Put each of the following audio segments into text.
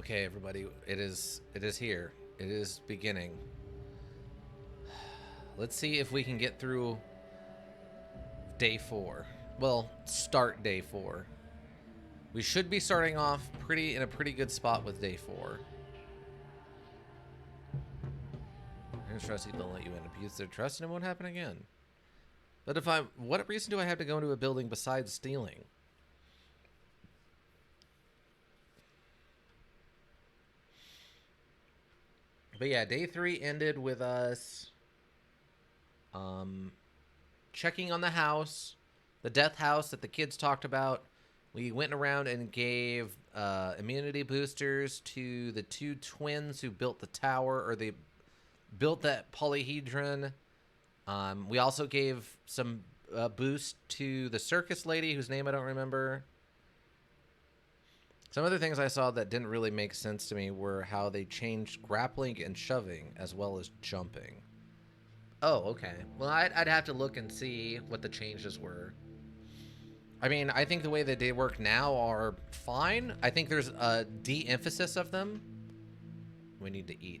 Okay, everybody, it is here. It is beginning. Let's see if we can get through day 4. Well, start day 4. We should be starting off in a pretty good spot with day 4. Interesting, they'll let you in. Abuse their trust and it won't happen again. But what reason do I have to go into a building besides stealing? But yeah, day 3 ended with us checking on the house, the death house that the kids talked about. We went around and gave immunity boosters to the 2 twins who built the tower, or they built that polyhedron. We also gave some boost to the circus lady, whose name I don't remember. Some other things I saw that didn't really make sense to me were how they changed grappling and shoving as well as jumping. Oh, okay. Well, I'd have to look and see what the changes were. I mean, I think the way that they work now are fine. I think there's a de-emphasis of them. We need to eat.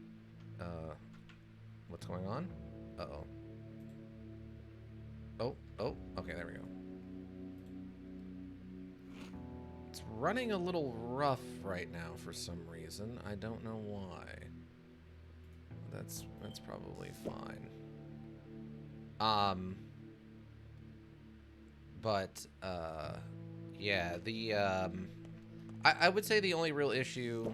What's going on? Uh-oh. Oh, okay, there we go. It's running a little rough right now for some reason. I don't know why. That's probably fine. But yeah, the I would say the only real issue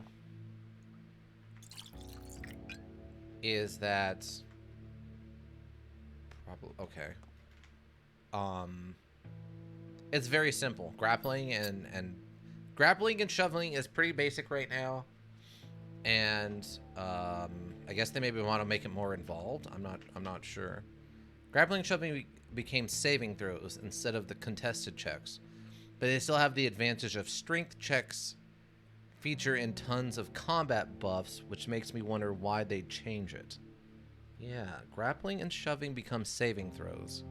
is that probably okay. It's very simple. Grappling and shoveling is pretty basic right now. And I guess they maybe want to make it more involved. I'm not sure. Grappling and shoving became saving throws instead of the contested checks. But they still have the advantage of strength checks feature in tons of combat buffs, which makes me wonder why they change it. Yeah, grappling and shoving become saving throws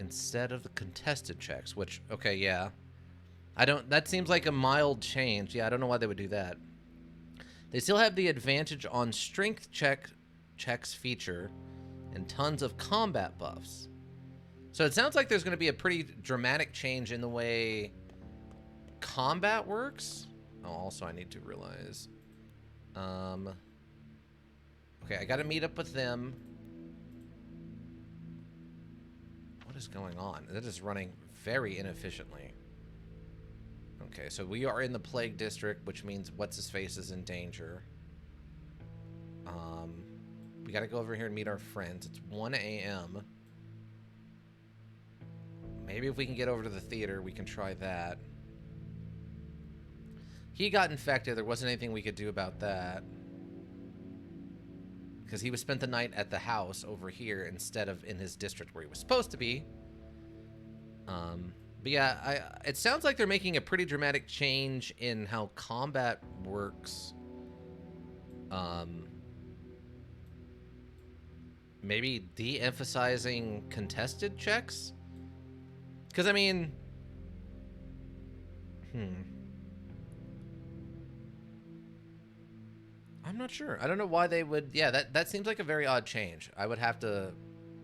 instead of the contested checks, which, okay, yeah. That seems like a mild change. Yeah, I don't know why they would do that. They still have the advantage on strength checks feature and tons of combat buffs. So it sounds like there's going to be a pretty dramatic change in the way combat works. Oh, also I need to realize. Okay, I got to meet up with them. What is going on? That is running very inefficiently. Okay, so we are in the Plague District, which means What's-His-Face is in danger. We gotta go over here and meet our friends. It's 1 a.m. Maybe if we can get over to the theater, we can try that. He got infected. There wasn't anything we could do about that. Because he was spent the night at the house over here instead of in his district where he was supposed to be. But yeah, it sounds like they're making a pretty dramatic change in how combat works. Maybe de-emphasizing contested checks? Because, I mean... I'm not sure. I don't know why they would... Yeah, that seems like a very odd change. I would have to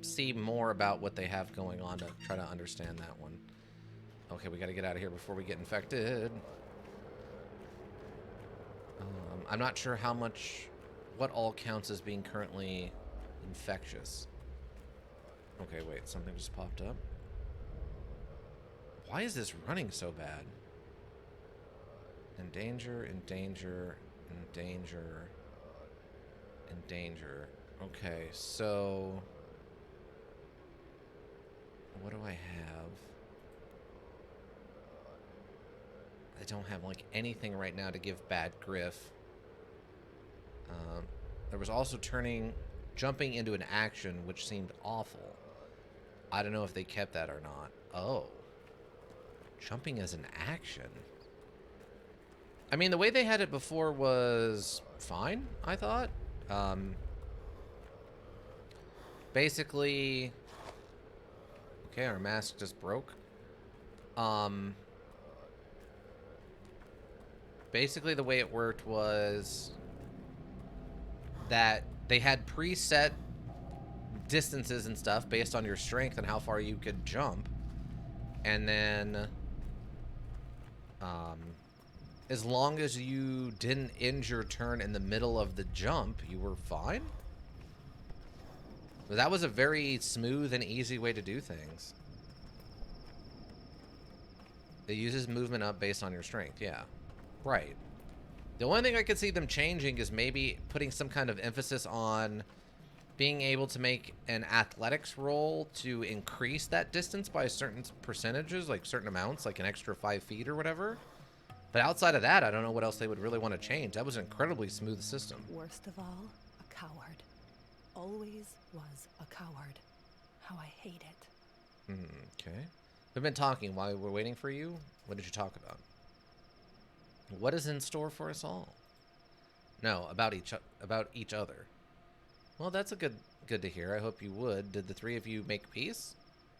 see more about what they have going on to try to understand that one. Okay, we got to get out of here before we get infected. I'm not sure what all counts as being currently infectious. Okay, wait, something just popped up. Why is this running so bad? In danger, in danger, in danger, in danger. Okay, so what do I have? I don't have like anything right now to give bad griff. There was also jumping into an action, which seemed awful. I don't know if they kept that or not. Oh. Jumping as an action. I mean, the way they had it before was fine, I thought. Basically... Okay, our mask just broke. basically the way it worked was that they had preset distances and stuff based on your strength and how far you could jump. And then um, as long as you didn't end your turn in the middle of the jump, you were fine. But that was a very smooth and easy way to do things. It uses movement up based on your strength, yeah. Right. The only thing I could see them changing is maybe putting some kind of emphasis on being able to make an athletics roll to increase that distance by certain percentages, like certain amounts, like an extra 5 feet or whatever. But outside of that, I don't know what else they would really want to change. That was an incredibly smooth system. Worst of all, a coward. Always was a coward. How I hate it. Okay. We've been talking while we're waiting for you. What did you talk about? What is in store for us all? No, about each other. Well, that's a good to hear. I hope you would. Did the three of you make peace?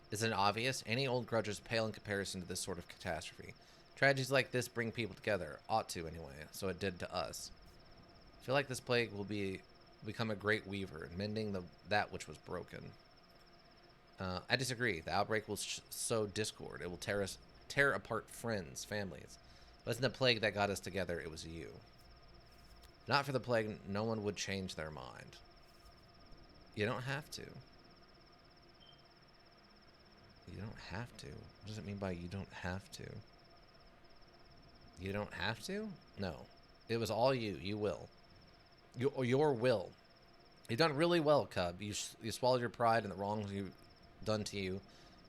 Isn't it obvious? Any old grudges pale in comparison to this sort of catastrophe. Tragedies like this bring people together. Ought to, anyway. So it did to us. I feel like this plague will become a great weaver, mending that which was broken. I disagree. The outbreak will sow discord. It will tear apart friends, families. It wasn't the plague that got us together. It was you. Not for the plague, no one would change their mind. You don't have to. You don't have to. What does it mean by you don't have to? You don't have to? No. It was all you. You will. Your will. You've done really well, Cub. You swallowed your pride and the wrongs you've done to you.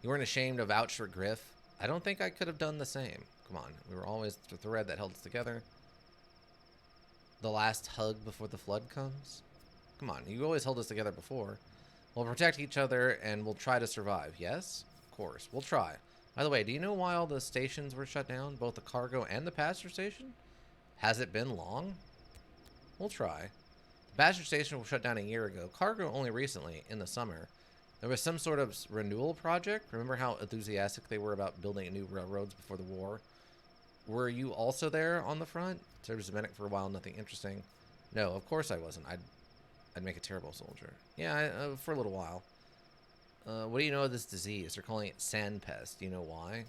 You weren't ashamed to vouch for Griff. I don't think I could have done the same. Come on. We were always the thread that held us together. The last hug before the flood comes. Come on. You always held us together before. We'll protect each other and we'll try to survive. Yes? Of course. We'll try. By the way, do you know why all the stations were shut down? Both the cargo and the passenger station? Has it been long? We'll try. The passenger station was shut down a year ago. Cargo only recently, in the summer. There was some sort of renewal project. Remember how enthusiastic they were about building new railroads before the war? Were you also there on the front? Served as a medic for a while, nothing interesting. No, of course I wasn't. I'd make a terrible soldier. Yeah, for a little while. What do you know of this disease? They're calling it sand pest. Do you know why?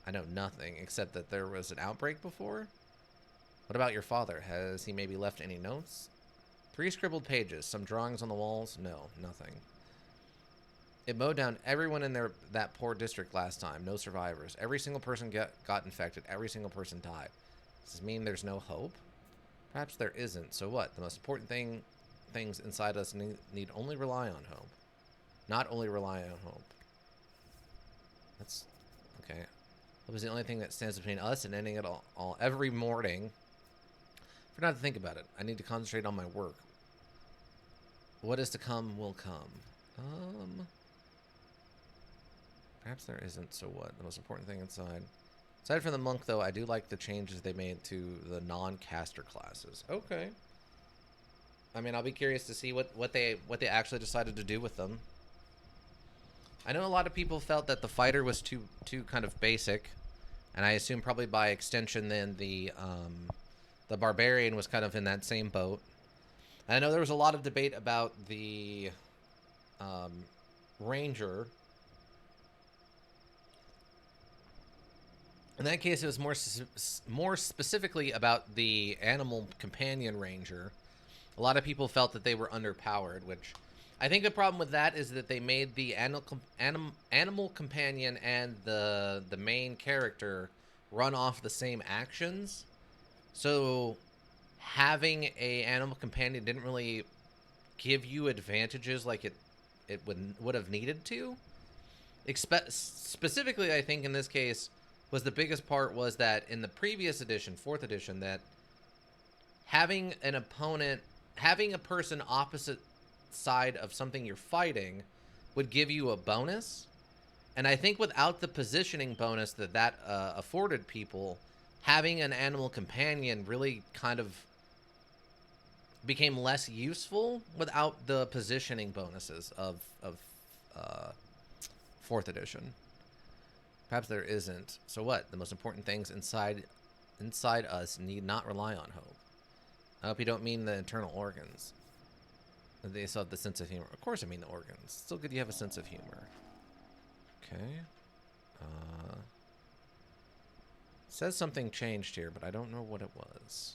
I know nothing, except that there was an outbreak before. What about your father? Has he maybe left any notes? 3 scribbled pages. Some drawings on the walls? No, nothing. It mowed down everyone in that poor district last time. No survivors. Every single person got infected. Every single person died. Does this mean there's no hope? Perhaps there isn't. So what? The most important things inside us need only rely on hope. Not only rely on hope. That's okay. Hope is the only thing that stands between us and ending it all every morning. For not to think about it. I need to concentrate on my work. What is to come will come. Perhaps there isn't, so what? The most important thing inside. Aside from the monk, though, I do like the changes they made to the non-caster classes. Okay. I mean, I'll be curious to see what they actually decided to do with them. I know a lot of people felt that the fighter was too kind of basic, and I assume probably by extension then the barbarian was kind of in that same boat. And I know there was a lot of debate about the ranger. In that case, it was more specifically about the animal companion ranger. A lot of people felt that they were underpowered, which I think the problem with that is that they made the animal companion and the main character run off the same actions. So having a animal companion didn't really give you advantages like it would have needed to. Specifically, I think in this case was the biggest part was that in the previous edition, 4th edition, that having a person opposite side of something you're fighting would give you a bonus. And I think without the positioning bonus that afforded people, having an animal companion really kind of became less useful without the positioning bonuses of 4th edition. Perhaps there isn't. So what? The most important things inside inside us need not rely on hope. I hope you don't mean the internal organs. They still have the sense of humor. Of course I mean the organs. Still good you have a sense of humor. Okay. Says something changed here, but I don't know what it was.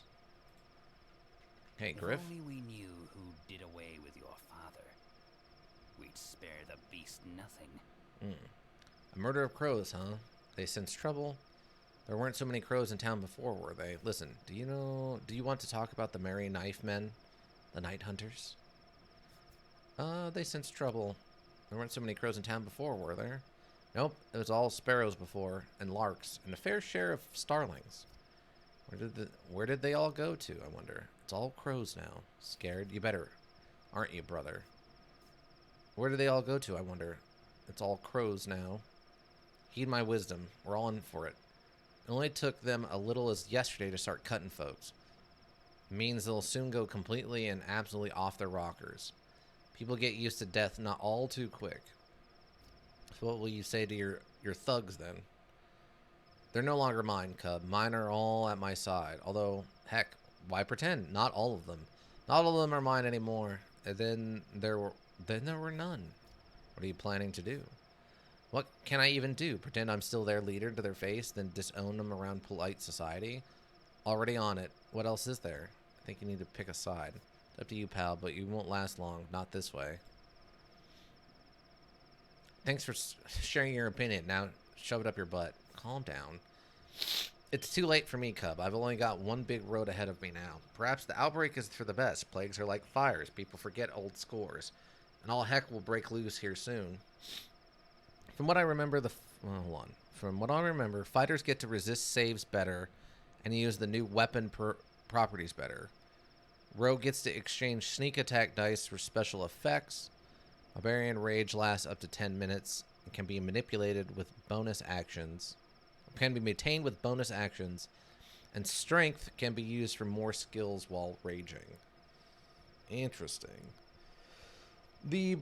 Hey, Griff. If only we knew who did away with your father, we'd spare the beast nothing. A murder of crows, huh? They sense trouble. There weren't so many crows in town before, were they? Listen, do you want to talk about the merry knife men? The night hunters? They sense trouble. There weren't so many crows in town before, were there? Nope, it was all sparrows before, and larks, and a fair share of starlings. Where did they all go to, I wonder? It's all crows now. Scared? You better, aren't you, brother? Where did they all go to, I wonder? It's all crows now. Heed my wisdom. We're all in for it. It only took them a little as yesterday to start cutting folks. It means they'll soon go completely and absolutely off their rockers. People get used to death not all too quick. So what will you say to your thugs, then? They're no longer mine, Cub. Mine are all at my side. Although, heck, why pretend? Not all of them. Not all of them are mine anymore. And then there were none. What are you planning to do? What can I even do? Pretend I'm still their leader to their face, then disown them around polite society? Already on it. What else is there? I think you need to pick a side. It's up to you, pal, but you won't last long. Not this way. Thanks for sharing your opinion. Now, shove it up your butt. Calm down. It's too late for me, Cub. I've only got one big road ahead of me now. Perhaps the outbreak is for the best. Plagues are like fires. People forget old scores. And all heck will break loose here soon. From what I remember, From what I remember, fighters get to resist saves better and use the new weapon properties better. Rogue gets to exchange sneak attack dice for special effects. Barbarian Rage lasts up to 10 minutes and can be manipulated with bonus actions. Can be maintained with bonus actions. And Strength can be used for more skills while raging. Interesting. The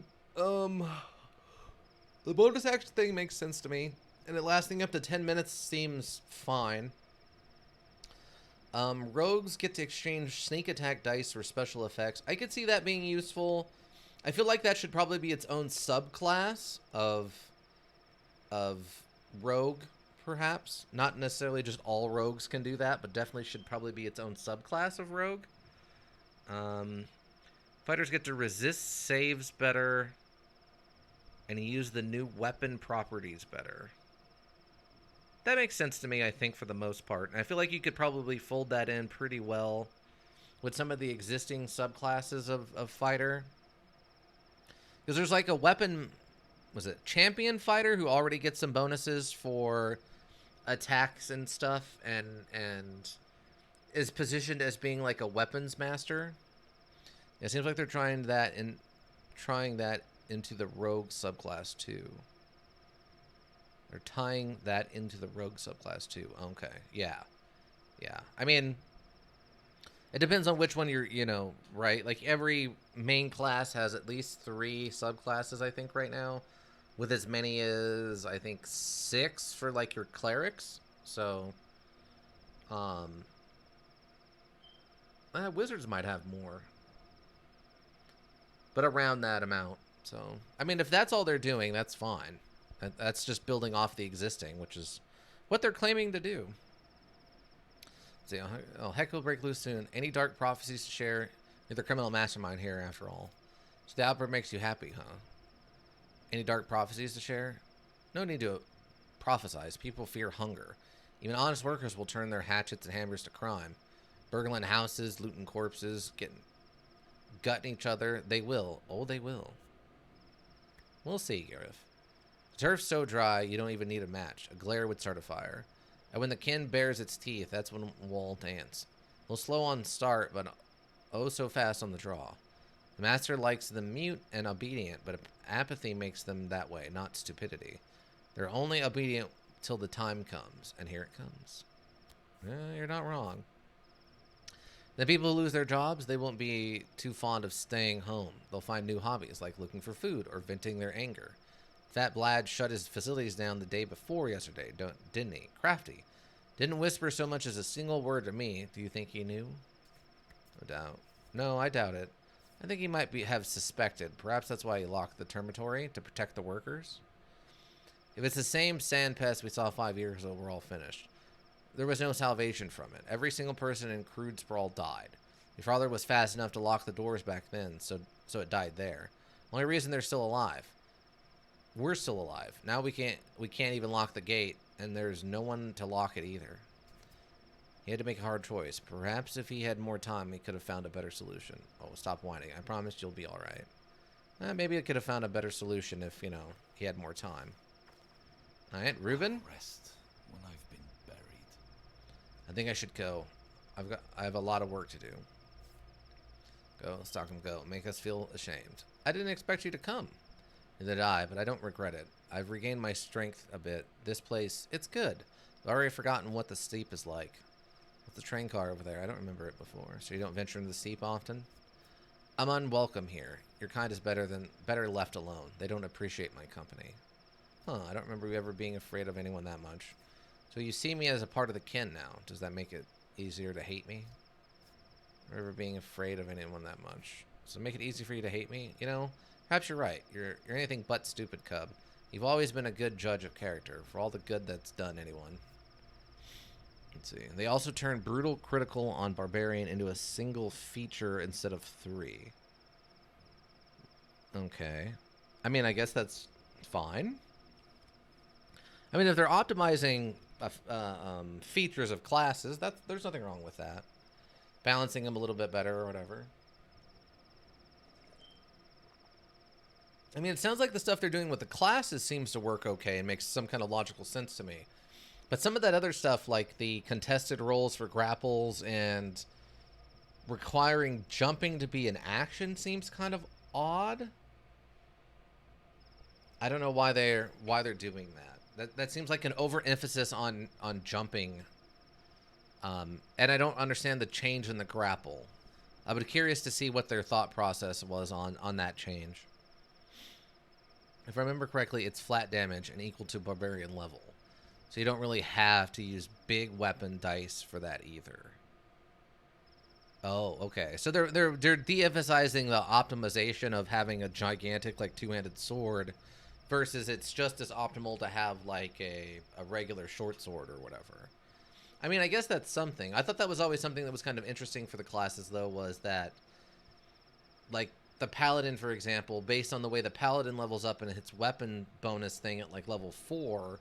bonus action thing makes sense to me. And it lasting up to 10 minutes seems fine. Rogues get to exchange sneak attack dice for special effects. I could see that being useful. I feel like that should probably be its own subclass of rogue, perhaps. Not necessarily just all rogues can do that, but definitely should probably be its own subclass of rogue. Fighters get to resist saves better and use the new weapon properties better. That makes sense to me, I think, for the most part. And I feel like you could probably fold that in pretty well with some of the existing subclasses of fighter. Because there's like a weapon, champion fighter who already gets some bonuses for attacks and stuff and is positioned as being like a weapons master. It seems like they're trying that into the rogue subclass too. They're tying that into the rogue subclass too. Okay. Yeah. I mean, it depends on which one you're, right? Like every main class has at least 3 subclasses, I think, right now. With as many as, I think, 6 for like your clerics. So, wizards might have more. But around that amount. So, I mean, if that's all they're doing, that's fine. That's just building off the existing, which is what they're claiming to do. See, heck will break loose soon. Any dark prophecies to share? You're the criminal mastermind here, after all. So the outbreak makes you happy, huh? Any dark prophecies to share? No need to prophesize. People fear hunger. Even honest workers will turn their hatchets and hammers to crime. Burgling houses, looting corpses, gutting each other. They will. Oh, they will. We'll see, Gareth. The turf's so dry, you don't even need a match. A glare would start a fire. And when the kin bares its teeth, that's when we'll dance. We'll slow on start, but oh so fast on the draw. The master likes them mute and obedient, but apathy makes them that way, not stupidity. They're only obedient till the time comes, and here it comes. You're not wrong. The people who lose their jobs, they won't be too fond of staying home. They'll find new hobbies, like looking for food or venting their anger. Fat Blad shut his facilities down the day before yesterday, didn't he? Crafty. Didn't whisper so much as a single word to me. Do you think he knew? No doubt. No, I doubt it. I think he might have suspected. Perhaps that's why he locked the termitory, to protect the workers. If it's the same sand pest we saw 5 years ago, we're all finished. There was no salvation from it. Every single person in Crude Sprawl died. Your father was fast enough to lock the doors back then, so it died there. Only reason they're still alive. We're still alive. Now we can't even lock the gate, and there's no one to lock it either. He had to make a hard choice. Perhaps if he had more time, he could have found a better solution. Oh, stop whining. I promise you'll be all right. Maybe I could have found a better solution if, he had more time. All right, Reuben? Rest when I've been buried. I think I should go. I have a lot of work to do. Go, Stockholm, go. Make us feel ashamed. I didn't expect you to come. Neither did I, but I don't regret it. I've regained my strength a bit. This place, it's good. I've already forgotten what the steep is like. What's the train car over there? I don't remember it before. So you don't venture into the steep often? I'm unwelcome here. Your kind is better left alone. They don't appreciate my company. Huh, I don't remember you ever being afraid of anyone that much. So you see me as a part of the kin now. Does that make it easier to hate me? Never being afraid of anyone that much. So make it easy for you to hate me? Perhaps you're right. You're anything but stupid, Cub. You've always been a good judge of character, for all the good that's done anyone. Let's see. They also turned brutal critical on Barbarian into a single feature instead of 3. Okay. I mean, I guess that's fine. I mean, if they're optimizing features of classes, there's nothing wrong with that. Balancing them a little bit better or whatever. I mean, it sounds like the stuff they're doing with the classes seems to work okay and makes some kind of logical sense to me. But some of that other stuff, like the contested rolls for grapples and requiring jumping to be an action, seems kind of odd. I don't know why they're doing that. That seems like an overemphasis on jumping. And I don't understand the change in the grapple. I would be curious to see what their thought process was on that change. If I remember correctly, it's flat damage and equal to Barbarian level. So you don't really have to use big weapon dice for that either. Oh, okay. So they're de-emphasizing the optimization of having a gigantic, like, two-handed sword versus it's just as optimal to have, like, a regular short sword or whatever. I mean, I guess that's something. I thought that was always something that was kind of interesting for the classes, though, was that, like, the Paladin, for example, based on the way the Paladin levels up and its weapon bonus thing at, like, level 4,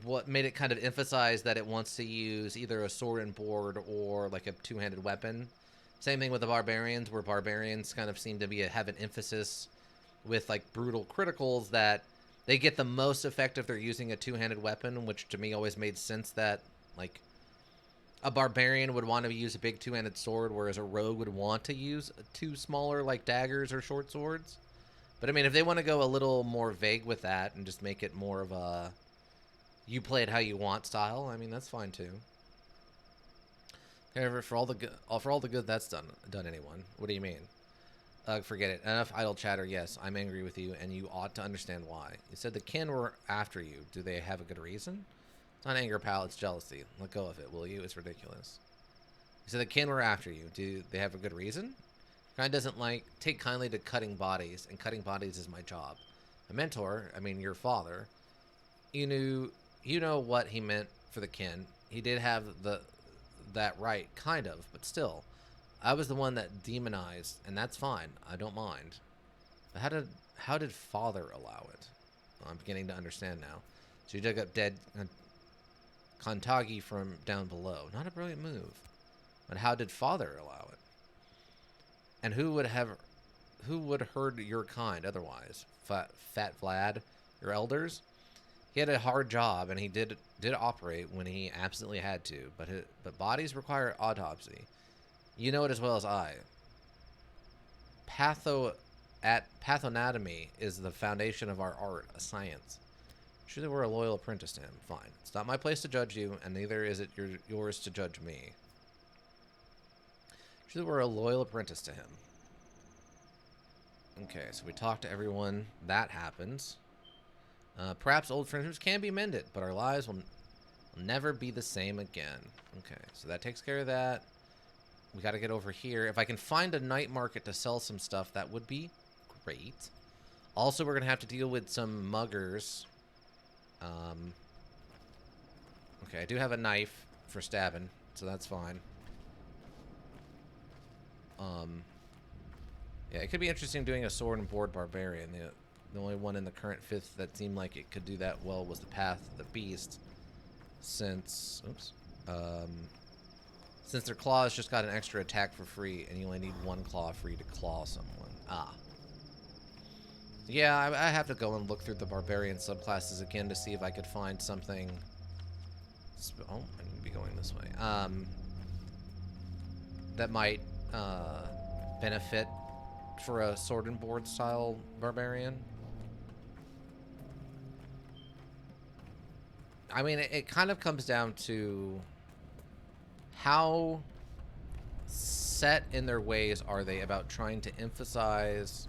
what made it kind of emphasize that it wants to use either a sword and board or, like, a two-handed weapon. Same thing with the Barbarians, where Barbarians kind of seem to have an emphasis with, like, brutal criticals that they get the most effect if they're using a two-handed weapon, which to me always made sense that, like, a Barbarian would want to use a big two-handed sword, whereas a Rogue would want to use two smaller, like, daggers or short swords. But, I mean, if they want to go a little more vague with that and just make it more of a you play it how you want style, I mean, that's fine, too. However, for all the good that's done anyone. What do you mean? Forget it. Enough idle chatter. Yes, I'm angry with you, and you ought to understand why. You said the kin were after you. Do they have a good reason? It's not anger, pal. It's jealousy. Let go of it, will you? It's ridiculous. You said the kin were after you. Do they have a good reason? Kind doesn't take kindly to cutting bodies, and cutting bodies is my job. A mentor, I mean your father, you know what he meant for the kin. He did have that right, kind of, but still. I was the one that demonized, and that's fine. I don't mind. But how did father allow it? Well, I'm beginning to understand now. So you dug up dead Kontagi from down below. Not a brilliant move. But how did father allow it? And who would herd your kind otherwise? Fat Vlad, your elders? He had a hard job, and he did operate when he absolutely had to. But bodies require autopsy. You know it as well as I. Pathonatomy is the foundation of our art, a science. Surely we're a loyal apprentice to him. Fine. It's not my place to judge you, and neither is it yours to judge me. Surely we're a loyal apprentice to him. Okay, so we talked to everyone. That happens. Perhaps old friendships can be mended, but our lives will Will never be the same again. Okay, so that takes care of that. We got to get over here. If I can find a night market to sell some stuff, that would be great. Also, we're going to have to deal with some muggers. Okay, I do have a knife for stabbing, so that's fine. Yeah, it could be interesting doing a sword and board barbarian. The only one in the current 5th that seemed like it could do that well was the Path of the Beast. Since, since their claws just got an extra attack for free, and you only need 1 claw free to claw someone. Ah. Yeah, I have to go and look through the barbarian subclasses again to see if I could find something. Oh, I need to be going this way. That might benefit for a sword and board style barbarian. I mean, it kind of comes down to how set in their ways are they about trying to emphasize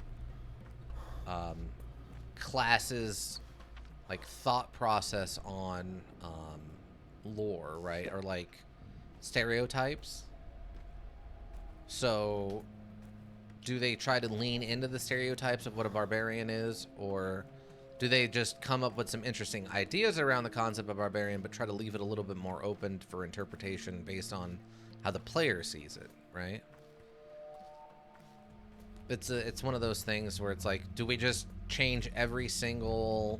classes, like thought process on lore, right? Or like stereotypes. So do they try to lean into the stereotypes of what a barbarian is, or do they just come up with some interesting ideas around the concept of barbarian but try to leave it a little bit more open for interpretation based on how the player sees it, right? It's one of those things where it's like, do we just change every single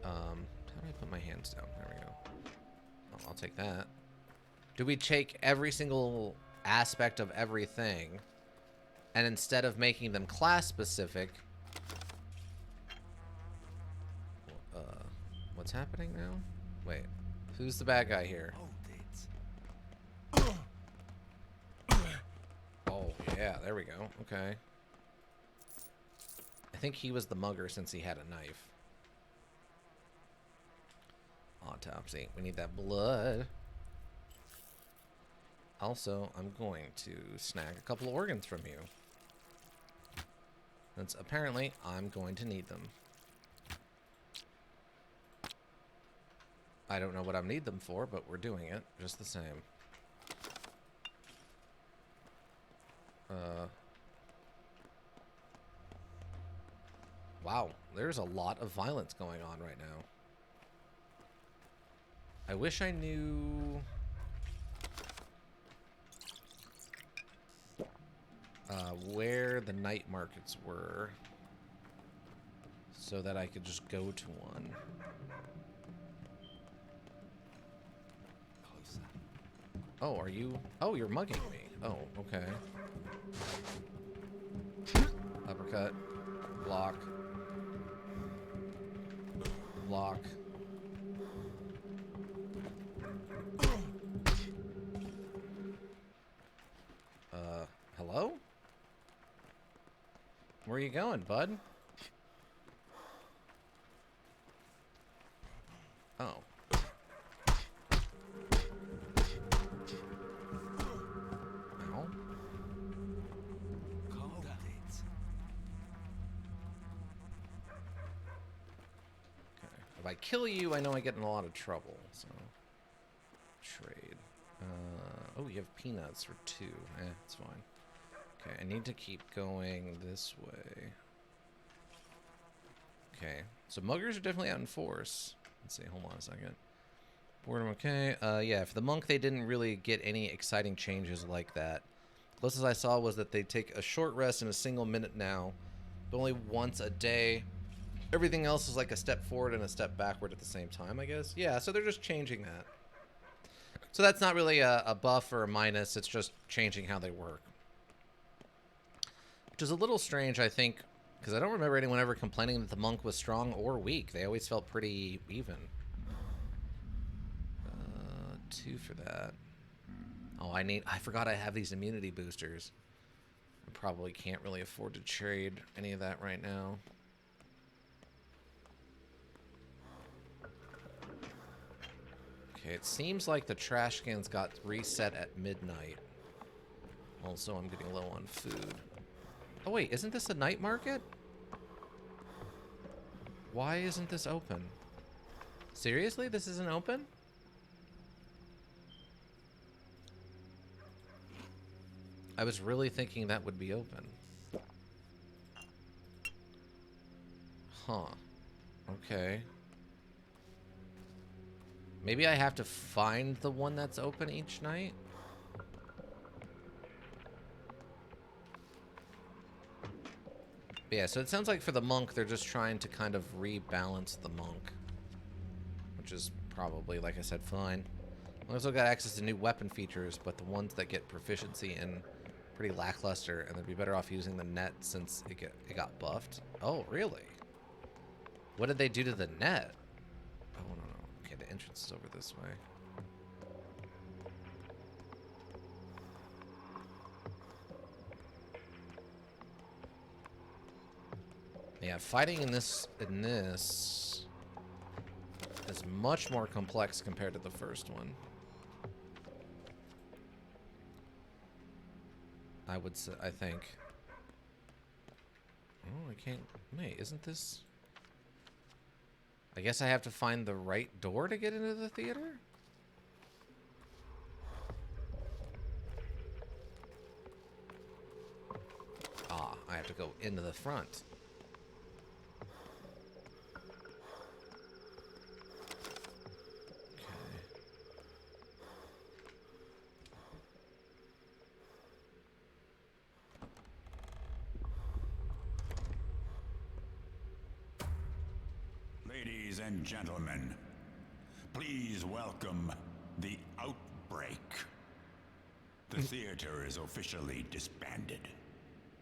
how do I put my hands down? There we go. Oh, I'll take that. Do we take every single aspect of everything, and instead of making them class specific, what's happening now? Wait, who's the bad guy here? Oh yeah, there we go. Okay, I think he was the mugger since he had a knife. Autopsy. We need that blood. Also, I'm going to snag a couple of organs from you. Since apparently I'm going to need them. I don't know what I need them for, but we're doing it just the same. Wow, there's a lot of violence going on right now. I wish I knew where the night markets were so that I could just go to one. Closer. Oh, are you? Oh, you're mugging me. Oh, okay. Uppercut. Block. Block. Hello? Where are you going, bud? Oh. Ow. Hold it. Okay. If I kill you, I know I get in a lot of trouble, so... Trade. Oh, you have peanuts for 2. It's fine. Okay, I need to keep going this way. Okay, so muggers are definitely out in force. Let's see, hold on a second. Boredom, okay. Yeah, for the monk, they didn't really get any exciting changes like that. Closest I saw was that they take a short rest in a single minute now, but only once a day. Everything else is like a step forward and a step backward at the same time, I guess. Yeah, so they're just changing that. So that's not really a buff or a minus, it's just changing how they work. Which is a little strange, I think, because I don't remember anyone ever complaining that the monk was strong or weak. They always felt pretty even. 2 for that. Oh, I forgot I have these immunity boosters. I probably can't really afford to trade any of that right now. Okay, it seems like the trash cans got reset at midnight. Also, I'm getting low on food. Oh wait, isn't this a night market? Why isn't this open? Seriously? This isn't open? I was really thinking that would be open. Huh. Okay. Maybe I have to find the one that's open each night? But yeah, so it sounds like for the monk, they're just trying to kind of rebalance the monk. Which is probably, like I said, fine. We also got access to new weapon features, but the ones that get proficiency in pretty lackluster, and they'd be better off using the net since it got buffed. Oh, really? What did they do to the net? Oh, no, no. Okay, the entrance is over this way. Yeah, fighting in this is much more complex compared to the first one. I would say, I think. Oh, I can't. Wait, isn't this? I guess I have to find the right door to get into the theater? Ah, I have to go into the front. Ladies and gentlemen, please welcome the Outbreak. The theater is officially disbanded.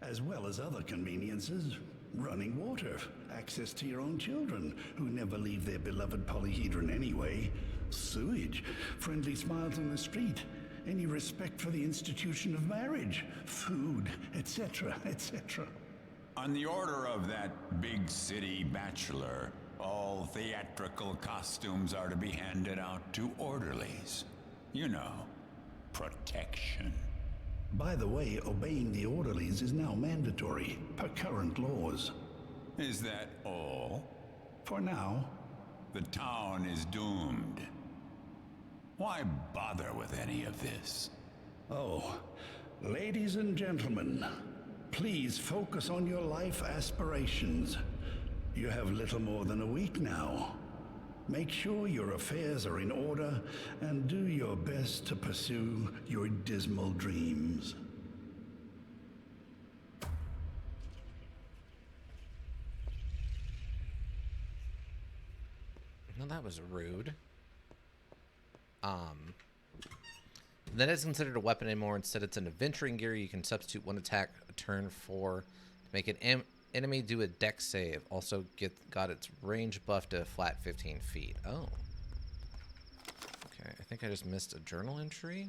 As well as other conveniences. Running water, access to your own children, who never leave their beloved polyhedron anyway, sewage, friendly smiles on the street, any respect for the institution of marriage, food, etc., etc. On the order of that big city bachelor, all theatrical costumes are to be handed out to orderlies. You know, protection. By the way, obeying the orderlies is now mandatory, per current laws. Is that all? For now. The town is doomed. Why bother with any of this? Oh, ladies and gentlemen, please focus on your life aspirations. You have little more than a week now. Make sure your affairs are in order and do your best to pursue your dismal dreams. No, that was rude. Then it's considered a weapon anymore. Instead, it's an adventuring gear. You can substitute one attack a turn for to make an enemy do a dex save. Also got its range buffed to a flat 15 feet. Oh. Okay, I think I just missed a journal entry.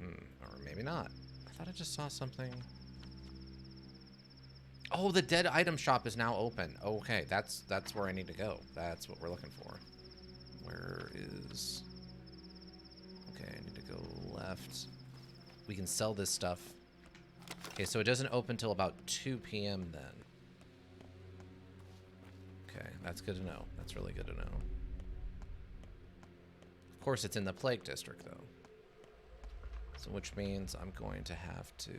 Or maybe not. I thought I just saw something. Oh, the dead item shop is now open. Okay, that's where I need to go. That's what we're looking for. Where is... Okay, I need to go left. We can sell this stuff. Okay, so it doesn't open till about 2 p.m. then. Okay, that's good to know. That's really good to know. Of course, it's in the Plague District, though. So which means I'm going to have to...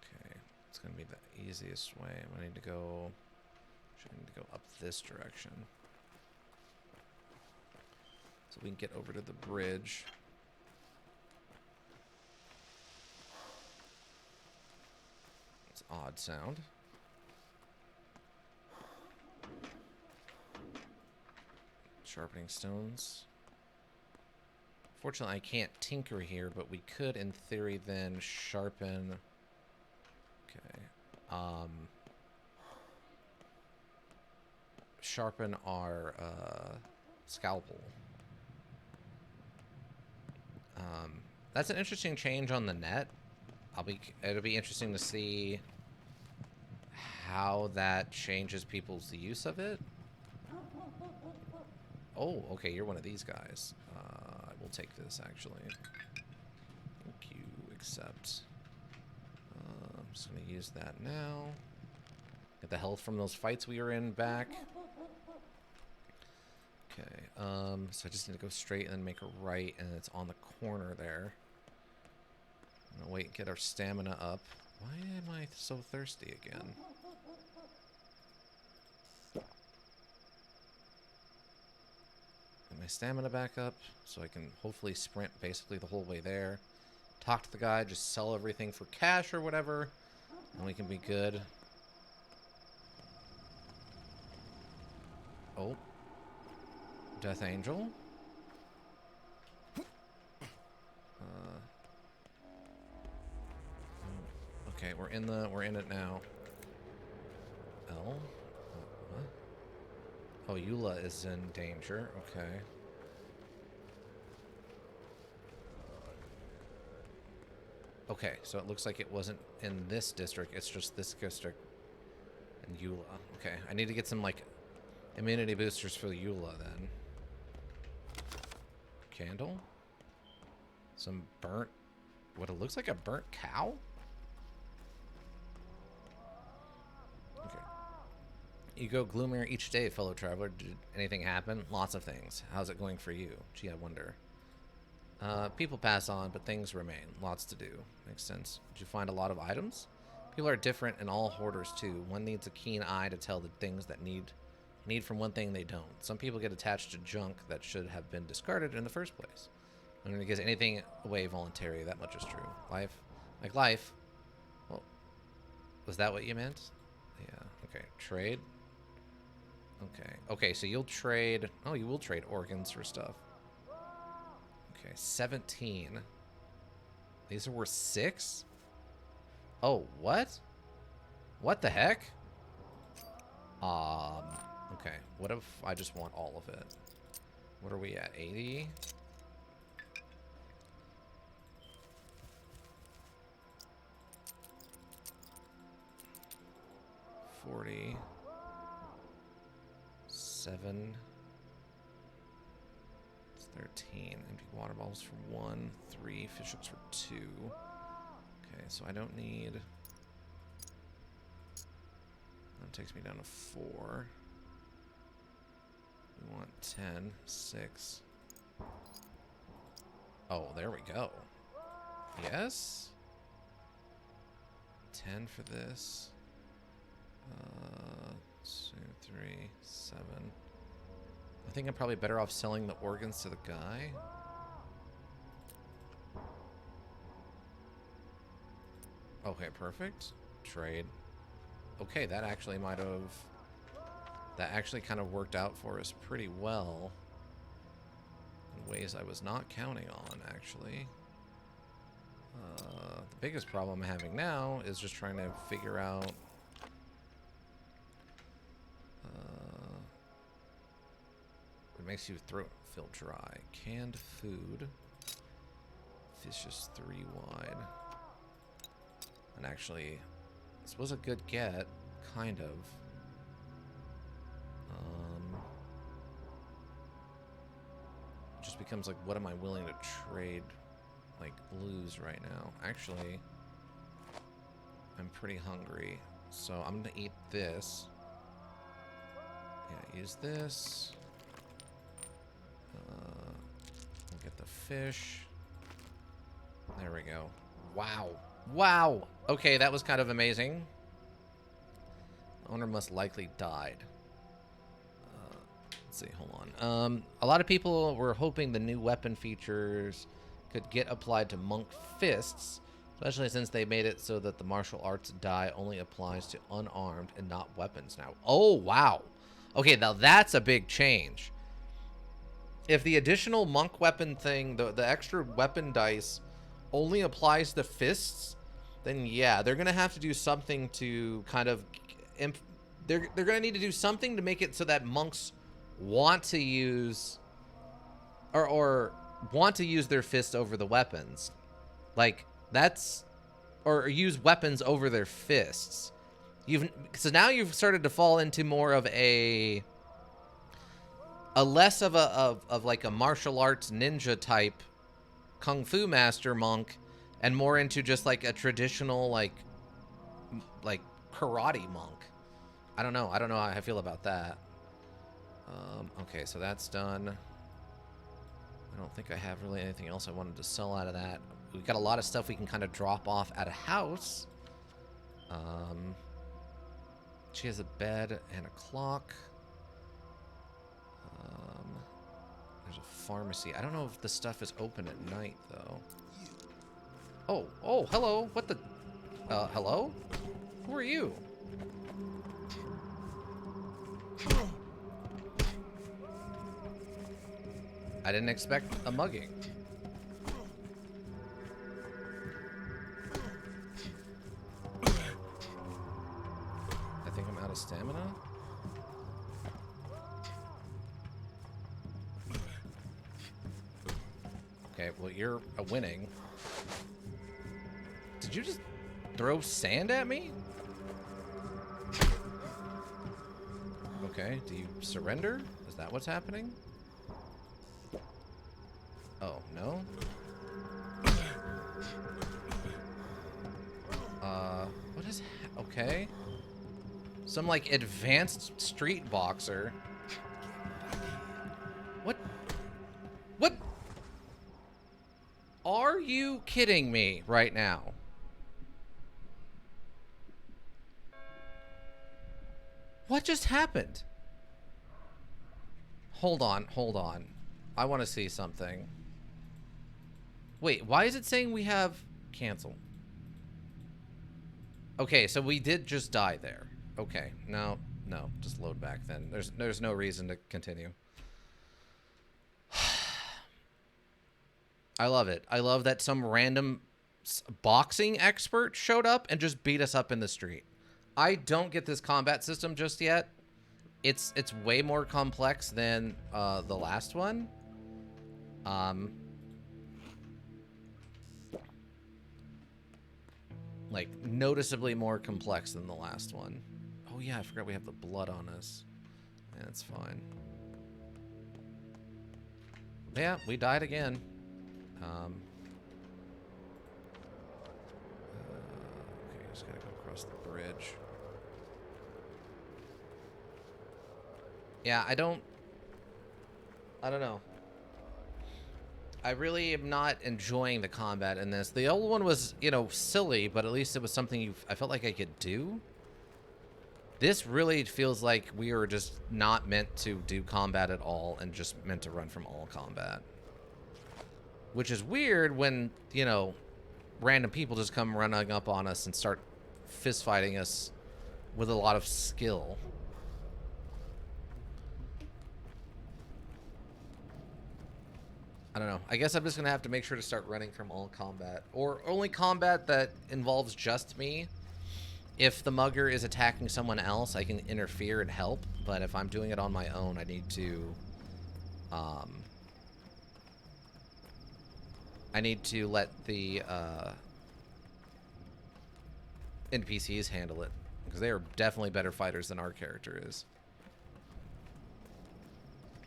Okay, it's going to be the easiest way. I need to go... I need to go up this direction. So we can get over to the bridge. It's odd sound. Sharpening stones. Fortunately, I can't tinker here, but we could, in theory, then sharpen... Okay. Sharpen our scalpel. That's an interesting change on the net. It'll be interesting to see how that changes people's use of it. Oh, okay, you're one of these guys. I will take this, actually. Thank you. Accept. I'm just going to use that now. Get the health from those fights we were in back. Okay, so I just need to go straight and then make a right, and it's on the corner there. I'm gonna wait and get our stamina up. Why am I so thirsty again? Get my stamina back up so I can hopefully sprint basically the whole way there. Talk to the guy, just sell everything for cash or whatever, and we can be good. Oh. Death Angel. Okay, we're in it now. L? What? Oh, Eula is in danger. Okay. Okay, so it looks like it wasn't in this district. It's just this district and Eula. Okay, I need to get some, like, immunity boosters for Eula, then. Candle? Some burnt... What it looks like a burnt cow? Okay. You go gloomier each day, fellow traveler. Did anything happen? Lots of things. How's it going for you? Gee, I wonder. People pass on, but things remain. Lots to do. Makes sense. Did you find a lot of items? People are different, and all hoarders too. One needs a keen eye to tell the things that need from one thing they don't. Some people get attached to junk that should have been discarded in the first place. I'm going to give anything away voluntary. That much is true. Life, like life. Well, was that what you meant? Yeah. Okay. Trade. Okay. Okay. So you'll trade. Oh, you will trade organs for stuff. Okay. 17. These are worth 6. Oh, what? What the heck? Okay. What if I just want all of it? What are we at? 80? $40. 7. It's 13. Empty water bottles for 1. 3. Fish hooks for 2. Okay, so I don't need... That takes me down to 4. We want 10. 6. Oh, there we go. Yes? 10 for this. 2, 3, 7. I think I'm probably better off selling the organs to the guy. Okay, perfect. Trade. Okay, that actually might have... That actually kind of worked out for us pretty well. In ways I was not counting on, actually. The biggest problem I'm having now is just trying to figure out... It makes your throat feel dry. Canned food. Fish is 3 wide. And actually, this was a good get, kind of. It just becomes like, what am I willing to trade, like, lose right now? Actually, I'm pretty hungry, so I'm gonna eat this. Yeah, use this. We'll get the fish. There we go. Wow. Wow. Okay, that was kind of amazing. Owner must likely died. Let's see, hold on. A lot of people were hoping the new weapon features could get applied to monk fists, especially since they made it so that the martial arts die only applies to unarmed and not weapons now. Oh, wow. Okay, now that's a big change. If the additional monk weapon thing, the extra weapon dice only applies to fists, then yeah, they're gonna have to do something to kind of they're gonna need to do something to make it so that monks want to use or want to use their fists over the weapons. Like, that's, or use weapons over their fists. So now you've started to fall into more of a less of like a martial arts ninja type kung fu master monk, and more into just like a traditional like karate monk. I don't know. I don't know how I feel about that. Okay, so that's done. I don't think I have really anything else I wanted to sell out of that. We've got a lot of stuff we can kind of drop off at a house. She has a bed and a clock. There's a pharmacy. I don't know if the stuff is open at night, though. Oh, hello. What the? Hello? Who are you? I didn't expect a mugging. I think I'm out of stamina. Okay, well, you're winning. Did you just throw sand at me? Okay, do you surrender? Is that what's happening? Oh, no? What is... Okay. Some, like, advanced street boxer. What? What? Are you kidding me right now? What just happened? Hold on, hold on. I want to see something. Wait, why is it saying we have cancel? Okay, so we did just die there. Okay, no, just load back then. There's no reason to continue. I love it. I love that some random boxing expert showed up and just beat us up in the street. I don't get this combat system just yet. It's way more complex than the last one. Like, noticeably more complex than the last one. Oh yeah, I forgot we have the blood on us. Yeah, it's fine. Yeah, we died again. Okay, just gotta go across the bridge. Yeah, I don't know. I really am not enjoying the combat in this. The old one was, you know, silly, but at least it was something I felt like I could do. This really feels like we were just not meant to do combat at all and just meant to run from all combat. Which is weird when, you know, random people just come running up on us and start fist fighting us with a lot of skill. I don't know. I guess I'm just going to have to make sure to start running from all combat. Or only combat that involves just me. If the mugger is attacking someone else, I can interfere and help. But if I'm doing it on my own, I need to... I need to let the NPCs handle it. Because they are definitely better fighters than our character is.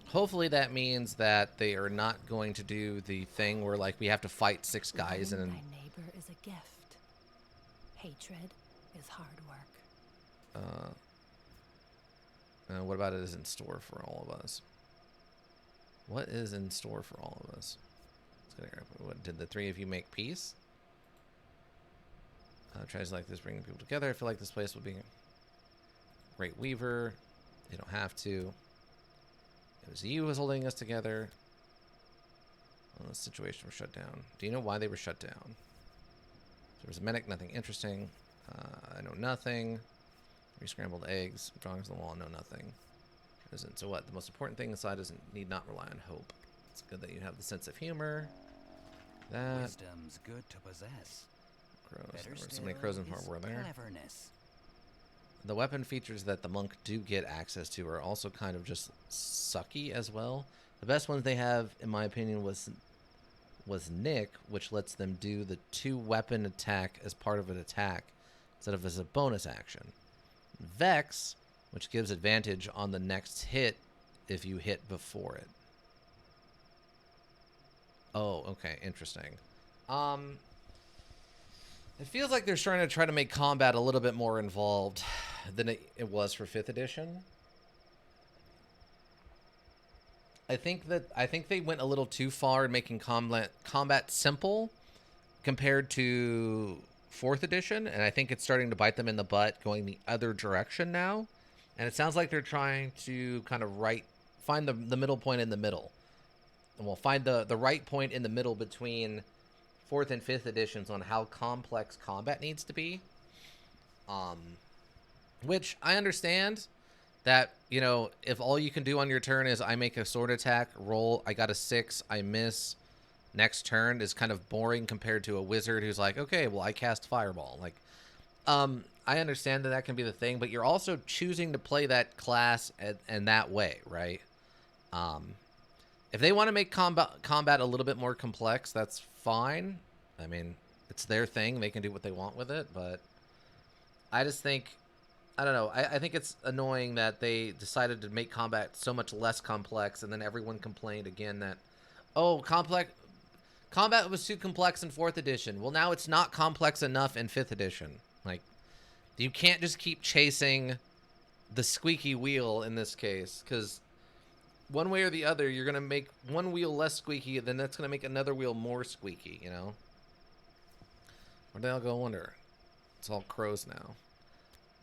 Hopefully that means that they are not going to do the thing where, like, we have to fight 6 guys and... Thy neighbor is a gift. Hatred is hard work. What about it is in store for all of us? What is in store for all of us? What, did the 3 of you make peace? Tries like this, bringing people together. I feel like this place will be a great weaver. You don't have to. It was you who was holding us together. Well, the situation was shut down. Do you know why they were shut down? There was a medic, nothing interesting. I know nothing. Re-scrambled eggs, drawings on the wall, know nothing. Isn't so what? The most important thing inside is need not rely on hope. It's good that you have the sense of humor. That Wisdom's good to possess. crows. Better There were so still many crows and is were there. cleverness. The weapon features that the monk do get access to are also kind of just sucky as well. The best ones they have, in my opinion, was Nick, which lets them do the 2-weapon attack as part of an attack instead of as a bonus action. Vex, which gives advantage on the next hit if you hit before it. Oh, okay, interesting. It feels like they're trying to make combat a little bit more involved. than it was for 5th edition. I think they went a little too far in making combat simple compared to 4th edition, and I think it's starting to bite them in the butt going the other direction now. And it sounds like they're trying to kind of find the middle point in the middle. And we'll find the right point in the middle between 4th and 5th editions on how complex combat needs to be. Which I understand that, you know, if all you can do on your turn is I make a sword attack, roll, I got a 6, I miss, next turn is kind of boring compared to a wizard who's like, okay, well, I cast fireball. Like, I understand that can be the thing, but you're also choosing to play that class and that way, right? If they want to make combat a little bit more complex, that's fine. I mean, it's their thing. They can do what they want with it, but I just think, I don't know. I think it's annoying that they decided to make combat so much less complex, and then everyone complained again that, oh, combat was too complex in 4th edition. Well, now it's not complex enough in 5th edition. Like, you can't just keep chasing the squeaky wheel in this case, because one way or the other, you're going to make one wheel less squeaky, then that's going to make another wheel more squeaky, you know? Where'd they all go, wonder? It's all crows now.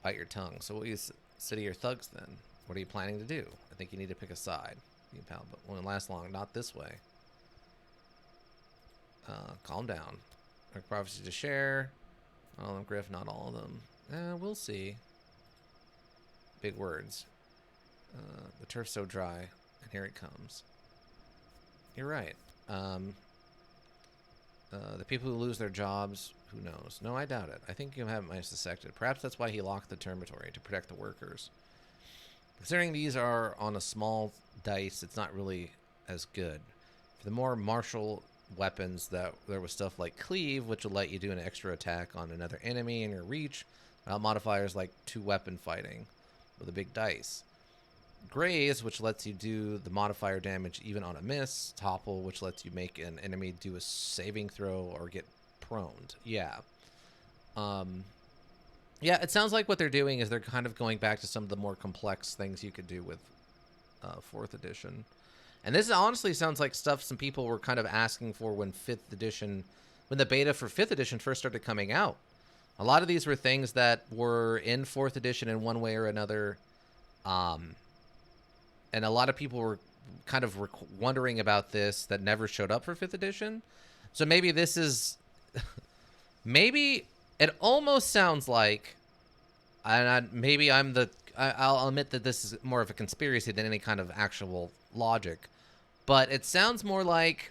Bite your tongue. So what are you city or thugs then? What are you planning to do? I think you need to pick a side. You pal, but won't last long. Not this way. Calm down. Dark prophecy to share. All of them, Griff. Not all of them. We'll see. Big words. The turf's so dry, and here it comes. You're right. The people who lose their jobs, who knows? No, I doubt it. I think you have might suspected. Perhaps that's why he locked the termitory, to protect the workers. Considering these are on a small dice, it's not really as good. For the more martial weapons, there was stuff like Cleave, which will let you do an extra attack on another enemy in your reach, modifiers like 2-weapon fighting with a big dice. Graze, which lets you do the modifier damage even on a miss. Topple, which lets you make an enemy do a saving throw or get proned. Yeah. Yeah, it sounds like what they're doing is they're kind of going back to some of the more complex things you could do with 4th edition. And this honestly sounds like stuff some people were kind of asking for when 5th edition, when the beta for 5th edition first started coming out. A lot of these were things that were in 4th edition in one way or another. And a lot of people were kind of wondering about this that never showed up for 5th edition. So maybe this is... maybe it almost sounds like... And I'll admit that this is more of a conspiracy than any kind of actual logic. But it sounds more like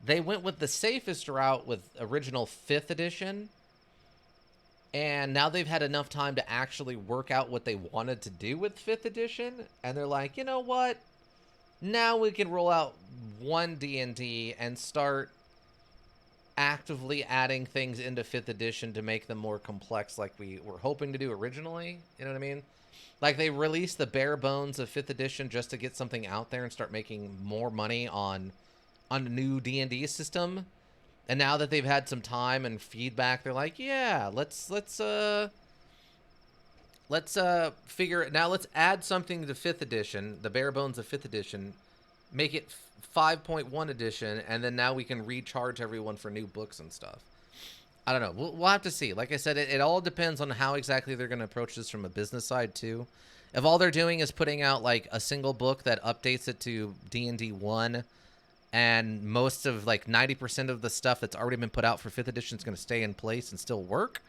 they went with the safest route with original 5th edition. And now they've had enough time to actually work out what they wanted to do with 5th edition. And they're like, you know what? Now we can roll out one D&D and start actively adding things into 5th edition to make them more complex like we were hoping to do originally. You know what I mean? Like, they released the bare bones of 5th edition just to get something out there and start making more money on a new D&D system. And now that they've had some time and feedback, they're like, yeah, let's figure it. Now let's add something to 5th edition, the bare bones of 5th edition, make it 5.1 edition, and then now we can recharge everyone for new books and stuff. I don't know. We'll have to see. Like I said, it all depends on how exactly they're going to approach this from a business side too. If all they're doing is putting out like a single book that updates it to D&D 1, and most of like 90% of the stuff that's already been put out for 5th edition is going to stay in place and still work,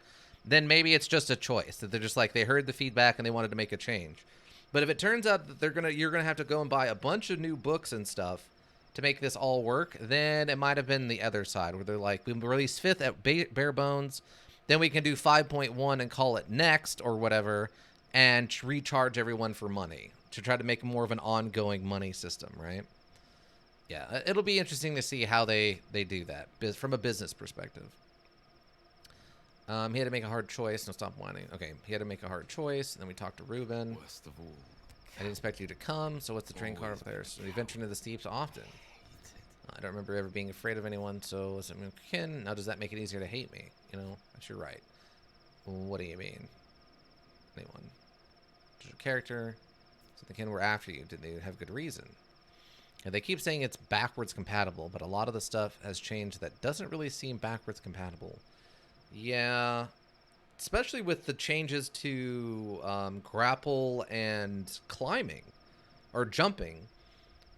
then maybe it's just a choice that they're just like, they heard the feedback and they wanted to make a change. But if it turns out that you're gonna have to go and buy a bunch of new books and stuff to make this all work, then it might have been the other side where they're like, we release 5th at bare bones, then we can do 5.1 and call it next or whatever, and recharge everyone for money to try to make more of an ongoing money system, right? Yeah, it'll be interesting to see how they do that from a business perspective. He had to make a hard choice. No, stop whining. Okay, he had to make a hard choice. And then we talked to Ruben. Worst of all, I didn't expect you to come. So what's the train car over there? So we venture into the steeps often. I don't remember ever being afraid of anyone. So was it kin? Now does that make it easier to hate me? You know, that's your right. What do you mean? Anyone? Just a character. So the kin were after you. Did they have good reason? And they keep saying it's backwards compatible, but a lot of the stuff has changed that doesn't really seem backwards compatible. Yeah, especially with the changes to grapple and climbing or jumping.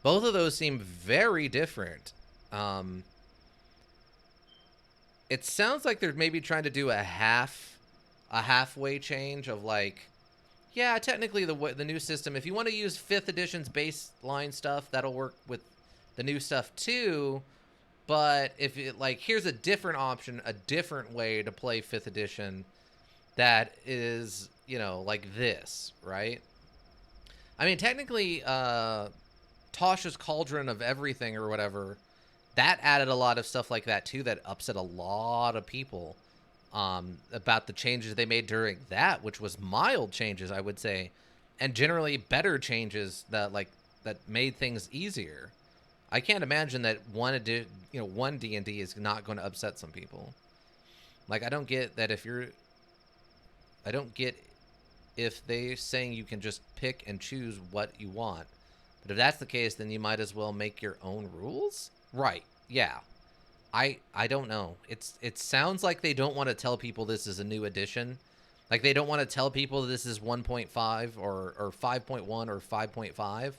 Both of those seem very different. It sounds like they're maybe trying to do a halfway change of like, yeah, technically the new system, if you want to use 5th edition's baseline stuff, that'll work with the new stuff too. But if it, like, here's a different option, a different way to play 5th edition that is, you know, like this, right? I mean, technically, Tasha's Cauldron of Everything or whatever, that added a lot of stuff like that too that upset a lot of people about the changes they made during that, which was mild changes, I would say, and generally better changes that made things easier. I can't imagine that one D&D is not going to upset some people. Like, I don't get if they're saying you can just pick and choose what you want. But if that's the case, then you might as well make your own rules? Right. Yeah. I don't know. It sounds like they don't want to tell people this is a new edition. Like, they don't want to tell people this is 1.5 or 5.1 or 5.5.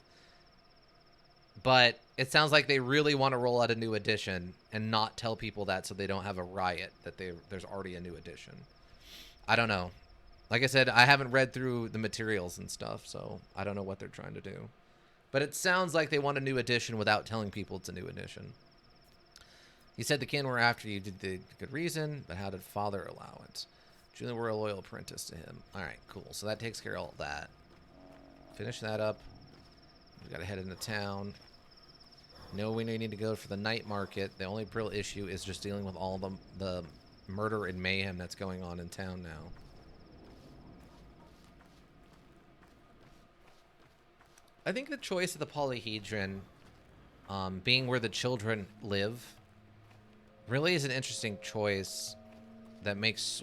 But it sounds like they really want to roll out a new edition and not tell people that so they don't have a riot that there's already a new edition. I don't know. Like I said, I haven't read through the materials and stuff, so I don't know what they're trying to do. But it sounds like they want a new edition without telling people it's a new edition. You said the kin were after you did the good reason, but how did father allow it? Julian were a loyal apprentice to him. All right, cool. So that takes care of all that. Finish that up. We gotta head into town. No, we need to go for the night market. The only real issue is just dealing with all the murder and mayhem that's going on in town now. I think the choice of the polyhedron, being where the children live, really is an interesting choice that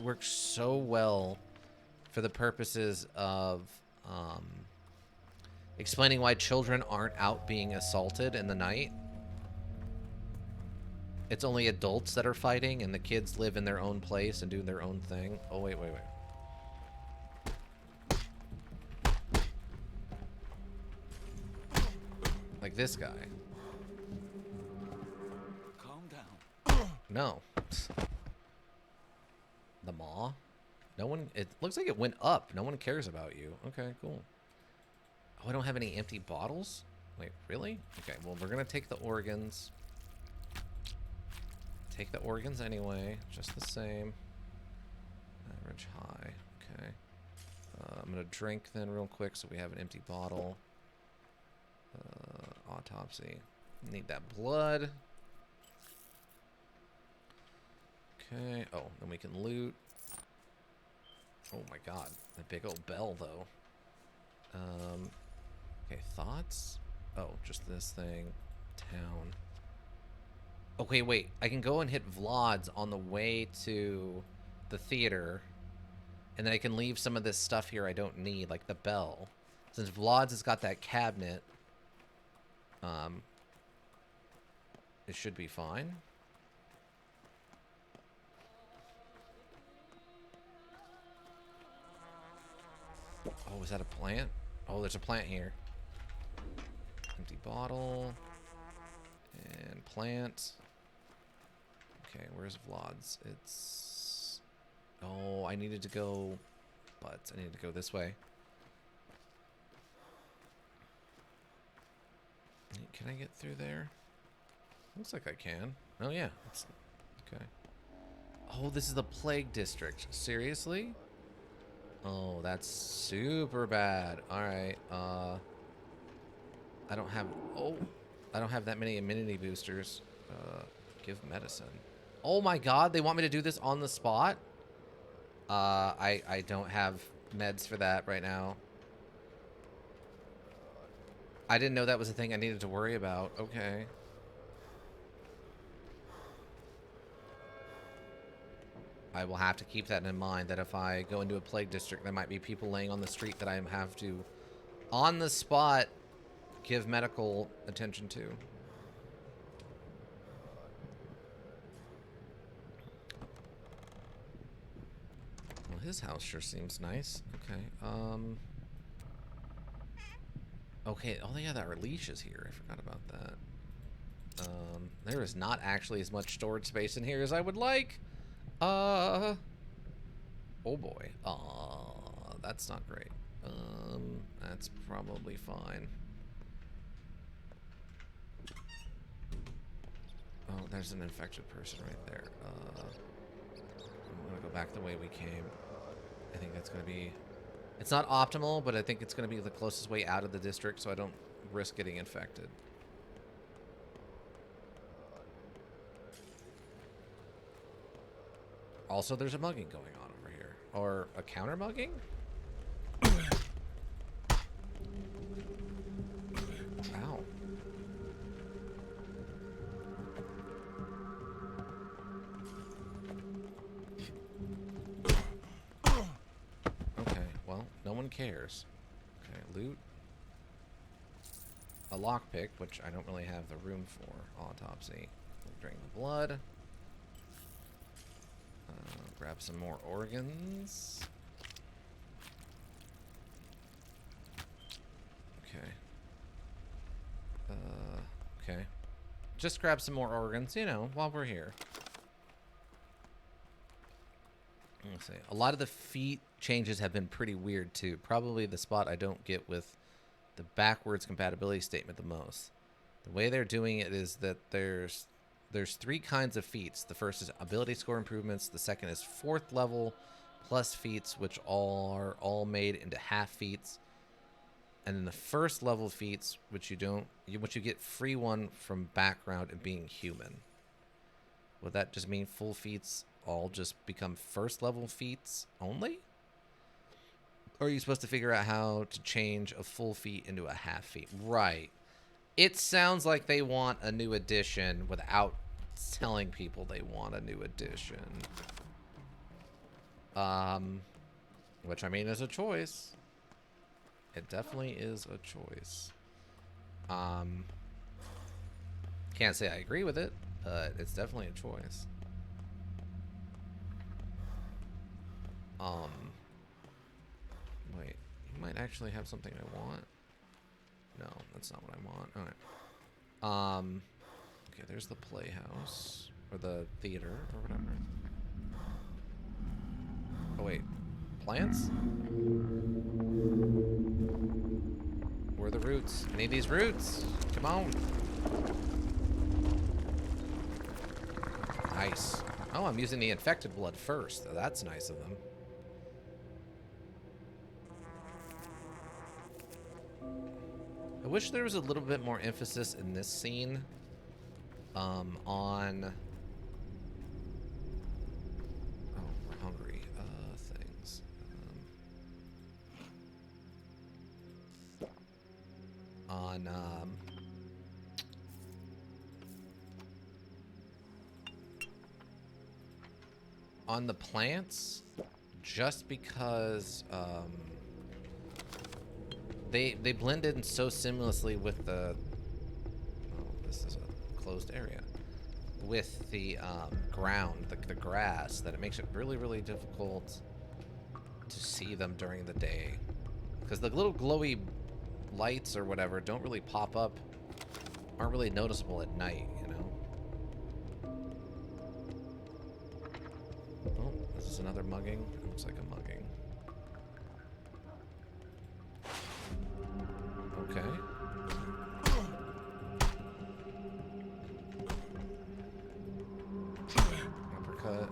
works so well for the purposes of explaining why children aren't out being assaulted in the night. It's only adults that are fighting, and the kids live in their own place and do their own thing. Oh, wait. Like this guy. Calm down. No. The maw? No one... It looks like it went up. No one cares about you. Okay, cool. Oh, I don't have any empty bottles? Wait, really? Okay, well, we're gonna take the organs. Take the organs anyway. Just the same. Average high. Okay. I'm gonna drink then real quick so we have an empty bottle. Autopsy. Need that blood. Okay. Oh, then we can loot. Oh my god. That big old bell, though. Okay, thoughts? Oh, just this thing. Town. Okay, wait. I can go and hit Vlad's on the way to the theater. And then I can leave some of this stuff here I don't need, like the bell. Since Vlad's has got that cabinet, it should be fine. Oh, is that a plant? Oh, there's a plant here. Empty bottle. And plant. Okay, where's Vlad's? It's... Oh, I needed to go... But I needed to go this way. Can I get through there? Looks like I can. Oh, yeah. It's... Okay. Oh, this is the Plague District. Seriously? Oh, that's super bad. Alright, I don't have... Oh! I don't have that many immunity boosters. Give medicine. Oh my god, they want me to do this on the spot? I don't have meds for that right now. I didn't know that was a thing I needed to worry about. Okay. I will have to keep that in mind, that if I go into a plague district, there might be people laying on the street that I have to, on the spot, give medical attention to. Well, his house sure seems nice. Okay, okay, oh yeah, there are leashes here. I forgot about that. There is not actually as much storage space in here as I would like. Oh boy. That's not great. That's probably fine. Oh, there's an infected person right there. I'm gonna go back the way we came. I think that's gonna be... It's not optimal, but I think it's gonna be the closest way out of the district so I don't risk getting infected. Also, there's a mugging going on over here. Or a counter mugging? Ow. Okay, well, no one cares. Okay, loot. A lockpick, which I don't really have the room for. Autopsy. Drain the blood. Grab some more organs. Okay. Okay. Just grab some more organs, you know, while we're here. Let's see. A lot of the feat changes have been pretty weird, too. Probably the spot I don't get with the backwards compatibility statement the most. The way they're doing it is that there's 3 kinds of feats. The first is ability score improvements. The second is 4th level plus feats, which are all made into half feats. And then the first level feats, which you get free one from background and being human. Would that just mean full feats all just become first level feats only? Or are you supposed to figure out how to change a full feat into a half feat? Right. It sounds like they want a new edition without telling people they want a new edition. Which, I mean, is a choice. It definitely is a choice. Can't say I agree with it, but it's definitely a choice. Wait, you might actually have something I want. No, that's not what I want. Alright. Okay, there's the playhouse. Or the theater, or whatever. Oh, wait. Plants? Where are the roots? I need these roots! Come on! Nice. Oh, I'm using the infected blood first. That's nice of them. I wish there was a little bit more emphasis in this scene on... Oh, we're hungry. Things. On the plants, just because they blend in so seamlessly with the... Oh, this is a closed area. With the ground, the grass, that it makes it really, really difficult to see them during the day. Because the little glowy lights or whatever don't really pop up, aren't really noticeable at night, you know? Oh, is this another mugging? It looks like a mugging. Okay. Uppercut.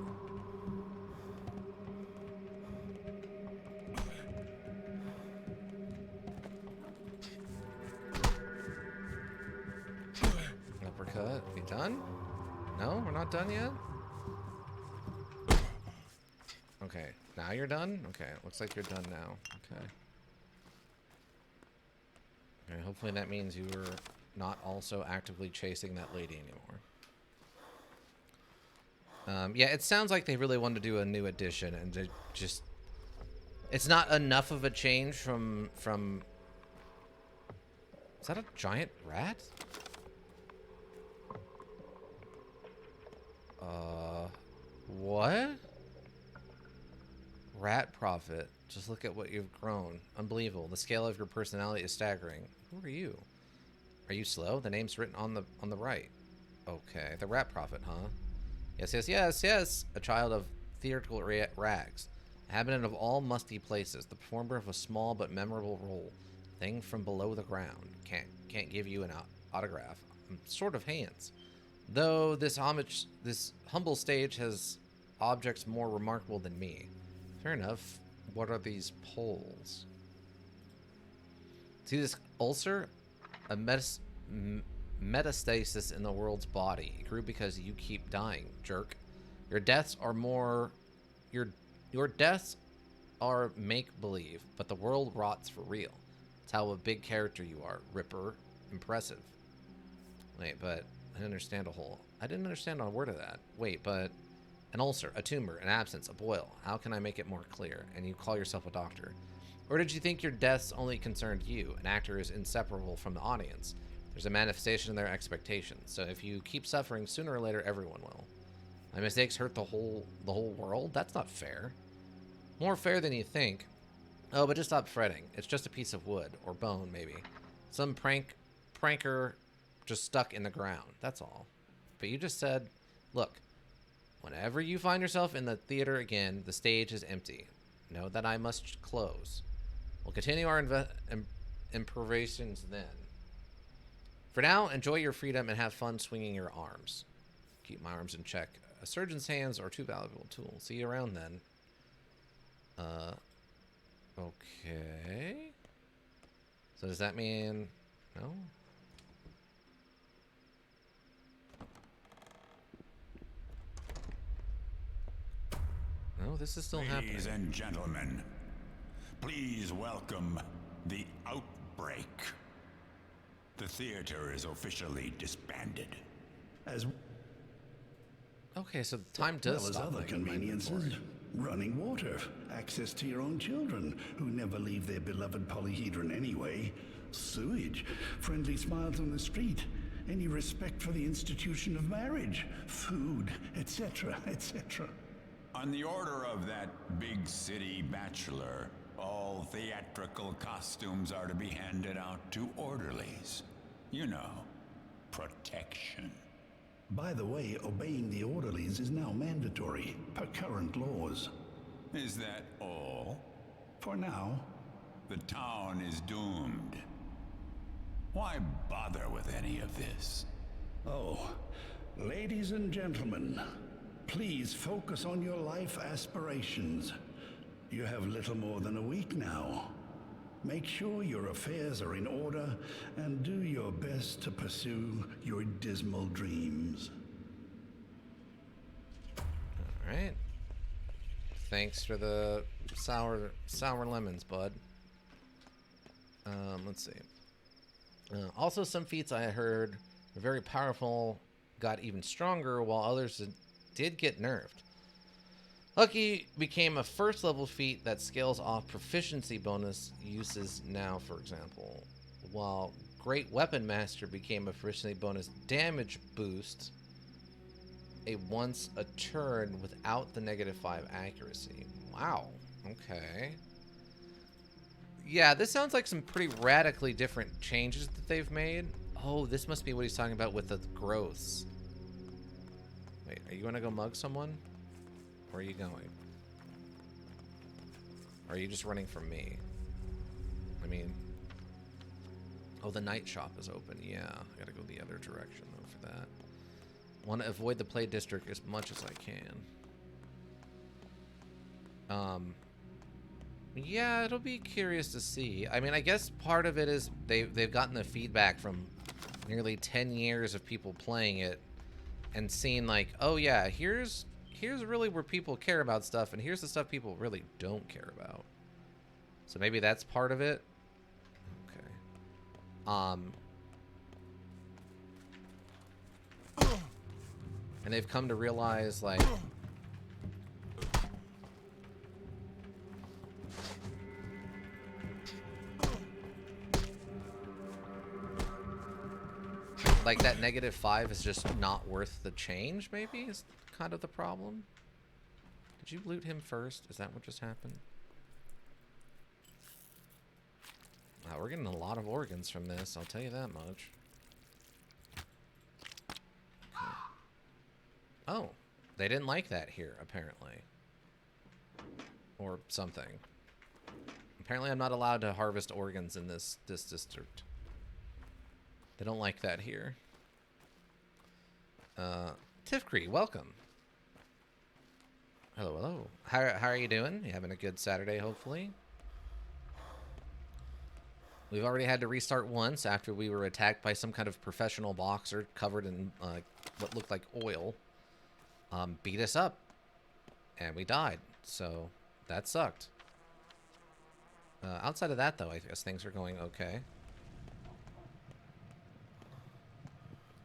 Uppercut. We done? No, we're not done yet? Okay, now you're done? Okay, it looks like you're done now. Okay. Okay, hopefully that means you were not also actively chasing that lady anymore. Yeah, it sounds like they really wanted to do a new edition, and they just it's not enough of a change from. Is that a giant rat? What? Rat prophet. Just look at what you've grown. Unbelievable. The scale of your personality is staggering. Who are you? Are you slow? The name's written on the right. Okay, the rat prophet, huh? Yes, yes, yes, yes. A child of theatrical rags. Inhabitant of all musty places. The performer of a small but memorable role. Thing from below the ground. Can't give you an autograph. I'm sort of hands. Though this humble stage has objects more remarkable than me. Fair enough. What are these poles? See this ulcer? A metastasis in the world's body. It grew because you keep dying, jerk. Your deaths are your deaths are make-believe, but the world rots for real. That's how a big character you are, Ripper. Impressive. Wait, but I didn't understand I didn't understand a word of that. Wait, but an ulcer, a tumor, an abscess, a boil. How can I make it more clear? And you call yourself a doctor. Or did you think your deaths only concerned you? An actor is inseparable from the audience. There's a manifestation in their expectations. So if you keep suffering, sooner or later everyone will. My mistakes hurt the whole world? That's not fair. More fair than you think. Oh, but just stop fretting. It's just a piece of wood or bone, maybe. Some pranker just stuck in the ground. That's all. But you just said, look, whenever you find yourself in the theater again, the stage is empty. Know that I must close. We'll continue our improvisations then. For now, enjoy your freedom and have fun swinging your arms. Keep my arms in check. A surgeon's hands are too valuable tools. See you around then. Okay. So does that mean no? No, this is still happening. Ladies and gentlemen, please welcome the Outbreak. The theater is officially disbanded. As Okay, so time does well as stop. other like, conveniences. Running water, access to your own children, who never leave their beloved polyhedron anyway, sewage, friendly smiles on the street, any respect for the institution of marriage, food, etc., etc. On the order of that big city bachelor, all theatrical costumes are to be handed out to orderlies. You know, protection. By the way, obeying the orderlies is now mandatory, per current laws. Is that all? For now. The town is doomed. Why bother with any of this? Oh, ladies and gentlemen, please focus on your life aspirations. You have little more than a week now. Make sure your affairs are in order and do your best to pursue your dismal dreams. All right. Thanks for the sour lemons, bud. Let's see. Also, some feats I heard were very powerful, got even stronger, while others did get nerfed. Lucky became a first level feat that scales off proficiency bonus uses now, for example, while Great Weapon Master became a proficiency bonus damage boost once a turn without the -5 accuracy. Wow. Okay. Yeah, this sounds like some pretty radically different changes that they've made. Oh, this must be what he's talking about with the growths. Wait, are you going to go mug someone? Where are you going? Or are you just running from me? I mean... Oh, the night shop is open. Yeah, I gotta go the other direction, though, for that. Want to avoid the play district as much as I can. Yeah, it'll be curious to see. I mean, I guess part of it is they've gotten the feedback from nearly 10 years of people playing it and seeing like, oh yeah, here's really where people care about stuff, and here's the stuff people really don't care about. So maybe that's part of it. Okay. And they've come to realize, like, that -5 is just not worth the change, maybe, is kind of the problem. Did you loot him first? Is that what just happened? Wow, we're getting a lot of organs from this, I'll tell you that much. Okay. Oh, they didn't like that here, apparently. Or something. Apparently I'm not allowed to harvest organs in this district. They don't like that here. Tifkree, welcome. Hello, hello. How are you doing? You having a good Saturday, hopefully? We've already had to restart once after we were attacked by some kind of professional boxer covered in what looked like oil. Beat us up. And we died. So, that sucked. Outside of that, though, I guess things are going okay.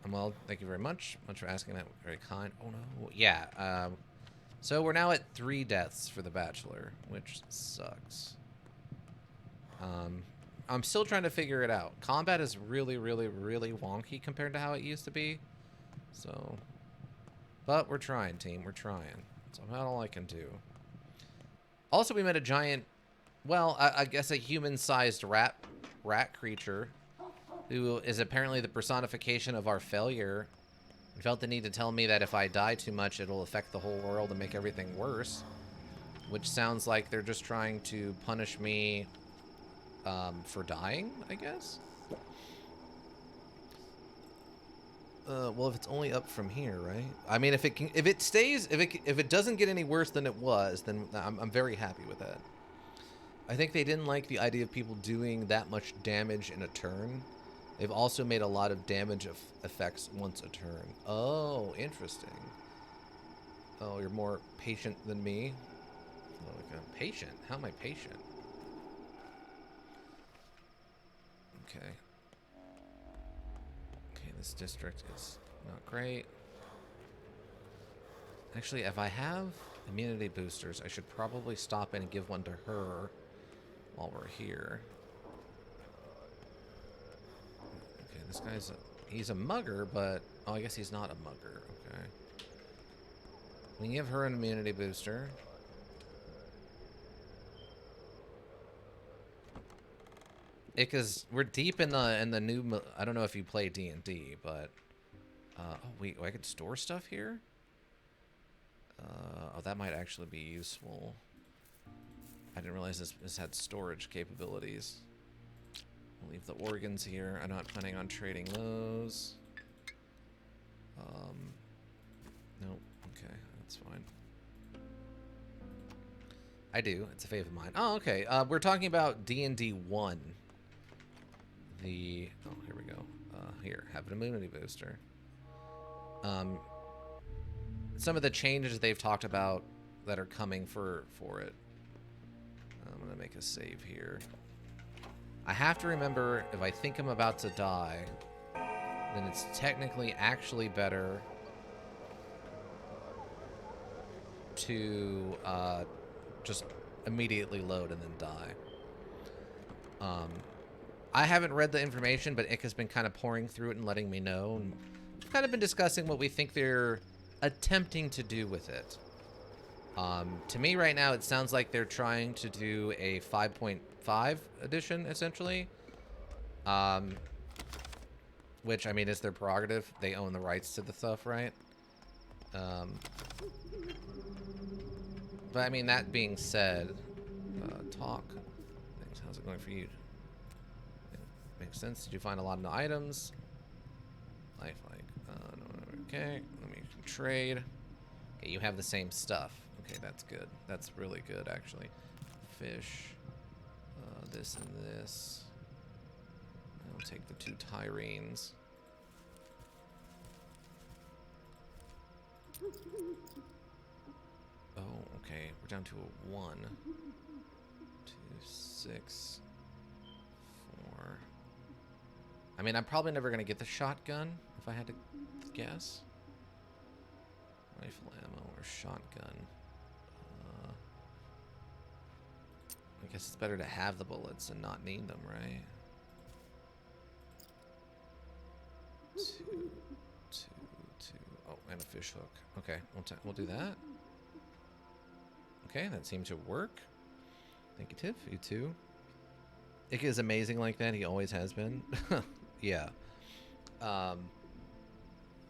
Well, thank you very much. Much for asking that. Very kind. Oh, no. Yeah. So we're now at 3 deaths for the Bachelor, which sucks. I'm still trying to figure it out. Combat is really, really, really wonky compared to how it used to be. So, but we're trying, team. We're trying. That's about all I can do. Also, we met a giant, well, I guess a human-sized rat creature who is apparently the personification of our failure. And felt the need to tell me that if I die too much, it'll affect the whole world and make everything worse. Which sounds like they're just trying to punish me for dying, I guess. Well, if it's only up from here, right? I mean, if it doesn't get any worse than it was, then I'm very happy with that. I think they didn't like the idea of people doing that much damage in a turn. They've also made a lot of damage effects once a turn. Oh, interesting. Oh, you're more patient than me. Oh, like I'm patient? How am I patient? Okay. Okay, this district is not great. Actually, if I have immunity boosters, I should probably stop in and give one to her while we're here. Okay, this guy's he's a mugger, but oh, I guess he's not a mugger. Okay. We can give her an immunity booster. Because we're deep in the new. I don't know if you play D&D, but oh wait, I can store stuff here. Oh, that might actually be useful. I didn't realize this had storage capabilities. I'll leave the organs here. I'm not planning on trading those. Nope. Okay, that's fine. I do. It's a fave of mine. Oh, okay. We're talking about D&D 1. Oh, here we go. Here, have an immunity booster. Some of the changes they've talked about that are coming for it. I'm gonna make a save here. I have to remember, if I think I'm about to die, then it's technically actually better to just immediately load and then die. I haven't read the information, but Ick has been kind of pouring through it and letting me know. And we've kind of been discussing what we think they're attempting to do with it. To me right now, it sounds like they're trying to do a 5.5 edition, essentially. Which, I mean, is their prerogative. They own the rights to the stuff, right? But, I mean, that being said, talk. Thanks. How's it going for you? Makes sense. Did you find a lot of the items? Lifelike. No, okay. Let me trade. Okay, you have the same stuff. Okay, that's good. That's really good, actually. Fish. This and this. I'll take the 2 Tyrenes. Oh, okay. We're down to a 1. 2, 6, 4. I mean, I'm probably never going to get the shotgun, if I had to guess. Rifle ammo or shotgun. I guess it's better to have the bullets and not need them, right? Two. Oh, and a fish hook. Okay, we'll do that. Okay, that seemed to work. Thank you, Tiff. You too. Ika is amazing like that. He always has been. Yeah.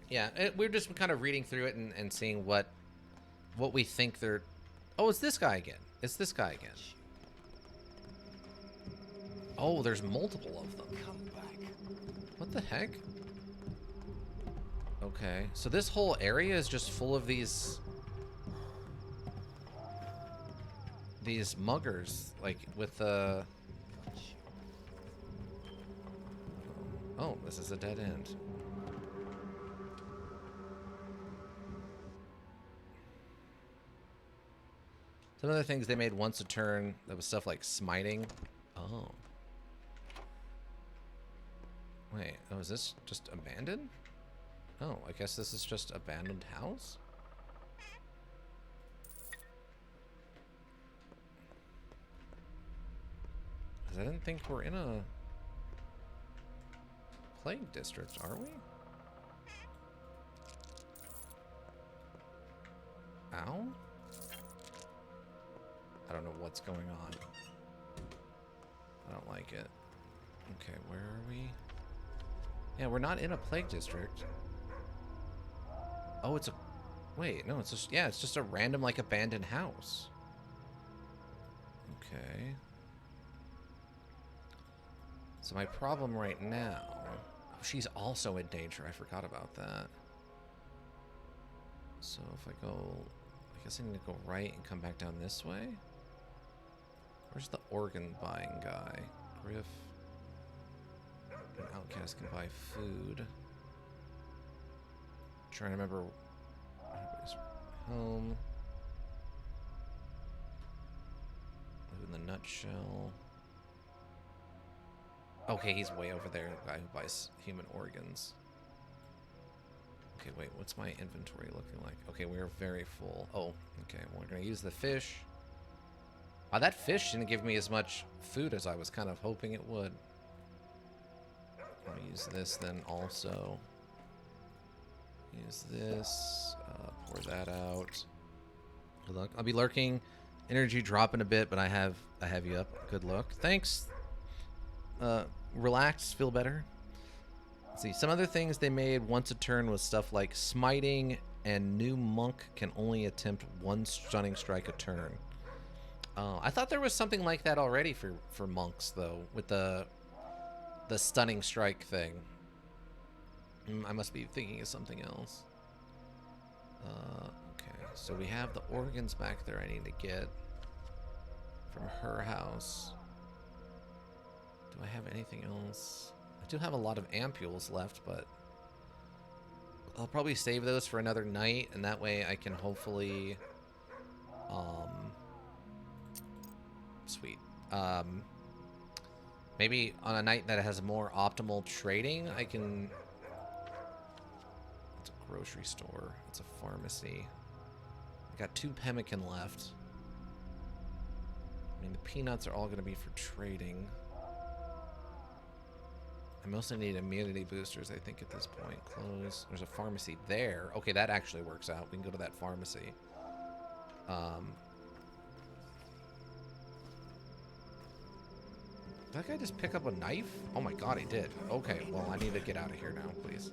Yeah, we're just kind of reading through it and seeing what we think they're... Oh, it's this guy again. It's this guy again. Oh, there's multiple of them. Come back. What the heck? Okay, so this whole area is just full of these muggers, like with the... Oh, this is a dead end. Some other things they made once a turn, that was stuff like smiting. Oh. Wait, oh, is this just abandoned? Oh, I guess this is just abandoned house? Because I didn't think we're in a plague district, are we? Ow? I don't know what's going on. I don't like it. Okay, where are we? Yeah, we're not in a plague district. Oh, it's a... Wait, no, it's just... Yeah, it's just a random, like, abandoned house. Okay. So my problem right now... Oh, she's also in danger. I forgot about that. So if I go... I guess I need to go right and come back down this way? Where's the organ buying guy? Griff. An outcast can buy food. Trying to remember. Everybody's home. Live in the nutshell. Okay, he's way over there. The guy who buys human organs. Okay, wait. What's my inventory looking like? Okay, we're very full. Oh, okay. We're gonna use the fish. Wow, that fish didn't give me as much food as I was kind of hoping it would. I'll use this then also. Use this. Pour that out. Good luck. I'll be lurking. Energy dropping a bit, but I have you up. Good luck. Thanks. Relax. Feel better. Let's see. Some other things they made once a turn was stuff like smiting, and new monk can only attempt one stunning strike a turn. I thought there was something like that already for monks, though, with the stunning strike thing. I must be thinking of something else. Okay, so we have the organs back there I need to get from her house. Do I have anything else? I do have a lot of ampules left, but I'll probably save those for another night, and that way I can hopefully... Sweet. Maybe on a night that has more optimal trading, I can... It's a grocery store. It's a pharmacy. I got 2 pemmican left. I mean, the peanuts are all going to be for trading. I mostly need immunity boosters, I think, at this point. Close. There's a pharmacy there. Okay, that actually works out. We can go to that pharmacy. Did that guy just pick up a knife? Oh my god, he did. Okay, well, I need to get out of here now, please.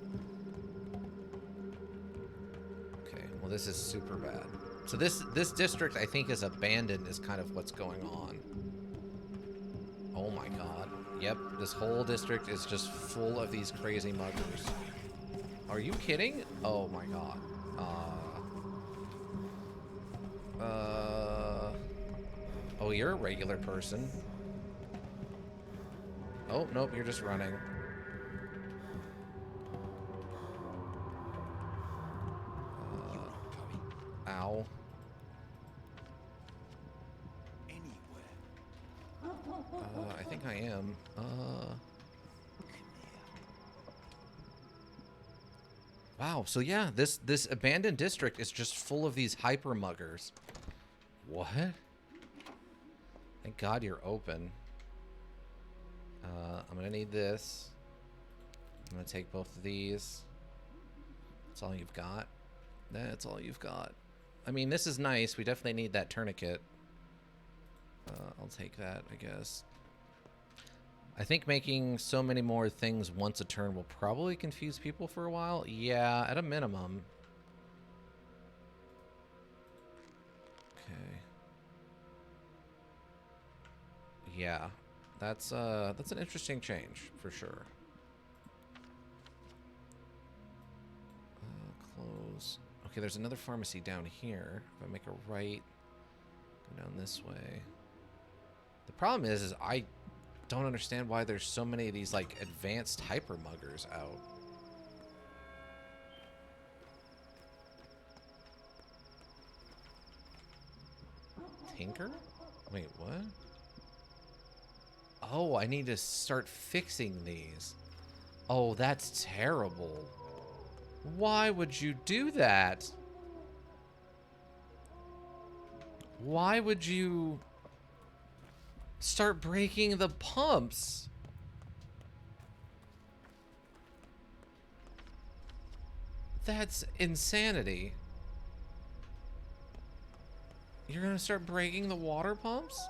Okay, well, this is super bad. So this district, I think, is abandoned, is kind of what's going on. Oh my god. Yep, this whole district is just full of these crazy muggers. Are you kidding? Oh my god. Oh, you're a regular person. Oh, nope, you're just running. Ow. I think I am. Wow, so yeah, this abandoned district is just full of these hyper muggers. What? Thank God you're open. I'm gonna need this. I'm gonna take both of these. That's all you've got. That's all you've got. I mean, this is nice. We definitely need that tourniquet. I'll take that, I guess. I think making so many more things once a turn will probably confuse people for a while. Yeah, at a minimum. Okay. Yeah, that's an interesting change for sure. Close. Okay, there's another pharmacy down here. If I make a right, go down this way. The problem is I don't understand why there's so many of these like advanced hyper muggers out. Tinker? Wait, what? Oh, I need to start fixing these. Oh, that's terrible. Why would you do that? Why would you start breaking the pumps? That's insanity. You're gonna start breaking the water pumps?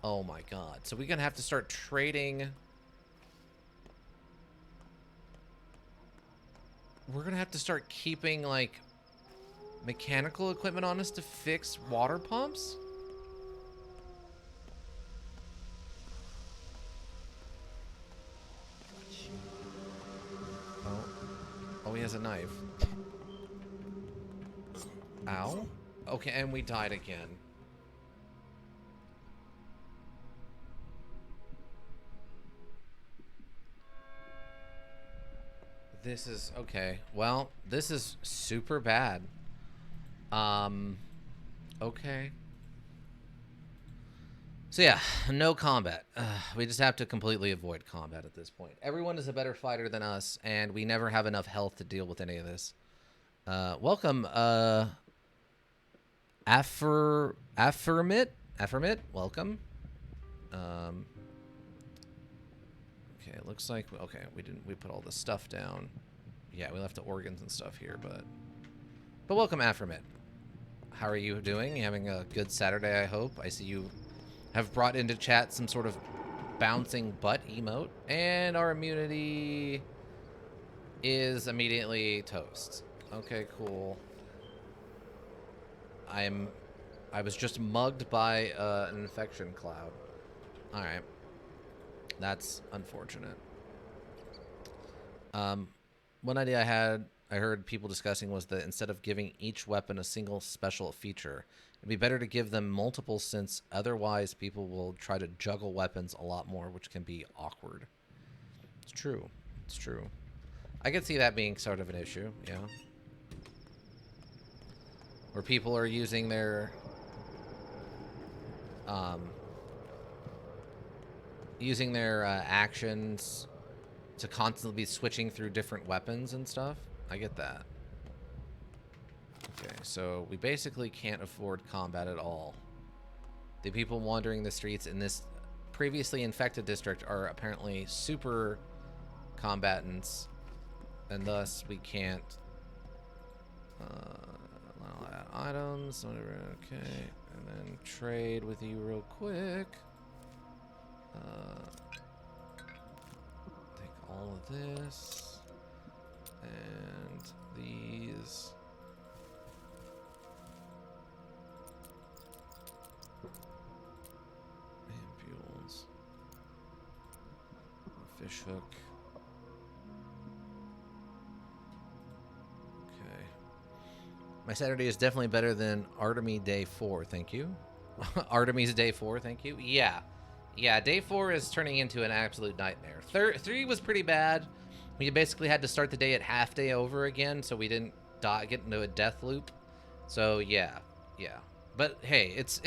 Oh my God. So we're gonna have to start trading. We're gonna have to start keeping like mechanical equipment on us to fix water pumps? Oh. Oh, he has a knife. Ow. Okay, and we died again. This is okay. Well, this is super bad. Okay. So yeah, no combat. We just have to completely avoid combat at this point. Everyone is a better fighter than us, and we never have enough health to deal with any of this. Welcome, Affirmit, welcome. Okay, it looks like we put all the stuff down. Yeah, we left the organs and stuff here, but welcome, Affirmit. How are you doing? You having a good Saturday, I hope. I see you have brought into chat some sort of bouncing butt emote, and our immunity is immediately toast. Okay, cool. I was just mugged by an infection cloud. All right, that's unfortunate. One idea I heard people discussing was that instead of giving each weapon a single special feature, it'd be better to give them multiple, since otherwise people will try to juggle weapons a lot more, which can be awkward. It's true. It's true. I could see that being sort of an issue, yeah. Where people are using their actions to constantly be switching through different weapons and stuff. I get that. Okay, so we basically can't afford combat at all. The people wandering the streets in this previously infected district are apparently super combatants, and thus we can't allow that items, whatever. Okay, and then trade with you real quick. Take all of this and these. Ampules. Fish hook. Okay. My Saturday is definitely better than Artemis Day 4, thank you. Artemis Day 4, thank you. Yeah. Yeah, Day 4 is turning into an absolute nightmare. 3 was pretty bad. We basically had to start the day at half day over again, so we didn't get into a death loop. So yeah. But hey, it's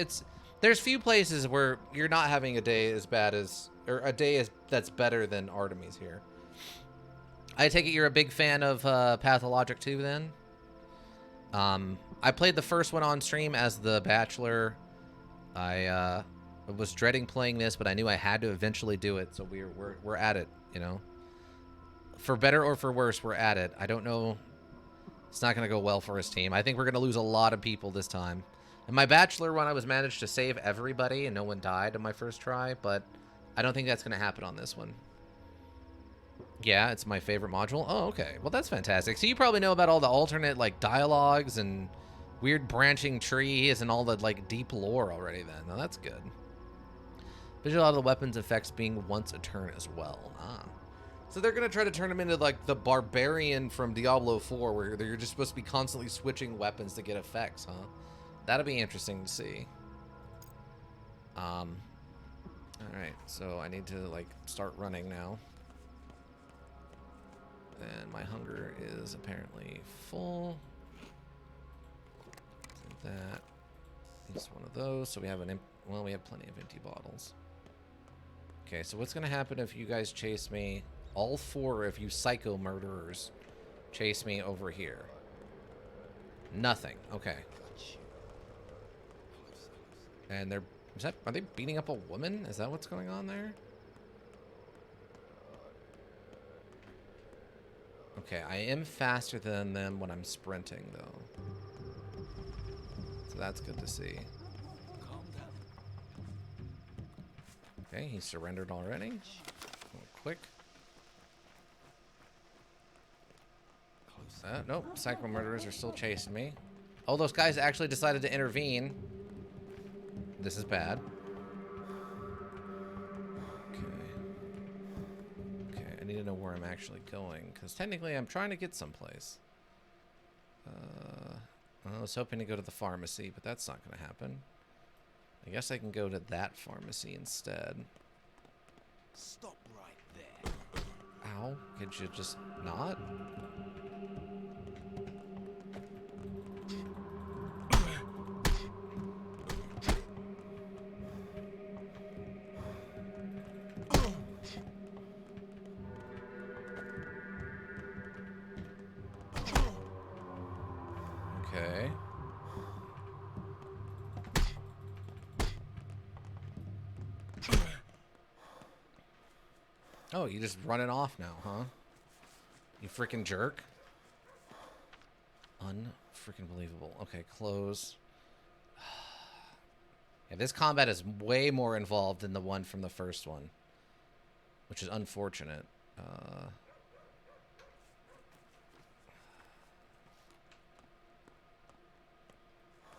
there's few places where you're not having a day as bad as, or a day that's better than Artemis here. I take it you're a big fan of Pathologic 2 then? I played the first one on stream as the Bachelor. I was dreading playing this, but I knew I had to eventually do it, so we're at it, you know. For better or for worse, we're at it. I don't know. It's not going to go well for his team. I think we're going to lose a lot of people this time. In my Bachelor run, I was managed to save everybody, and no one died on my first try, but I don't think that's going to happen on this one. Yeah, it's my favorite module. Oh, okay. Well, that's fantastic. So you probably know about all the alternate, like, dialogues and weird branching trees and all the, like, deep lore already then. Now, that's good. Visual out of the weapons effects being once a turn as well. Ah. So they're going to try to turn them into, like, the barbarian from Diablo 4, where you're just supposed to be constantly switching weapons to get effects, huh? That'll be interesting to see. Alright, so I need to, like, start running now. And my hunger is apparently full. So that is one of those. So we have well, we have plenty of empty bottles. Okay, so what's going to happen if you guys chase me? All four of you psycho murderers chase me over here. Nothing. Okay. And are they beating up a woman? Is that what's going on there? Okay, I am faster than them when I'm sprinting, though. So that's good to see. Okay, he surrendered already. Quick. Nope, psycho murderers are still chasing me. Oh, those guys actually decided to intervene. This is bad. Okay, I need to know where I'm actually going, because technically I'm trying to get someplace. I was hoping to go to the pharmacy, but that's not going to happen. I guess I can go to that pharmacy instead. Stop right there. Ow, could you just not? Okay. Oh, you just running off now, huh? You freaking jerk. Unfreaking believable. Okay, close. Yeah, this combat is way more involved than the one from the first one, which is unfortunate.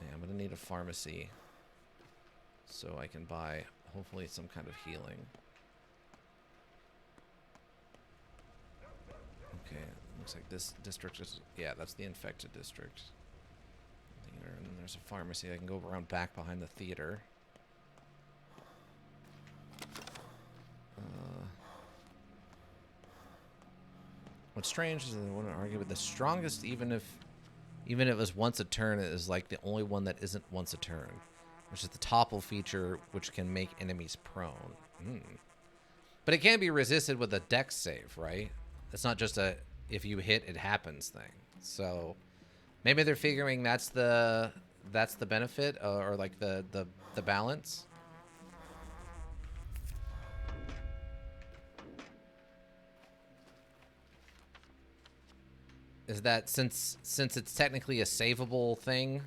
Yeah, I'm gonna need a pharmacy so I can buy, hopefully, some kind of healing. Okay, looks like this district is, yeah, that's the infected district. Theater, and then there's a pharmacy. I can go around back behind the theater. What's strange is that I want to argue with the strongest, even if it was once a turn, it is like the only one that isn't once a turn, which is the topple feature, which can make enemies prone. But it can be resisted with a dex save, right? It's not just a if you hit it happens thing. So maybe they're figuring that's the benefit, or like the balance. Is that since it's technically a savable thing,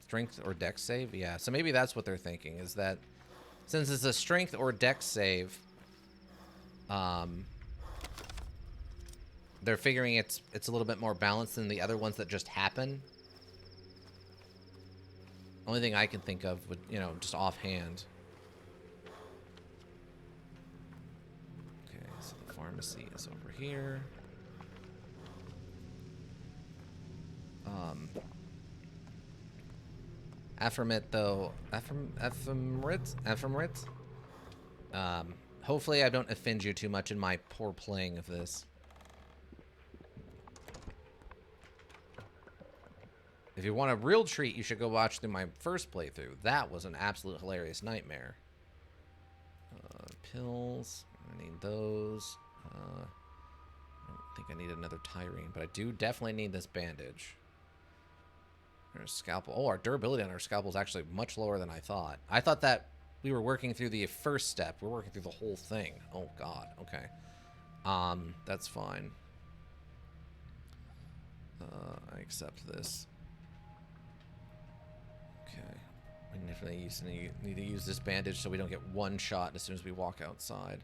strength or dex save? Yeah, so maybe that's what they're thinking, is that since it's a strength or dex save, they're figuring it's a little bit more balanced than the other ones that just happen. Only thing I can think of would, you know, just offhand. Okay, so the pharmacy is over here. Ephemrit, though. Ephemrit? Hopefully I don't offend you too much in my poor playing of this. If you want a real treat, you should go watch through my first playthrough. That was an absolute hilarious nightmare. Pills. I need those. I don't think I need another Tyrene, but I do definitely need this bandage. There's a scalpel. Oh, our durability on our scalpel is actually much lower than I thought. I thought that we were working through the first step. We're working through the whole thing. Oh, God. Okay. That's fine. I accept this. Okay. We definitely need to use this bandage so we don't get one shot as soon as we walk outside.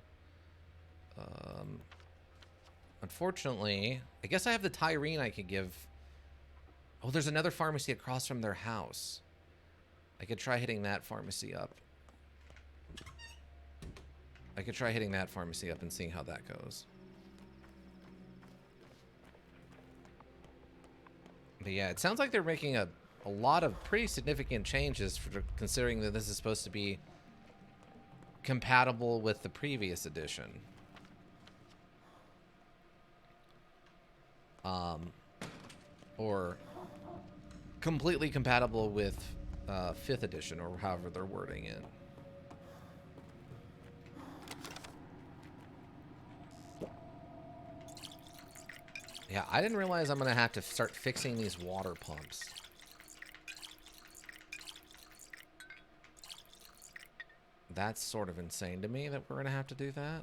Unfortunately, I guess I have the Tyrene I could give. Oh, there's another pharmacy across from their house. I could try hitting that pharmacy up. And seeing how that goes. But yeah, it sounds like they're making a lot of pretty significant changes for considering that this is supposed to be compatible with the previous edition. Or completely compatible with 5th edition, or however they're wording it. Yeah, I didn't realize I'm going to have to start fixing these water pumps. That's sort of insane to me that we're going to have to do that.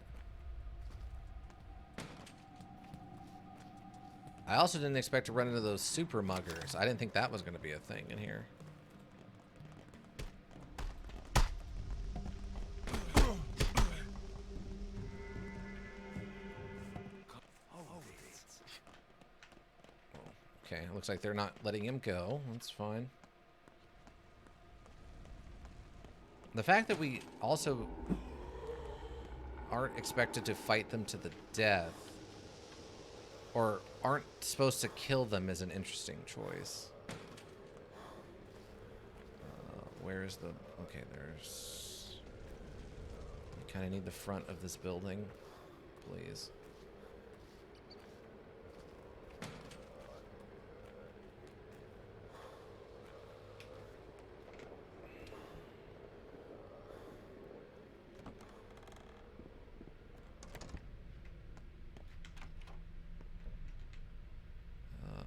I also didn't expect to run into those super muggers. I didn't think that was going to be a thing in here. Okay, looks like they're not letting him go. That's fine. The fact that we also aren't expected to fight them to the death, or aren't supposed to kill them, is an interesting choice. Where's the... Okay, there's... I kind of need the front of this building, please.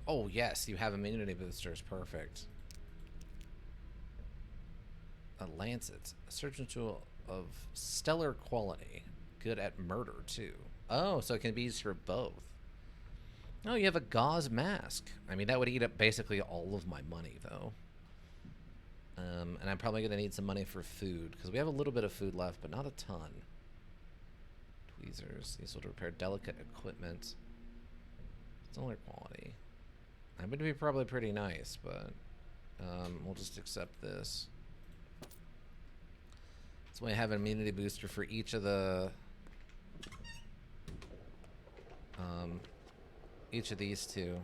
Oh, yes, you have immunity boosters. Perfect. A Lancet. A surgeon tool of stellar quality. Good at murder, too. Oh, so it can be used for both. Oh, you have a gauze mask. I mean, that would eat up basically all of my money, though. And I'm probably going to need some money for food, because we have a little bit of food left, but not a ton. Tweezers. These will repair delicate equipment. Stellar quality. I'm going to be probably pretty nice, but we'll just accept this. So I have an immunity booster for each of the each of these two.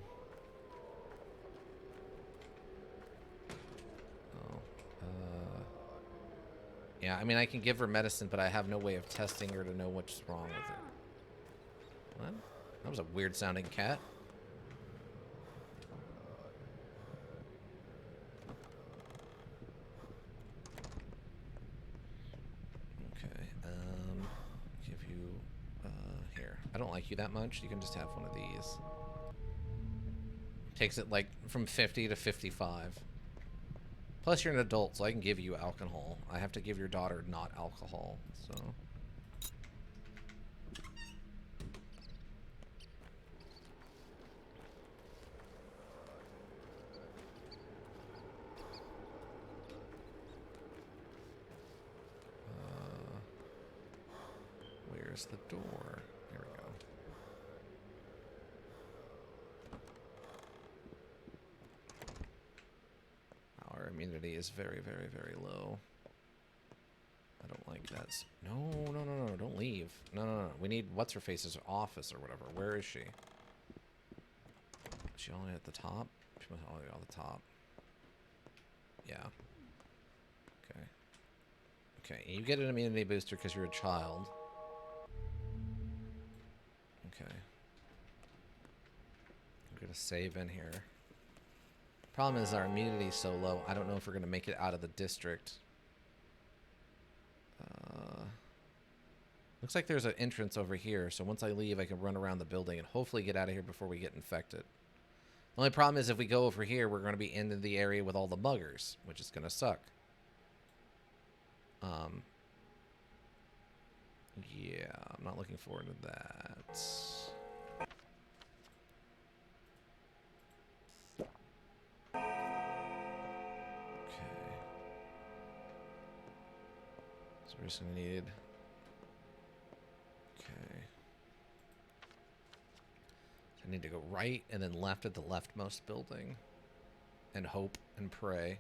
Yeah, I mean, I can give her medicine, but I have no way of testing her to know what's wrong with it. What? That was a weird sounding cat. I don't like you that much. You can just have one of these. Takes it like from 50 to 55. Plus you're an adult, so I can give you alcohol. I have to give your daughter not alcohol, so... where's the door? Here we go. Our immunity is very, very, very low. I don't like that. No, no, no, no, don't leave. No, no, no. We need what's-her-face's office or whatever. Where is she? Is she only at the top? She must only be on the top. Yeah. Okay. Okay, you get an immunity booster because you're a child. Okay. I'm gonna save in here. Problem is our immunity is so low, I don't know if we're gonna make it out of the district. Looks like there's an entrance over here, so once I leave, I can run around the building and hopefully get out of here before we get infected. The only problem is if we go over here, we're going to be in the area with all the buggers, which is going to suck. Yeah, I'm not looking forward to that. Okay. So we're just going to need... Okay. So I need to go right and then left at the leftmost building. And hope and pray.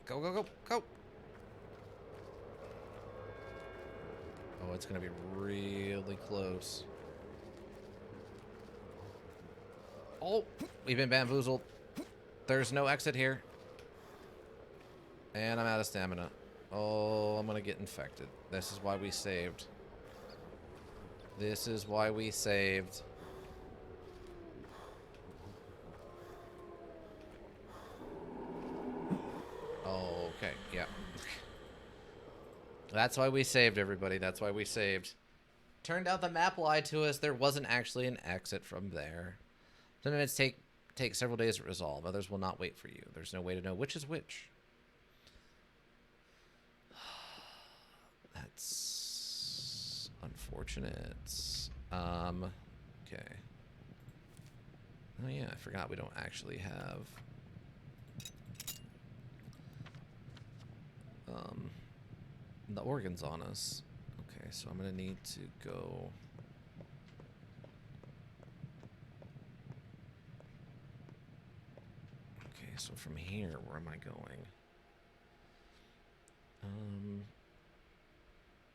Go, go, go, go! Oh, it's gonna be really close. Oh, we've been bamboozled. There's no exit here. And I'm out of stamina. Oh, I'm gonna get infected. This is why we saved. This is why we saved. Oh, okay, yeah. That's why we saved, everybody. That's why we saved. Turned out the map lied to us. There wasn't actually an exit from there. Some events take several days to resolve. Others will not wait for you. There's no way to know which is which. That's unfortunate. Okay. Oh yeah, I forgot we don't actually have the organs on us. Okay, so I'm gonna need to go. Okay, so from here, where am I going?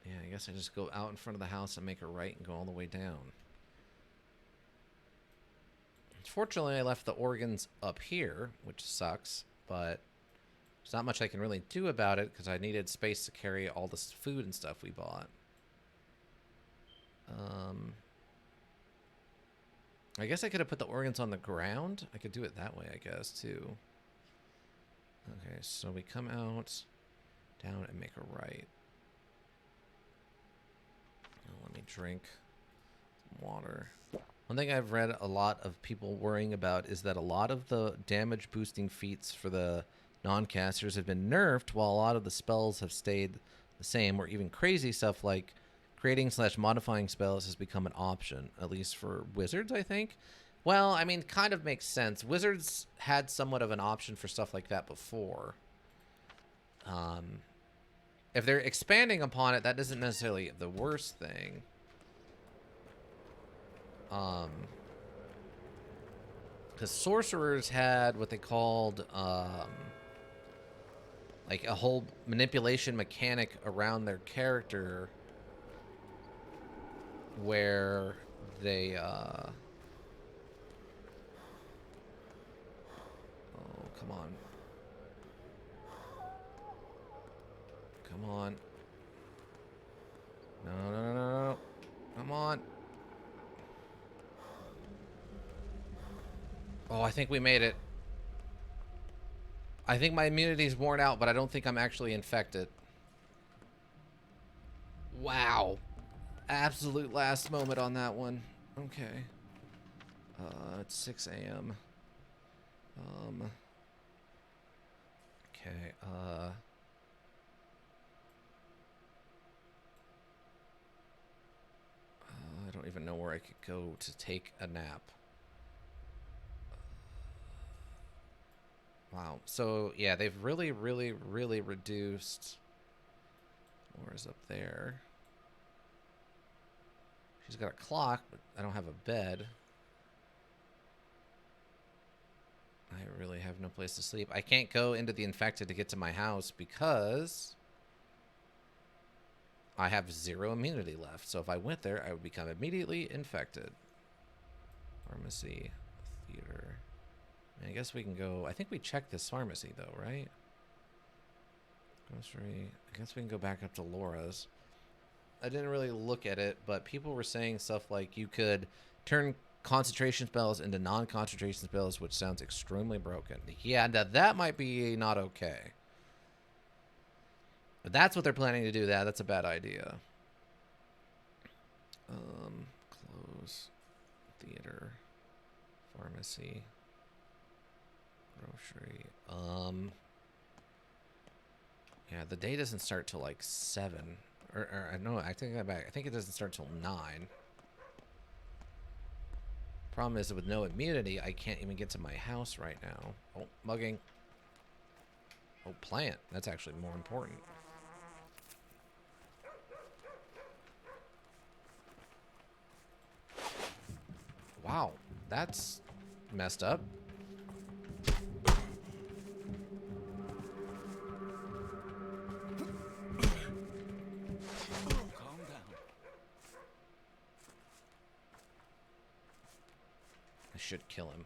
Yeah, I guess I just go out in front of the house and make a right and go all the way down. Fortunately, I left the organs up here, which sucks, but there's not much I can really do about it because I needed space to carry all this food and stuff we bought. I guess I could have put the organs on the ground. I could do it that way, I guess, too. Okay, so we come out, down, and make a right. Oh, let me drink some water. One thing I've read a lot of people worrying about is that a lot of the damage boosting feats for the non-casters have been nerfed while a lot of the spells have stayed the same, or even crazy stuff like creating / modifying spells has become an option, at least for wizards, I think. Well, I mean, kind of makes sense. Wizards had somewhat of an option for stuff like that before. If they're expanding upon it, that isn't necessarily the worst thing. Because sorcerers had what they called, like a whole manipulation mechanic around their character where they, oh, come on. Come on. No, no, no, no, no. Come on. Oh, I think we made it. I think my immunity's worn out, but I don't think I'm actually infected. Wow. Absolute last moment on that one. Okay. It's 6 a.m. Okay, I don't even know where I could go to take a nap. Wow. So, yeah, they've really, really, really reduced. Laura's up there. She's got a clock, but I don't have a bed. I really have no place to sleep. I can't go into the infected to get to my house because I have 0 immunity left. So if I went there, I would become immediately infected. Pharmacy, theater. I guess we can go. I think we checked this pharmacy, though, right? Grocery. I guess we can go back up to Laura's. I didn't really look at it, but people were saying stuff like you could turn concentration spells into non-concentration spells, which sounds extremely broken. Yeah, that might be not okay. But that's what they're planning to do. That's a bad idea. Close. Theater. Pharmacy. Grocery. Yeah, the day doesn't start till like 7. Or no, I take that back. I think it doesn't start till 9. Problem is, with no immunity, I can't even get to my house right now. Oh, mugging. Oh, plant. That's actually more important. Wow, that's messed up. Calm down. I should kill him.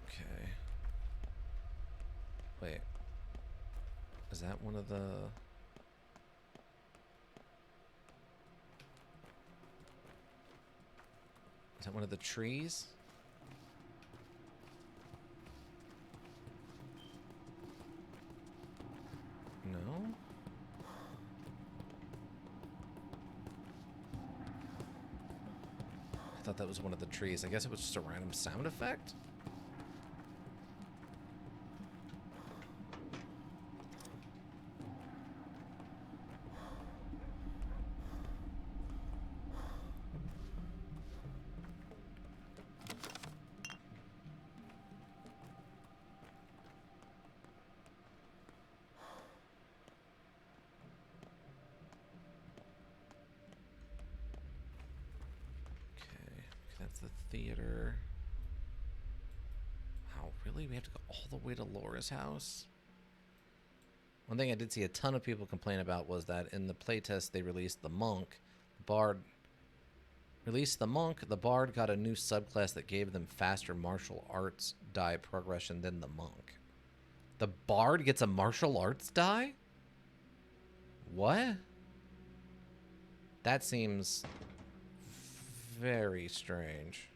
Okay. Wait. Is that one of the... Is that one of the trees? No? I thought that was one of the trees. I guess it was just a random sound effect? That's the theater. Wow, really? We have to go all the way to Laura's house? One thing I did see a ton of people complain about was that in the playtest they released the monk. Bard released the monk. The bard got a new subclass that gave them faster martial arts die progression than the monk. The bard gets a martial arts die? What? That seems very strange.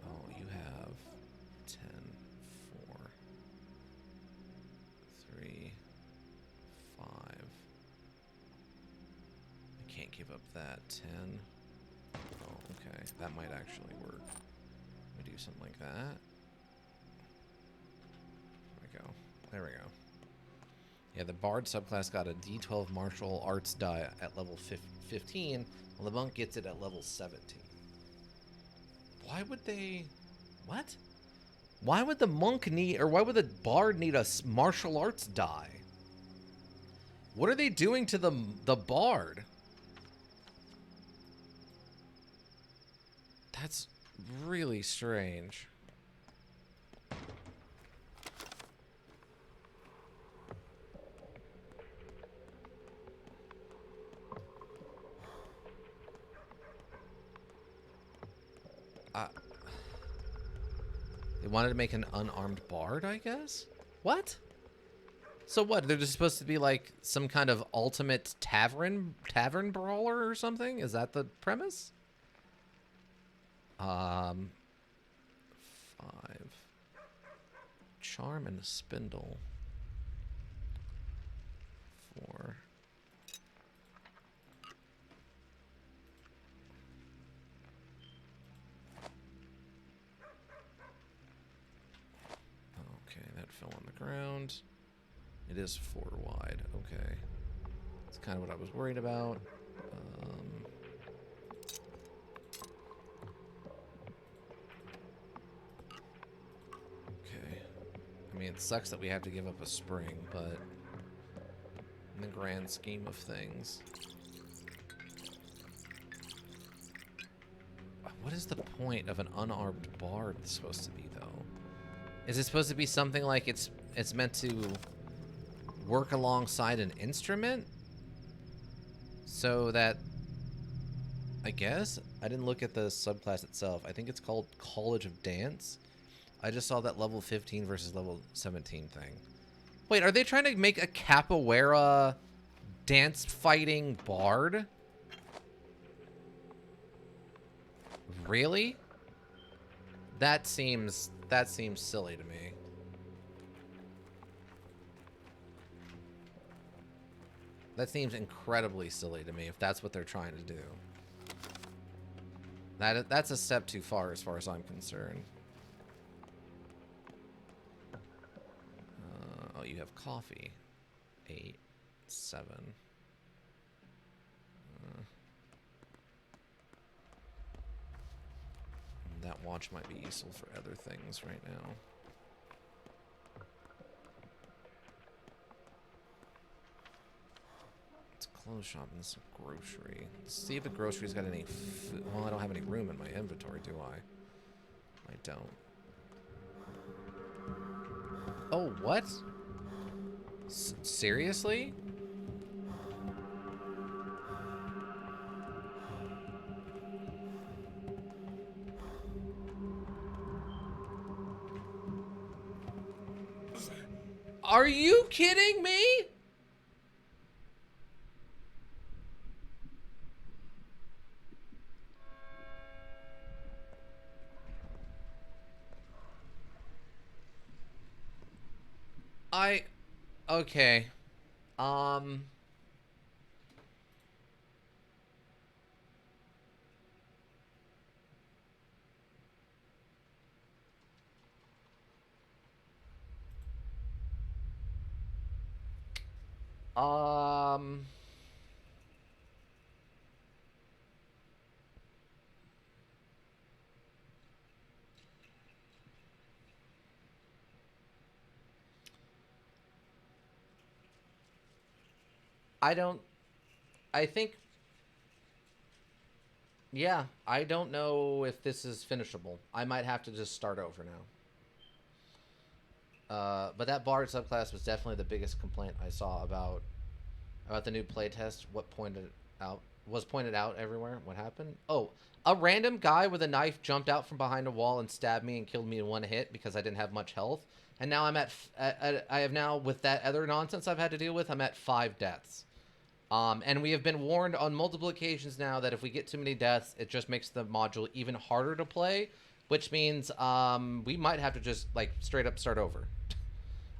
Oh, you have 10, 4, 3, 5. I can't give up that. 10. Oh, okay. That might actually work. Let me do something like that. There we go. There we go. Yeah, the Bard subclass got a D12 martial arts die at level 15, while the monk gets it at level 17. Why would they... What? Why would the monk need... Or why would the Bard need a martial arts die? What are they doing to the Bard? That's really strange. They wanted to make an unarmed bard, I guess? What? So what? They're just supposed to be like some kind of ultimate tavern brawler or something? Is that the premise? 5. Charm and a spindle. 4. Okay, that fell on the ground. It is 4 wide. Okay. That's kind of what I was worried about. Okay. I mean, it sucks that we have to give up a spring, but in the grand scheme of things... What is the point of an unarmed bard supposed to be, though? Is it supposed to be something like it's meant to work alongside an instrument? So that... I guess? I didn't look at the subclass itself. I think it's called College of Dance. I just saw that level 15 versus level 17 thing. Wait, are they trying to make a capoeira dance fighting bard? Really? That seems silly to me. That seems incredibly silly to me if that's what they're trying to do. That's a step too far as I'm concerned. Oh, you have coffee. 8, 7. That watch might be useful for other things right now. It's a clothes shop and it's a grocery. Let's see if the grocery's got any food. Well, I don't have any room in my inventory, do I? I don't. Oh, what? Seriously? Are you kidding me? Okay. Um... I don't... I think... Yeah, I don't know if this is finishable. I might have to just start over now. But that bard subclass was definitely the biggest complaint I saw about the new playtest. What was pointed out everywhere. What happened? Oh, a random guy with a knife jumped out from behind a wall and stabbed me and killed me in one hit because I didn't have much health. And now I have now, with that other nonsense I've had to deal with, I'm at 5 deaths. And we have been warned on multiple occasions now that if we get too many deaths, it just makes the module even harder to play, which means we might have to just, like, straight up start over.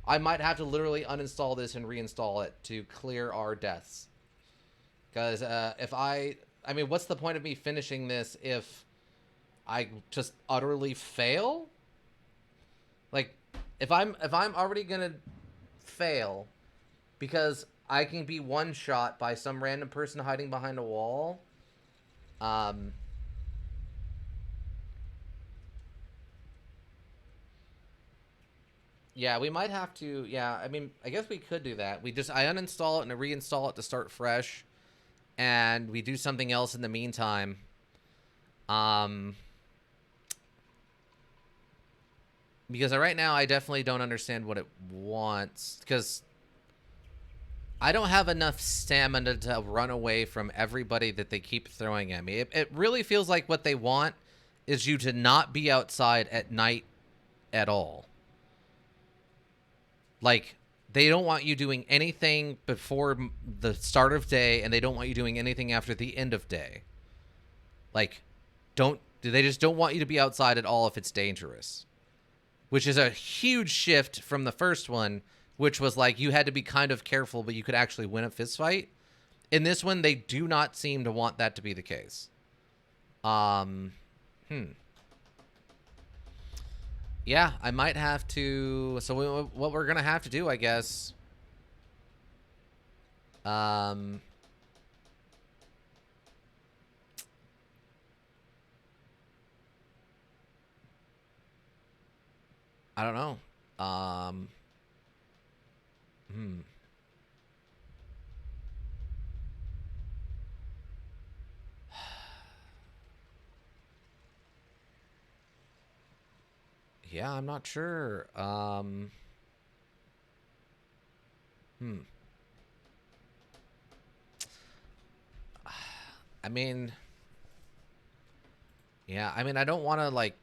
I might have to literally uninstall this and reinstall it to clear our deaths. Because if I mean, what's the point of me finishing this if I just utterly fail? Like, if I'm already gonna fail because I can be one shot by some random person hiding behind a wall. Yeah, we might have to. Yeah, I mean, I guess we could do that. I uninstall it and reinstall it to start fresh, and we do something else in the meantime. Because right now I definitely don't understand what it wants, because I don't have enough stamina to run away from everybody that they keep throwing at me. It really feels like what they want is you to not be outside at night at all. Like, they don't want you doing anything before the start of day, and they don't want you doing anything after the end of day. Like, they just don't want you to be outside at all if it's dangerous. Which is a huge shift from the first one, which was like you had to be kind of careful, but you could actually win a fist fight. In this one, they do not seem to want that to be the case. Yeah, I might have to... So what we're going to have to do, I guess... I don't know. Yeah, I'm not sure. I mean, yeah, I mean, I don't want to like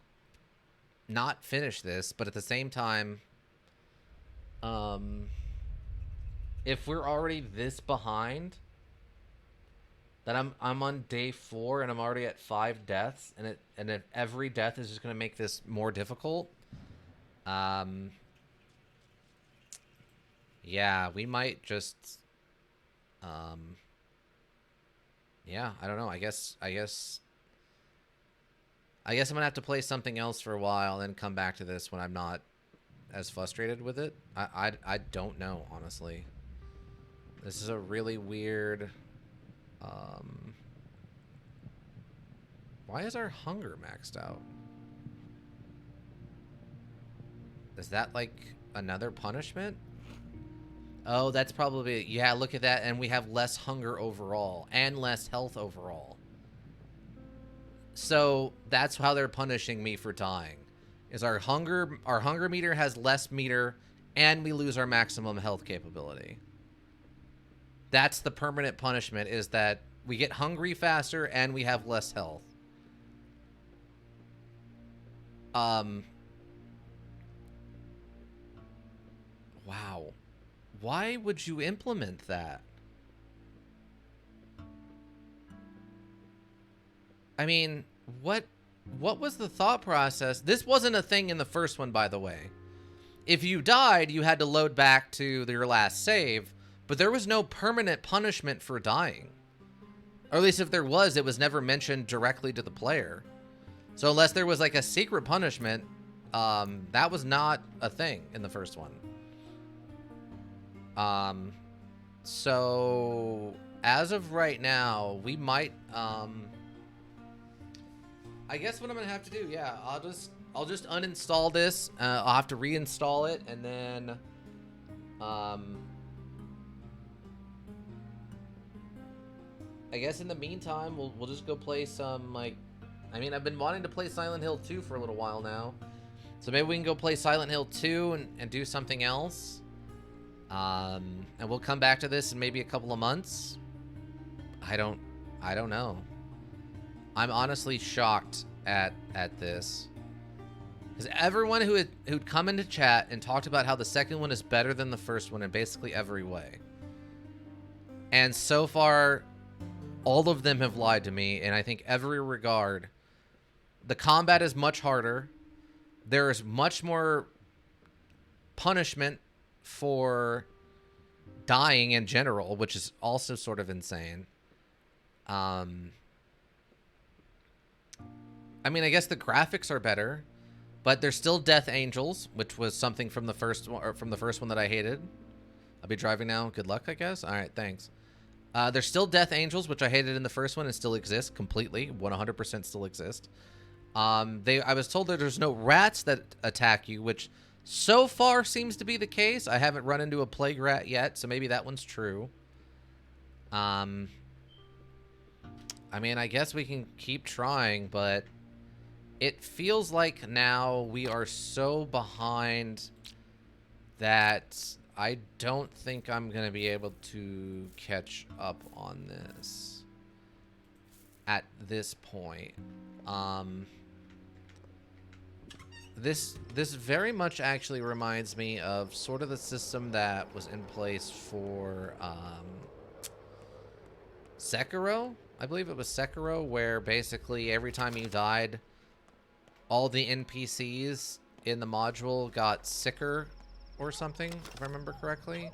not finish this, but at the same time, um, if we're already this behind, that I'm on day 4 and I'm already at 5 deaths, and if every death is just gonna make this more difficult. Um, yeah, we might just, um, yeah, I don't know. I guess I'm gonna have to play something else for a while, and then come back to this when I'm not as frustrated with it. I don't know, honestly. This is a really weird. Why is our hunger maxed out? Is that like another punishment? Oh, that's probably it. Yeah, look at that, and we have less hunger overall and less health overall. So that's how they're punishing me for dying. Is our hunger meter has less meter, and we lose our maximum health capability. That's the permanent punishment, is that we get hungry faster and we have less health. Wow. Why would you implement that? I mean, what was the thought process? This wasn't a thing in the first one, by the way. If you died, you had to load back to your last save, but there was no permanent punishment for dying. Or at least if there was, it was never mentioned directly to the player. So unless there was like a secret punishment, that was not a thing in the first one. So as of right now, we might, I guess what I'm gonna have to do, yeah, I'll just uninstall this. I'll have to reinstall it, and then, I guess in the meantime, we'll just go play some, like, I mean, I've been wanting to play Silent Hill 2 for a little while now, so maybe we can go play Silent Hill 2 and do something else. And we'll come back to this in maybe a couple of months. I don't know. I'm honestly shocked at this, because everyone who'd come into chat and talked about how the second one is better than the first one in basically every way, and so far, all of them have lied to me. And I think every regard, the combat is much harder. There is much more punishment for dying in general, which is also sort of insane. I mean, I guess the graphics are better, but there's still Death Angels, which was something from the first one, or from the first one, that I hated. I'll be driving now. Good luck, I guess. All right, thanks. There's still Death Angels, which I hated in the first one, and still exist completely. 100% still exist. I was told that there's no rats that attack you, which so far seems to be the case. I haven't run into a plague rat yet, so maybe that one's true. I mean, I guess we can keep trying, but it feels like now we are so behind that I don't think I'm going to be able to catch up on this at this point. This very much actually reminds me of sort of the system that was in place for Sekiro. I believe it was Sekiro, where basically every time you died, all the NPCs in the module got sicker or something, if I remember correctly.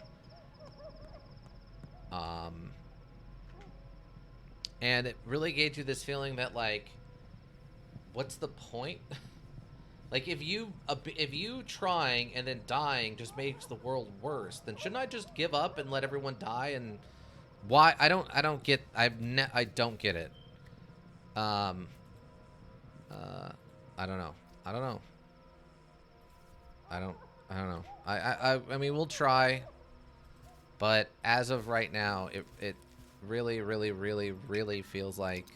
And it really gave you this feeling that, like, what's the point? Like, if you trying and then dying just makes the world worse, then shouldn't I just give up and let everyone die? And why? I don't get. I don't get it. I don't know. I don't know. I don't know. I mean, we'll try, but as of right now, it really, really, really, really feels like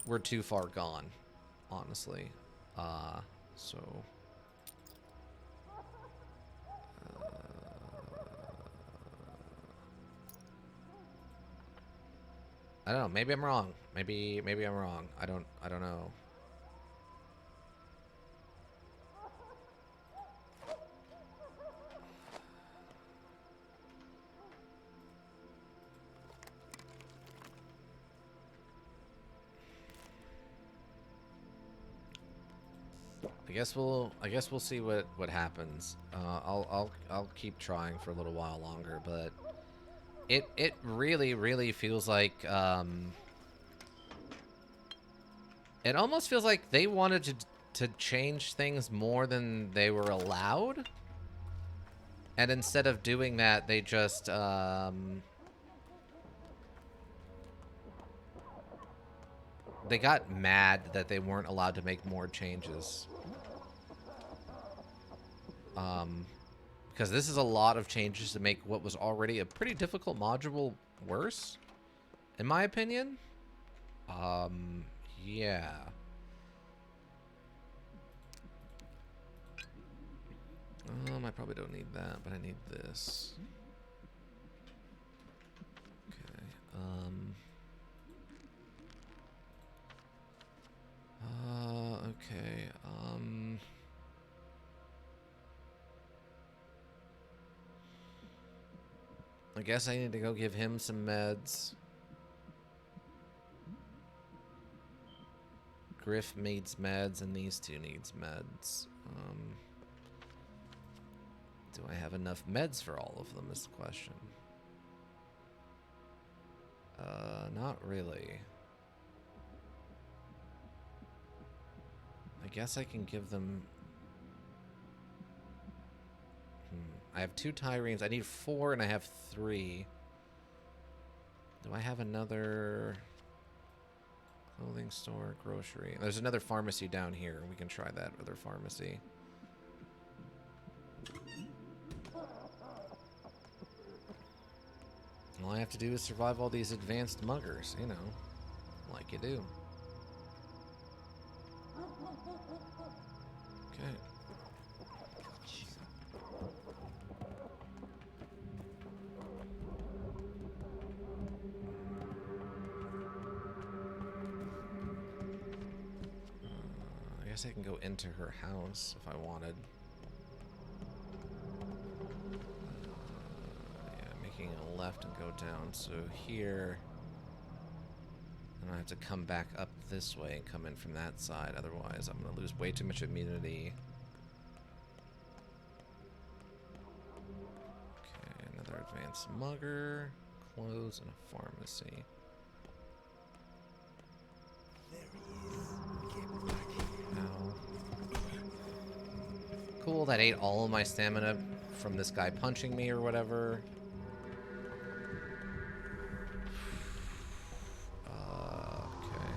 we're too far gone, honestly. So I don't know. Maybe I'm wrong. Maybe I'm wrong. I don't know. I guess we'll see what happens. I'll keep trying for a little while longer, but it really feels like it almost feels like they wanted to change things more than they were allowed, and instead of doing that, they just they got mad that they weren't allowed to make more changes. Because this is a lot of changes to make what was already a pretty difficult module worse, in my opinion. Yeah. I probably don't need that, but I need this. Okay. Okay. I guess I need to go give him some meds. Griff needs meds, and these two needs meds. Do I have enough meds for all of them is the question. Not really. I guess I can give them... I have 2 Tyrenes. I need 4, and I have 3. Do I have another... clothing store, grocery? There's another pharmacy down here. We can try that other pharmacy. All I have to do is survive all these advanced muggers, you know, like you do. Okay. I guess I can go into her house if I wanted. Yeah, making a left and go down. So here, and I have to come back up this way and come in from that side. Otherwise, I'm going to lose way too much immunity. Okay, another advanced mugger, clothes, and a pharmacy. Cool, that ate all of my stamina from this guy punching me or whatever. Okay.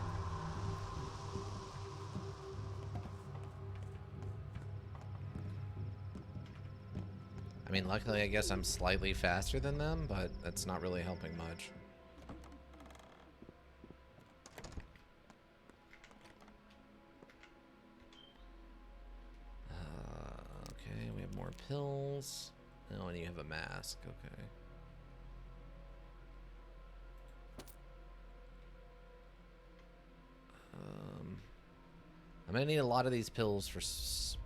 I mean, luckily, I guess I'm slightly faster than them, but that's not really helping much. Okay, we have more pills. Oh, and you have a mask. Okay. I'm gonna need a lot of these pills for,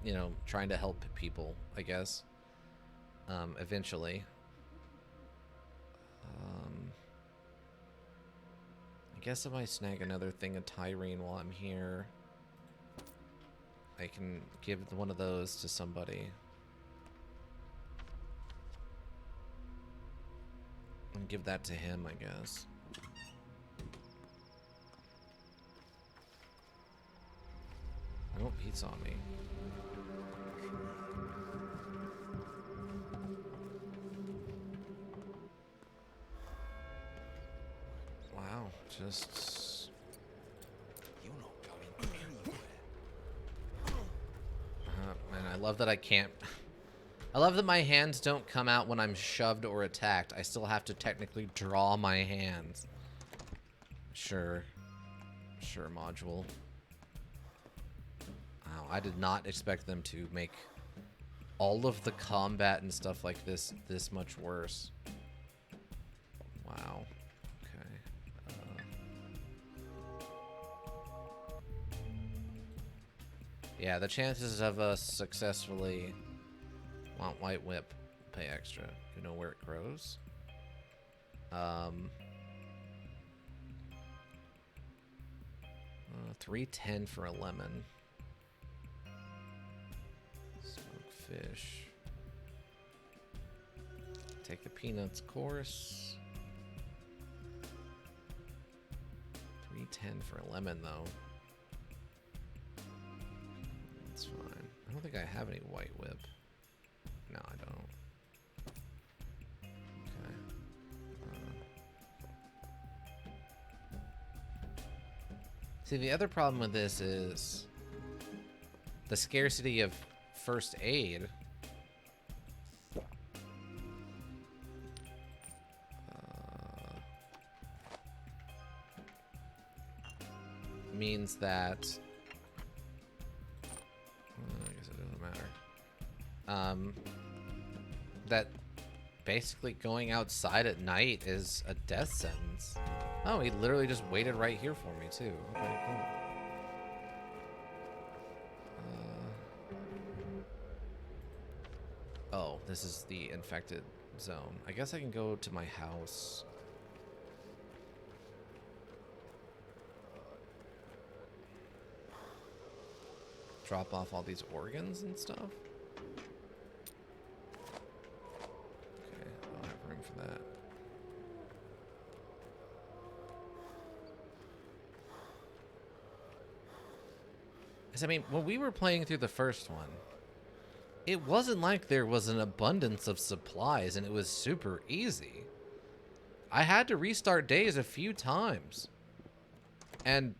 you know, trying to help people, I guess. Eventually. I guess if I snag another thing of Tyrene while I'm here, I can give one of those to somebody. And give that to him, I guess. Oh, he saw me. Wow, just... You're not going anywhere. Man, I love that I can't... I love that my hands don't come out when I'm shoved or attacked. I still have to technically draw my hands. Sure. Sure, module. Wow, I did not expect them to make all of the combat and stuff like this much worse. Wow. Okay. Yeah, the chances of us successfully want White Whip pay extra. You know where it grows? 310 for a lemon. Smoked fish. Take the peanuts, course. 310 for a lemon, though. That's fine. I don't think I have any White Whip. No, I don't. Okay. See, the other problem with this is the scarcity of first aid. Means that I guess it doesn't matter. That basically going outside at night is a death sentence. Oh, he literally just waited right here for me too. Okay, cool. Oh, this is the infected zone. I guess I can go to my house. Drop off all these organs and stuff. Okay, I don't have room for that. I mean, when we were playing through the first one, it wasn't like there was an abundance of supplies and it was super easy. I had to restart days a few times. And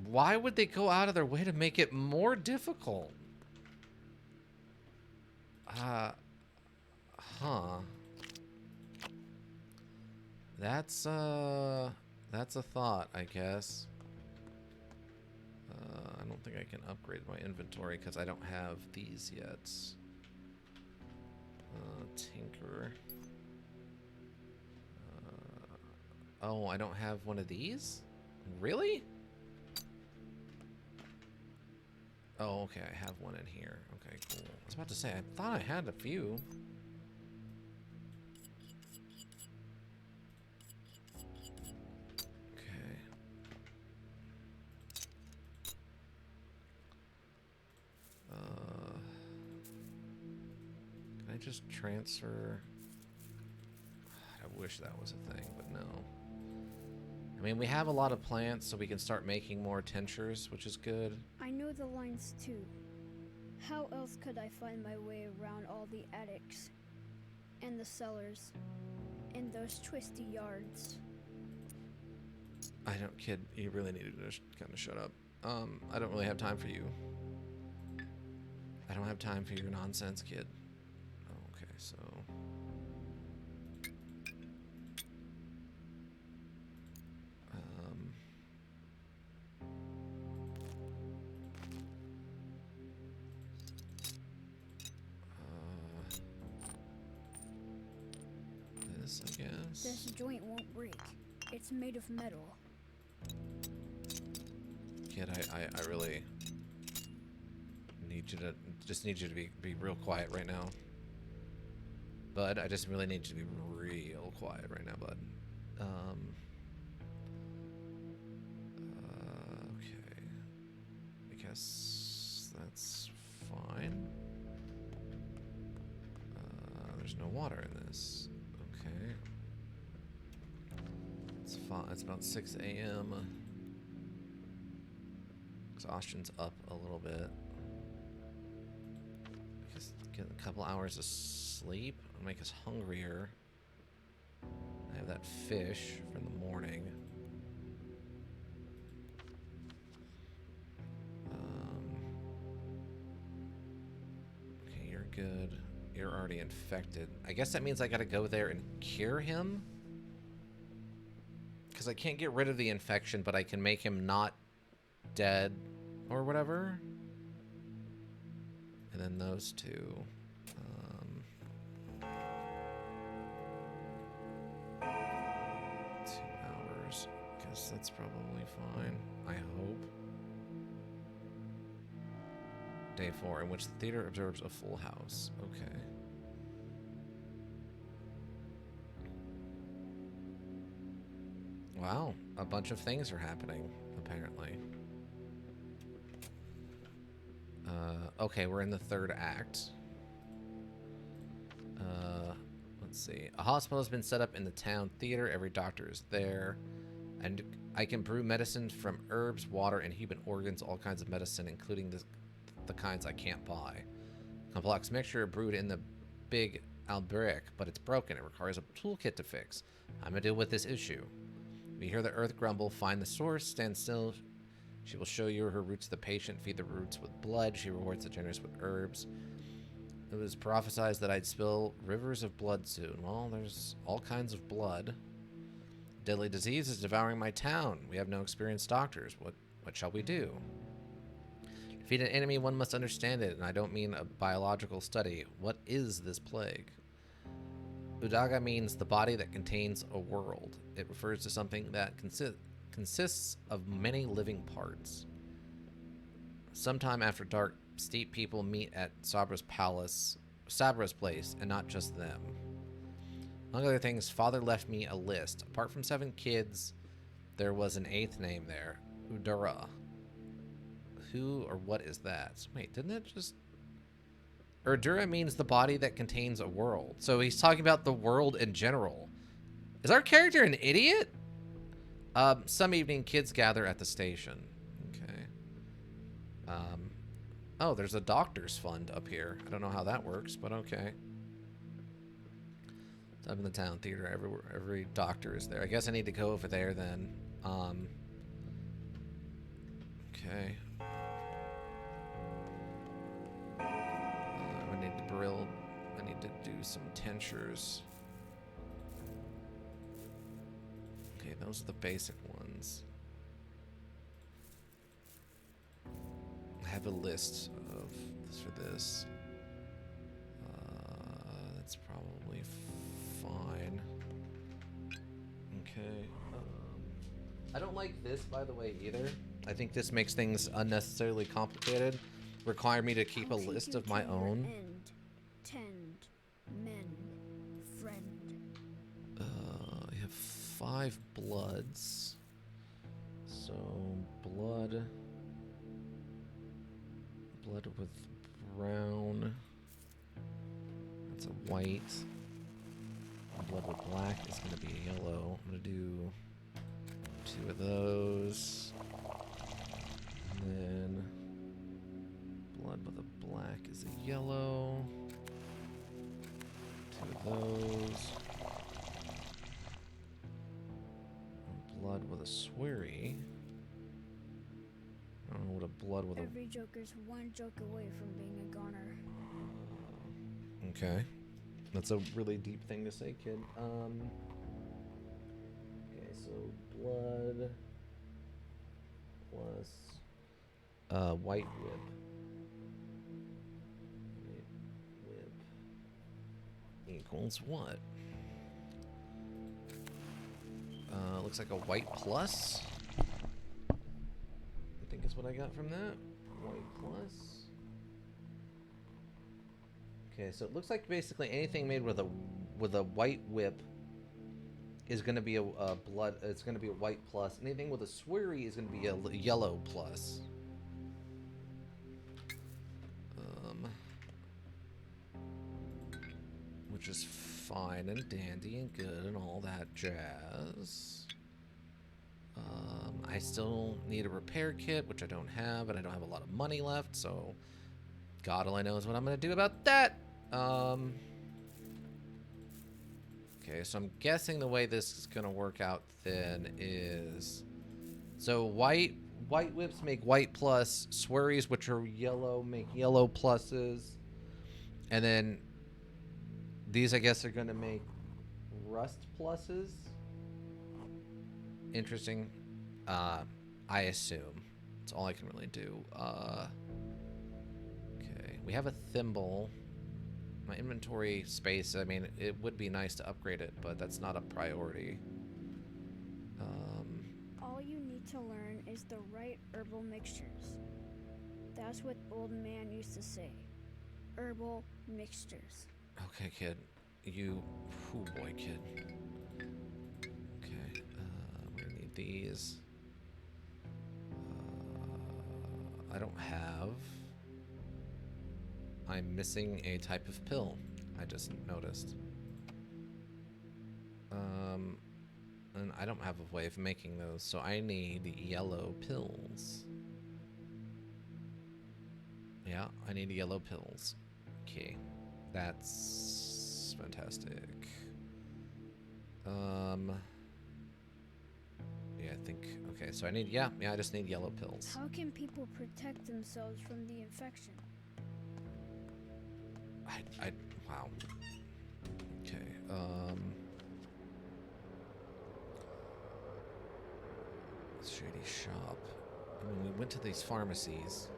why would they go out of their way to make it more difficult? Huh. That's a thought, I guess. I don't think I can upgrade my inventory because I don't have these yet. Tinker. Oh, I don't have one of these? Really? Oh, okay, I have one in here. Okay, cool. I was about to say, I thought I had a few. Okay. Can I just transfer? I wish that was a thing, but no. I mean, we have a lot of plants, so we can start making more tinctures, which is good. I know the lines too. How else could I find my way around all the attics, and the cellars, and those twisty yards? I don't, kid, you really need to just kind of shut up. I don't really have time for you. I don't have time for your nonsense, kid. Oh, okay, so... this, I guess. This joint won't break. It's made of metal. Kid, I really need you to be real quiet right now. Bud, I just really need you to be real quiet right now, bud. Okay. I guess that's fine. There's no water in this. Okay. It's fine. It's about 6 a.m. Exhaustion's up a little bit. I guess get a couple hours of sleep will make us hungrier. I have that fish from the morning. Okay, you're good. You're already infected. I guess that means I gotta go there and cure him? Because I can't get rid of the infection, but I can make him not dead or whatever. And then those two. 2 hours. Guess that's probably fine. I hope. Day 4, in which the theater observes a full house. Okay. Wow, a bunch of things are happening, apparently. Okay, we're in the 3rd act. Let's see. A hospital has been set up in the town theater. Every doctor is there. And I can brew medicine from herbs, water, and human organs, all kinds of medicine, including the kinds I can't buy. Complex mixture brewed in the big alberich, but it's broken. It requires a toolkit to fix. I'm gonna deal with this issue. We hear the earth grumble, find the source, stand still. She will show you her roots to the patient, feed the roots with blood. She rewards the generous with herbs. It was prophesied that I'd spill rivers of blood soon. Well, there's all kinds of blood. Deadly disease is devouring my town. We have no experienced doctors. What shall we do? Defeat an enemy, one must understand it, and I don't mean a biological study. What is this plague? Udaga means the body that contains a world. It refers to something that consists of many living parts. Sometime after dark, steep people meet at Sabra's place, and not just them. Among other things, father left me a list. Apart from 7 kids, there was an 8th name there, Udara. Who or what is that? Wait, didn't it just... Urdura means the body that contains a world. So he's talking about the world in general. Is our character an idiot? Some evening, kids gather at the station. Okay. Oh, there's a doctor's fund up here. I don't know how that works, but okay. It's up in the town theater. Every doctor is there. I guess I need to go over there then. Okay. I need to do some tinctures. Okay, those are the basic ones. I have a list of for this. That's probably fine. Okay. I don't like this, by the way, either. I think this makes things unnecessarily complicated. Require me to keep a list of my own. Tend, men, friend. I have 5 bloods. So blood with brown. That's a white. Blood with black is going to be a yellow. I'm going to do 2 of those. And then blood with a black is a yellow. 2 of those. Blood with a sweary. I don't know what a blood with Every joker's 1 joke away from being a goner. Okay. That's a really deep thing to say, kid. Okay, so blood plus white whip. Whip equals what? Looks like a white plus. I think is what I got from that. White plus. Okay, so it looks like basically anything made with a white whip is going to be a blood. It's going to be a white plus. Anything with a sweary is going to be a yellow plus. Which is fine and dandy and good and all that jazz. I still need a repair kit, which I don't have, and I don't have a lot of money left, so God only knows what I'm going to do about that. Okay, so I'm guessing the way this is going to work out then is... So white whips make white plus, swearies, which are yellow, make yellow pluses, and then these, I guess, are going to make rust pluses. Interesting. I assume. That's all I can really do. Okay, we have a thimble. My inventory space, I mean, it would be nice to upgrade it, but that's not a priority. All you need to learn is the right herbal mixtures. That's what old man used to say. Herbal mixtures. Okay, kid. You... Oh boy, kid. Okay, we're gonna need these. I don't have... I'm missing a type of pill. I just noticed. And I don't have a way of making those, so I need yellow pills. Yeah, I need yellow pills. Okay, that's fantastic. Yeah, I think, okay, so I need, yeah, I just need yellow pills. How can people protect themselves from the infection? Wow. Okay, shady shop. I mean, we went to these pharmacies.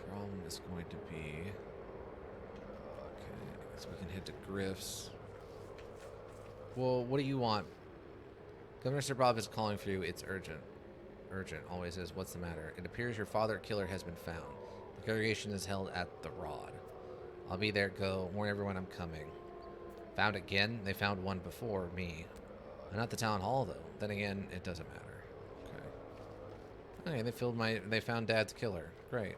Problem is going to be... Okay, so we can head to Griff's. Well, what do you want? Governor Sir Bob is calling for you. It's urgent. Urgent, always is. What's the matter? It appears your father killer has been found. The congregation is held at the Rod. I'll be there, go. Warn everyone I'm coming. Found again? They found one before me. Not the town hall, though. Then again, it doesn't matter. Okay. Okay, they found Dad's killer. Great.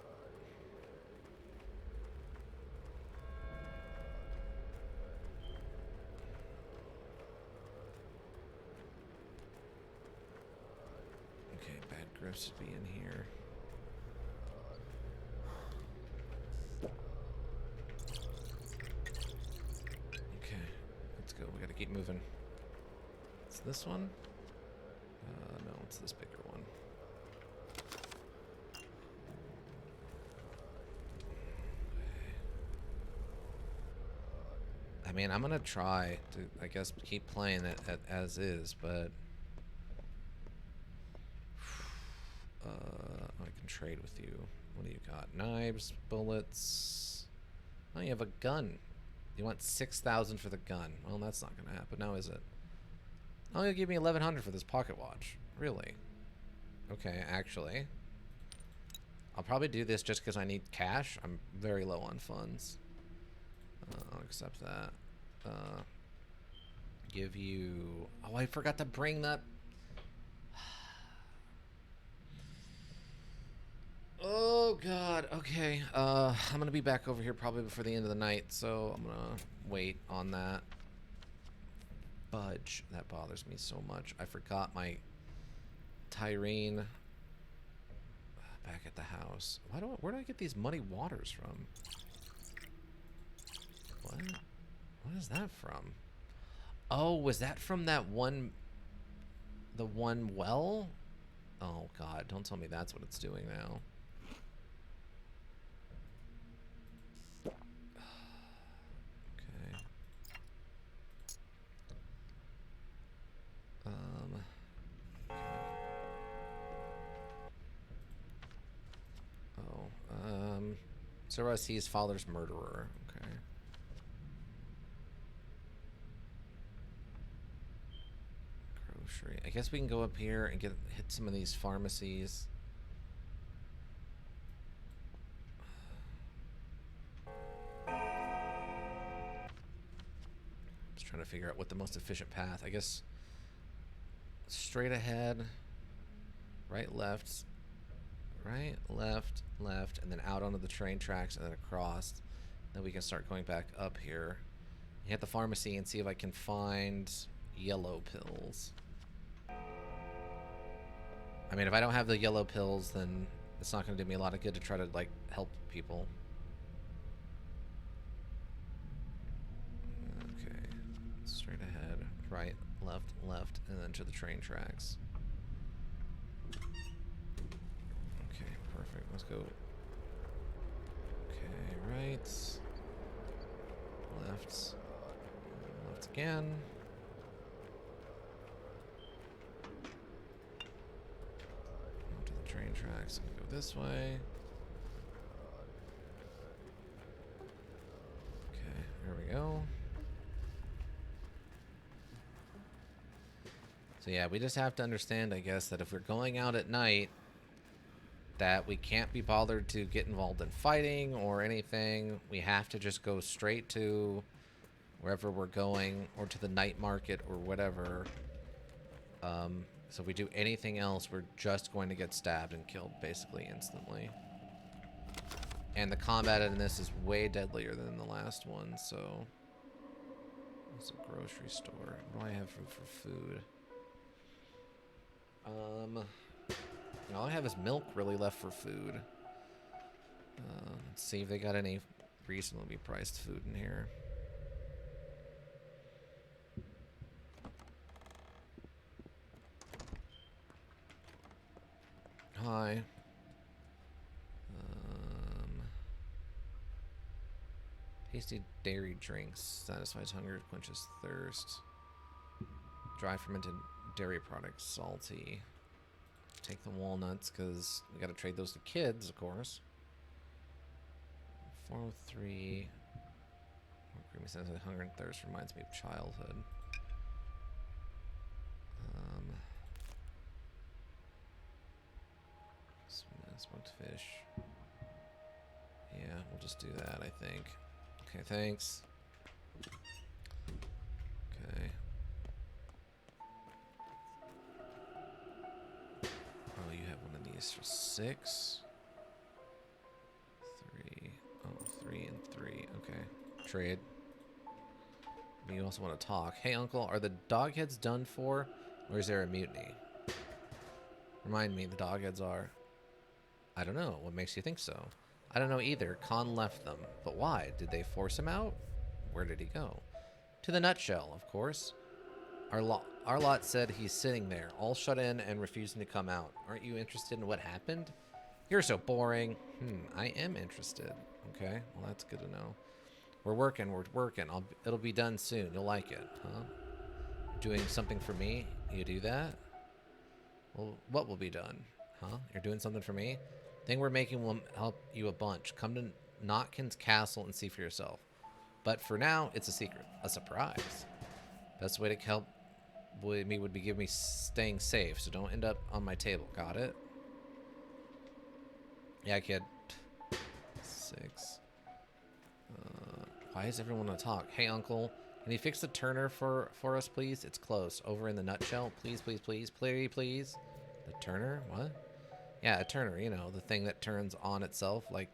Okay, Bad Griff should be in here. Let's go. We gotta keep moving. It's this one? No, it's this bigger one. I mean, I'm gonna try to, I guess, keep playing it as is, but... I can trade with you. What do you got? Knives, bullets... Oh, you have a gun. You want 6,000 for the gun. Well, that's not gonna happen now, is it? Oh, you'll give me 1,100 for this pocket watch. Really? Okay, actually. I'll probably do this just because I need cash. I'm very low on funds. I'll accept that. Give you... Oh, I forgot to bring that... Oh, God. Okay. I'm gonna be back over here probably before the end of the night, so I'm gonna wait on that. Fudge. That bothers me so much. I forgot my Tyrene back at the house. Where do I get these muddy waters from? What? What is that from? Oh, was that from that one... The one well? Oh, God. Don't tell me that's what it's doing now. So I see his father's murderer. Okay. Grocery. I guess we can go up here and hit some of these pharmacies. Just trying to figure out what the most efficient path. I guess straight ahead, right, left. Right, left, left, and then out onto the train tracks and then across. Then we can start going back up here. Hit the pharmacy and see if I can find yellow pills. I mean, if I don't have the yellow pills, then it's not going to do me a lot of good to try to, like, help people. Okay, straight ahead, right, left, left, and then to the train tracks. Perfect. Let's go. Okay, right, left, left again. Go to the train tracks and go this way. Okay, there we go. So yeah, we just have to understand, I guess, that if we're going out at night, that we can't be bothered to get involved in fighting or anything. We have to just go straight to wherever we're going, or to the night market or whatever. So if we do anything else, we're just going to get stabbed and killed basically instantly. And the combat in this is way deadlier than the last one, so... It's a grocery store. What do I have for food? All I have is milk really left for food. Let's see if they got any reasonably priced food in here. Hi. Tasty dairy drinks. Satisfies hunger, quenches thirst. Dry fermented dairy products. Salty. Take the walnuts, because we gotta trade those to kids, of course. 403. Creamy sense of hunger and thirst reminds me of childhood. Smoked fish. Yeah, we'll just do that, I think. Okay, thanks. Okay. Oh, you have one of these for 6. 3. Oh, 3 and 3. Okay. Trade. But you also want to talk. Hey, Uncle, are the dog heads done for, or is there a mutiny? Remind me, the dog heads are. I don't know. What makes you think so? I don't know either. Khan left them. But why? Did they force him out? Where did he go? To the nutshell, of course. Our lot said he's sitting there, all shut in and refusing to come out. Aren't you interested in what happened? You're so boring. I am interested. Okay, well, that's good to know. We're working. It'll be done soon. You'll like it, huh? Doing something for me? You do that? Well, what will be done? Huh? You're doing something for me? Thing we're making will help you a bunch. Come to Notkin's castle and see for yourself. But for now, it's a secret. A surprise. Best way to help me would be give me staying safe, so don't end up on my table. Got it? Yeah, kid. 6. Why is everyone want to talk? Hey, Uncle, can you fix the turner for us, please? It's close. Over in the nutshell. Please, please, please, please, please. The turner? What? Yeah, a turner, you know, the thing that turns on itself like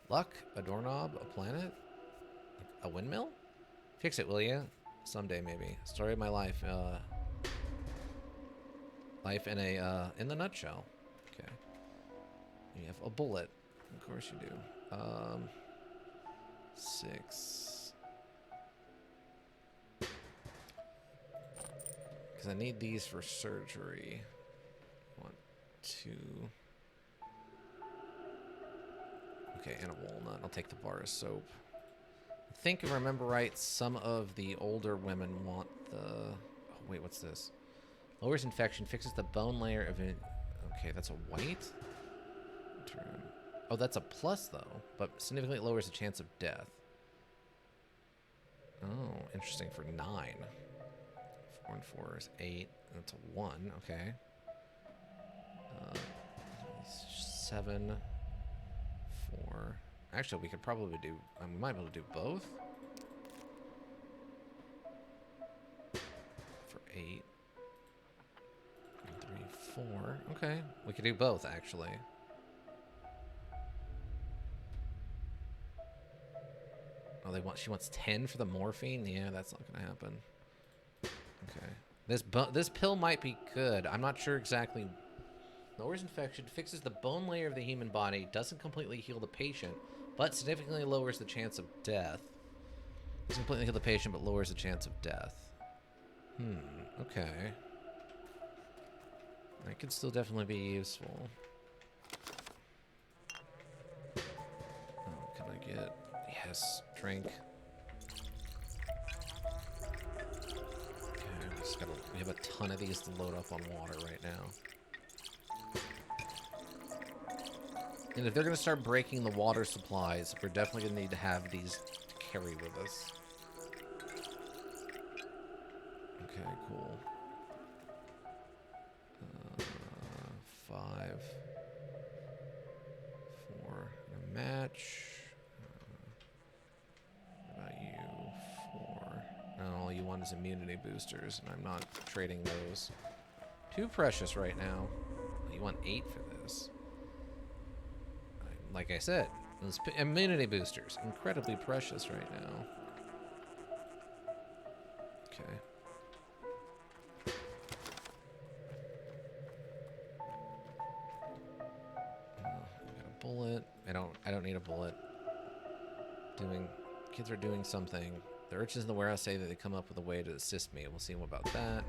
luck, a doorknob, a planet, a windmill? Fix it, will you? Someday, maybe. Story of my life. Life in the nutshell. Okay. You have a bullet. Of course you do. 6. Because I need these for surgery. 1, 2. Okay, and a walnut. I'll take the bar of soap. I think if I remember right, some of the older women want the... Oh, wait, what's this? Lowers infection, fixes the bone layer of it. Okay, that's a white? Turn. Oh, that's a plus, though. But significantly lowers the chance of death. Oh, interesting for 9. 4 and 4 is 8. That's a 1. Okay. 7. 4. Actually, we could probably do... we might be able to do both. For 8. 3, 4. Okay. We could do both, actually. Oh, she wants 10 for the morphine? Yeah, that's not gonna happen. Okay. This pill might be good. I'm not sure exactly. Lowers infection, fixes the bone layer of the human body, doesn't completely heal the patient, but significantly lowers the chance of death. Doesn't completely heal the patient, but lowers the chance of death. Okay. That could still definitely be useful. Oh, can I get... Yes, drink. have a ton of these to load up on water right now. And if they're going to start breaking the water supplies, we're definitely going to need to have these to carry with us. Okay, cool. 5, 4, and a match. What about you? 4. No, all you want is immunity boosters, and I'm not trading those. Too precious right now. You want 8 for this. Like I said, those immunity boosters, incredibly precious right now. Okay. I got a bullet. I don't need a bullet. Kids are doing something. The urchins in the warehouse say that they come up with a way to assist me. We'll see about that.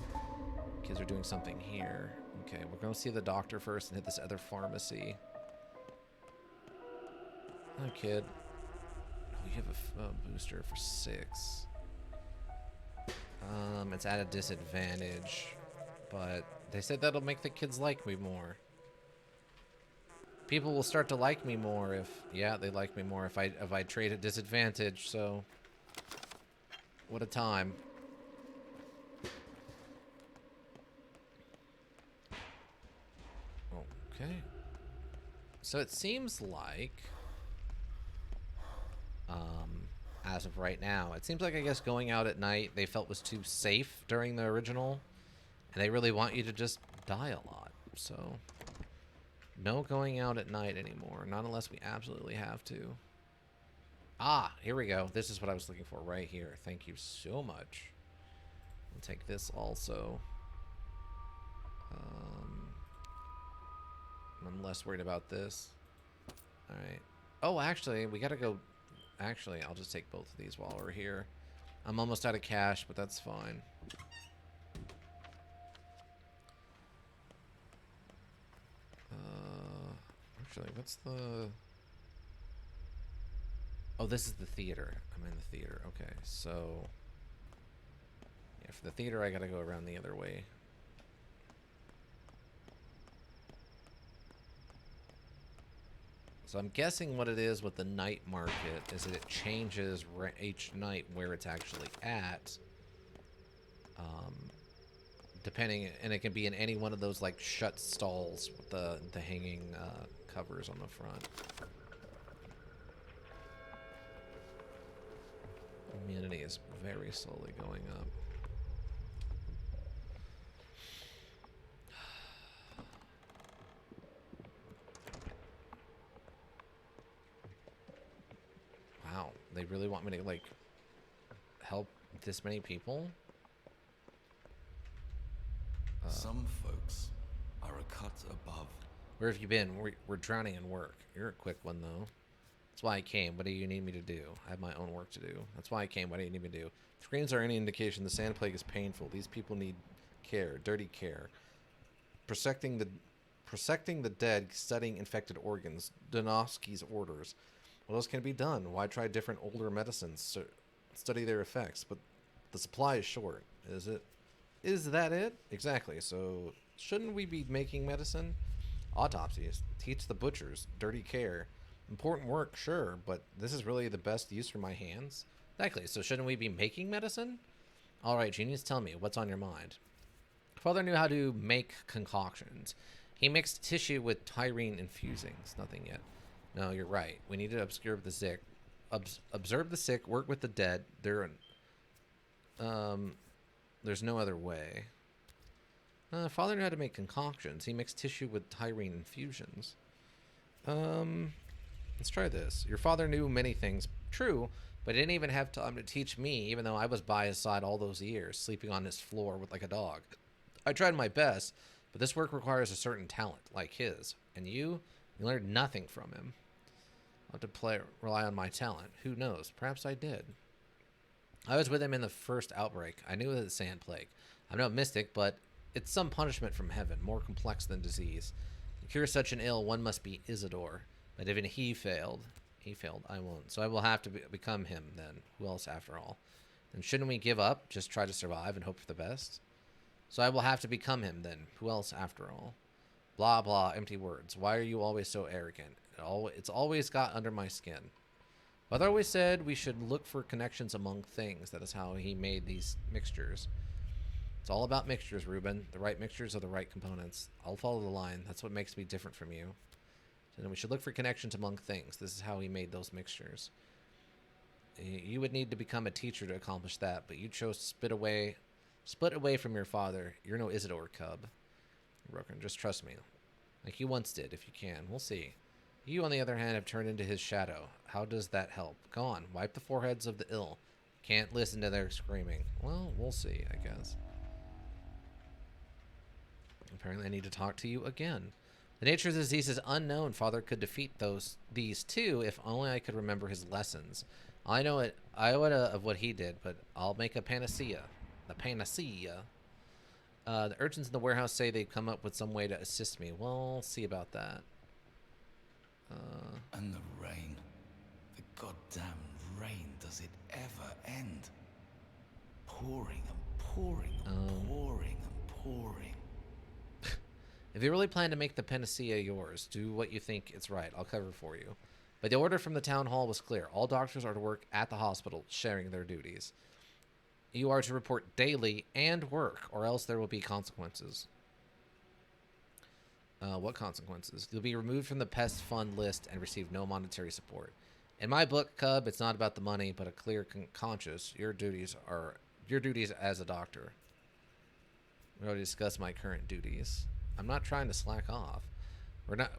Kids are doing something here. Okay, we're going to see the doctor first and hit this other pharmacy. Oh, kid. Oh, you have a booster for 6. It's at a disadvantage, but they said that'll make the kids like me more. People will start to like me more if, yeah, they like me more if I trade at disadvantage. So, what a time. Okay. So it seems like, as of right now, it seems like, I guess, going out at night they felt was too safe during the original, and they really want you to just die a lot. So, no going out at night anymore, not unless we absolutely have to. Ah, here we go. This is what I was looking for right here. Thank you so much. I'll take this also. I'm less worried about this. Alright. Oh, actually, we gotta go... Actually, I'll just take both of these while we're here. I'm almost out of cash, but that's fine. Actually, what's the... Oh, this is the theater. I'm in the theater. Okay, so... Yeah, for the theater, I gotta go around the other way. So I'm guessing what it is with the night market is that it changes each night where it's actually at. Depending, and it can be in any one of those like shut stalls with the hanging covers on the front. Immunity is very slowly going up. Wow, they really want me to like help this many people? Some folks are a cut above. Where have you been? We're drowning in work. You're a quick one, though. That's why I came. What do you need me to do? I have my own work to do. That's why I came. What do you need me to do? If screens are any indication, the sand plague is painful. These people need care, dirty care. Prosecting the dead, studying infected organs. Donovsky's orders. What else can be done? Why try different older medicines? Study their effects. But the supply is short. Is it? Is that it? Exactly. So, shouldn't we be making medicine? Autopsies. Teach the butchers. Dirty care. Important work, sure, but this is really the best use for my hands? Exactly. So, shouldn't we be making medicine? Alright, genius, tell me. What's on your mind? Father knew how to make concoctions. He mixed tissue with tyrine infusings. Nothing yet. No, you're right. We need to observe the sick. Observe the sick. Work with the dead. There's no other way. Father knew how to make concoctions. He mixed tissue with tyrine infusions. Let's try this. Your father knew many things. True, but he didn't even have time to teach me, even though I was by his side all those years, sleeping on his floor with like a dog. I tried my best, but this work requires a certain talent, like his. And you learned nothing from him. I'll have to rely on my talent. Who knows? Perhaps I did. I was with him in the first outbreak. I knew the sand plague. I'm no mystic, but it's some punishment from heaven, more complex than disease. To cure such an ill, one must be Isidore. But even he failed. I won't. So I will have to become him then. Who else after all? Then shouldn't we give up? Just try to survive and hope for the best? So I will have to become him then. Who else after all? Blah, blah, empty words. Why are you always so arrogant? It's always got under my skin. Father always said we should look for connections among things. That is how he made these mixtures. It's all about mixtures, Reuben. The right mixtures are the right components. I'll follow the line. That's what makes me different from you. So then we should look for connections among things. This is how he made those mixtures. You would need to become a teacher to accomplish that, but you chose to split away from your father. You're no Isidore, cub. Broken, just trust me. Like you once did, if you can. We'll see. You, on the other hand, have turned into his shadow. How does that help? Go on, wipe the foreheads of the ill. Can't listen to their screaming. Well, we'll see, I guess. Apparently I need to talk to you again. The nature of the disease is unknown. Father could defeat these two if only I could remember his lessons. I know it iota of what he did, but I'll make a panacea. The panacea. The urchins in the warehouse say they've come up with some way to assist me. We'll see about that. And the rain. The goddamn rain. Does it ever end? Pouring and pouring and pouring and pouring. If you really plan to make the panacea yours, do what you think is right. I'll cover for you. But the order from the town hall was clear. All doctors are to work at the hospital, sharing their duties. You are to report daily and work, or else there will be consequences. What consequences? You'll be removed from the pest fund list and receive no monetary support. In my book, Cub, it's not about the money, but a clear conscience. Your duties as a doctor. We already discussed my current duties. I'm not trying to slack off.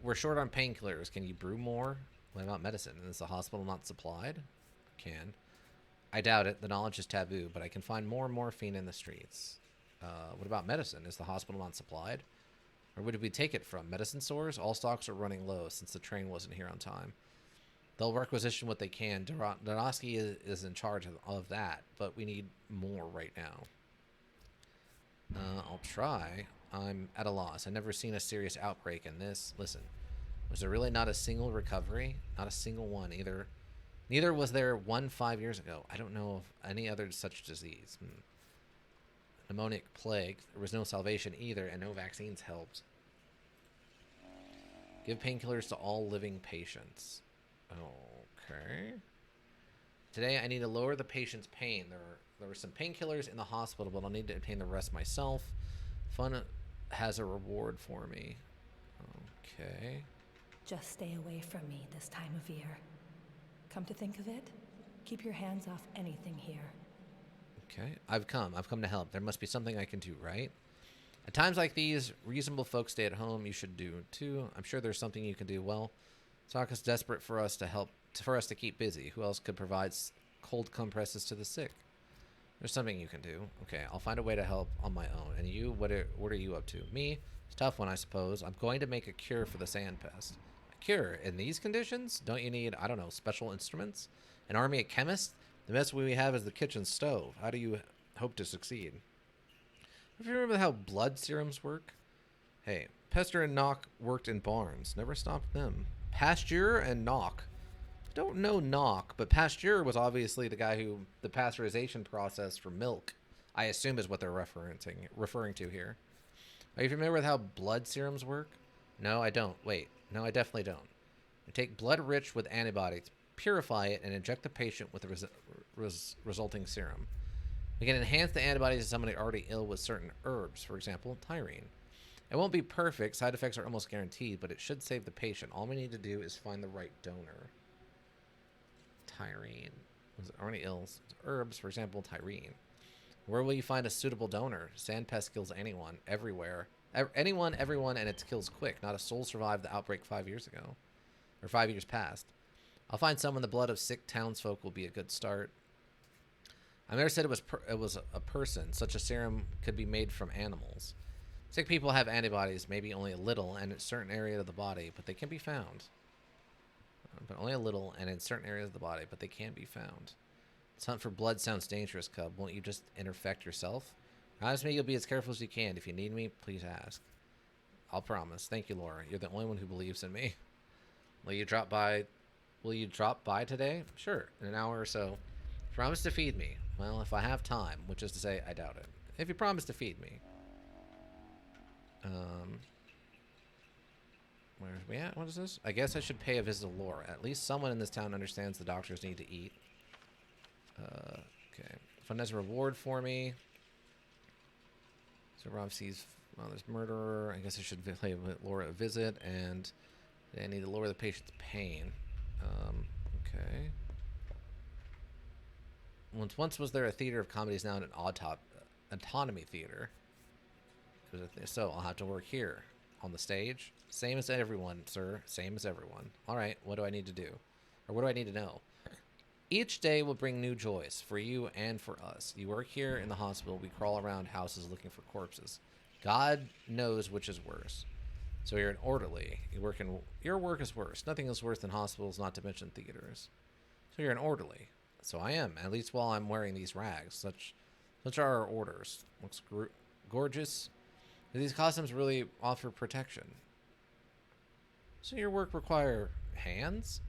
We're short on painkillers. Can you brew more? What about medicine? Is the hospital not supplied? Can. I doubt it. The knowledge is taboo, but I can find more morphine in the streets. What about medicine? Is the hospital not supplied? Or would we take it from? Medicine stores? All stocks are running low since the train wasn't here on time. They'll requisition what they can. Donosky is in charge of that, but we need more right now. I'll try. I'm at a loss. I've never seen a serious outbreak in this. Listen, was there really not a single recovery? Not a single one either. Neither was there one 5 years ago. I don't know of any other such disease. Pneumonic plague. There was no salvation either, and no vaccines helped. Give painkillers to all living patients. Okay. Today I need to lower the patient's pain. There were some painkillers in the hospital, but I'll need to obtain the rest myself. Fun has a reward for me. Okay. Just stay away from me this time of year. Come to think of it, keep your hands off anything here. Okay. I've come to help. There must be something I can do, right? At times like these, reasonable folks stay at home. You should do too. I'm sure there's something you can do. Well, Talk is desperate for us to keep busy. Who else could provide cold compresses to the sick? There's something you can do. Okay, I'll find a way to help on my own. And you, what are you up to? Me? It's a tough one, I suppose. I'm going to make a cure for the sand pest. A cure? In these conditions? Don't you need, I don't know, special instruments? An army of chemists? The best we have is the kitchen stove. How do you hope to succeed? If you remember how blood serums work? Hey, Pester and Nock worked in barns. Never stopped them. Pasteur and Nock. Don't know Nock, but Pasteur was obviously the guy who the pasteurization process for milk, I assume, is what they're referring to here. Are you familiar with how blood serums work? No, I don't. Wait, no, I definitely don't. We take blood rich with antibodies, purify it, and inject the patient with the resulting serum. We can enhance the antibodies of somebody already ill with certain herbs, for example, tyrene. It won't be perfect. Side effects are almost guaranteed, but it should save the patient. All we need to do is find the right donor. Tyrene. Was it already ill? Herbs, for example, tyrene. Where will you find a suitable donor? Sand pest kills anyone, everywhere. Anyone, everyone, and it kills quick. Not a soul survived the outbreak 5 years ago. Or 5 years past. I'll find someone. The blood of sick townsfolk will be a good start. I never said it was a person. Such a serum could be made from animals. Sick people have antibodies, maybe only a little, and in certain areas of the body, but they can be found. But only a little, and in certain areas of the body, but they can be found. This hunt for blood sounds dangerous, Cub. Won't you just infect yourself? Promise me you'll be as careful as you can. If you need me, please ask. I'll promise. Thank you, Laura. You're the only one who believes in me. Will you drop by today? Sure, in an hour or so. Promise to feed me. Well, if I have time, which is to say, I doubt it. If you promise to feed me. Where's we at? What is this? I guess I should pay a visit to Laura. At least someone in this town understands the doctors need to eat. Okay. Fun as a reward for me. So Rob sees, well, there's murderer. I guess I should pay Laura a visit, and I need to lower the patient's pain. Okay. Once was there a theater of comedy is now an autonomy theater. So I'll have to work here on the stage. Same as everyone, sir. Same as everyone. All right, what do I need to do? Or what do I need to know? Each day will bring new joys for you and for us. You work here in the hospital. We crawl around houses looking for corpses. God knows which is worse. So you're an orderly. Your work is worse. Nothing is worse than hospitals, not to mention theaters. So you're an orderly. So I am, at least while I'm wearing these rags. Such are our orders. Looks gorgeous. These costumes really offer protection. So your work require hands?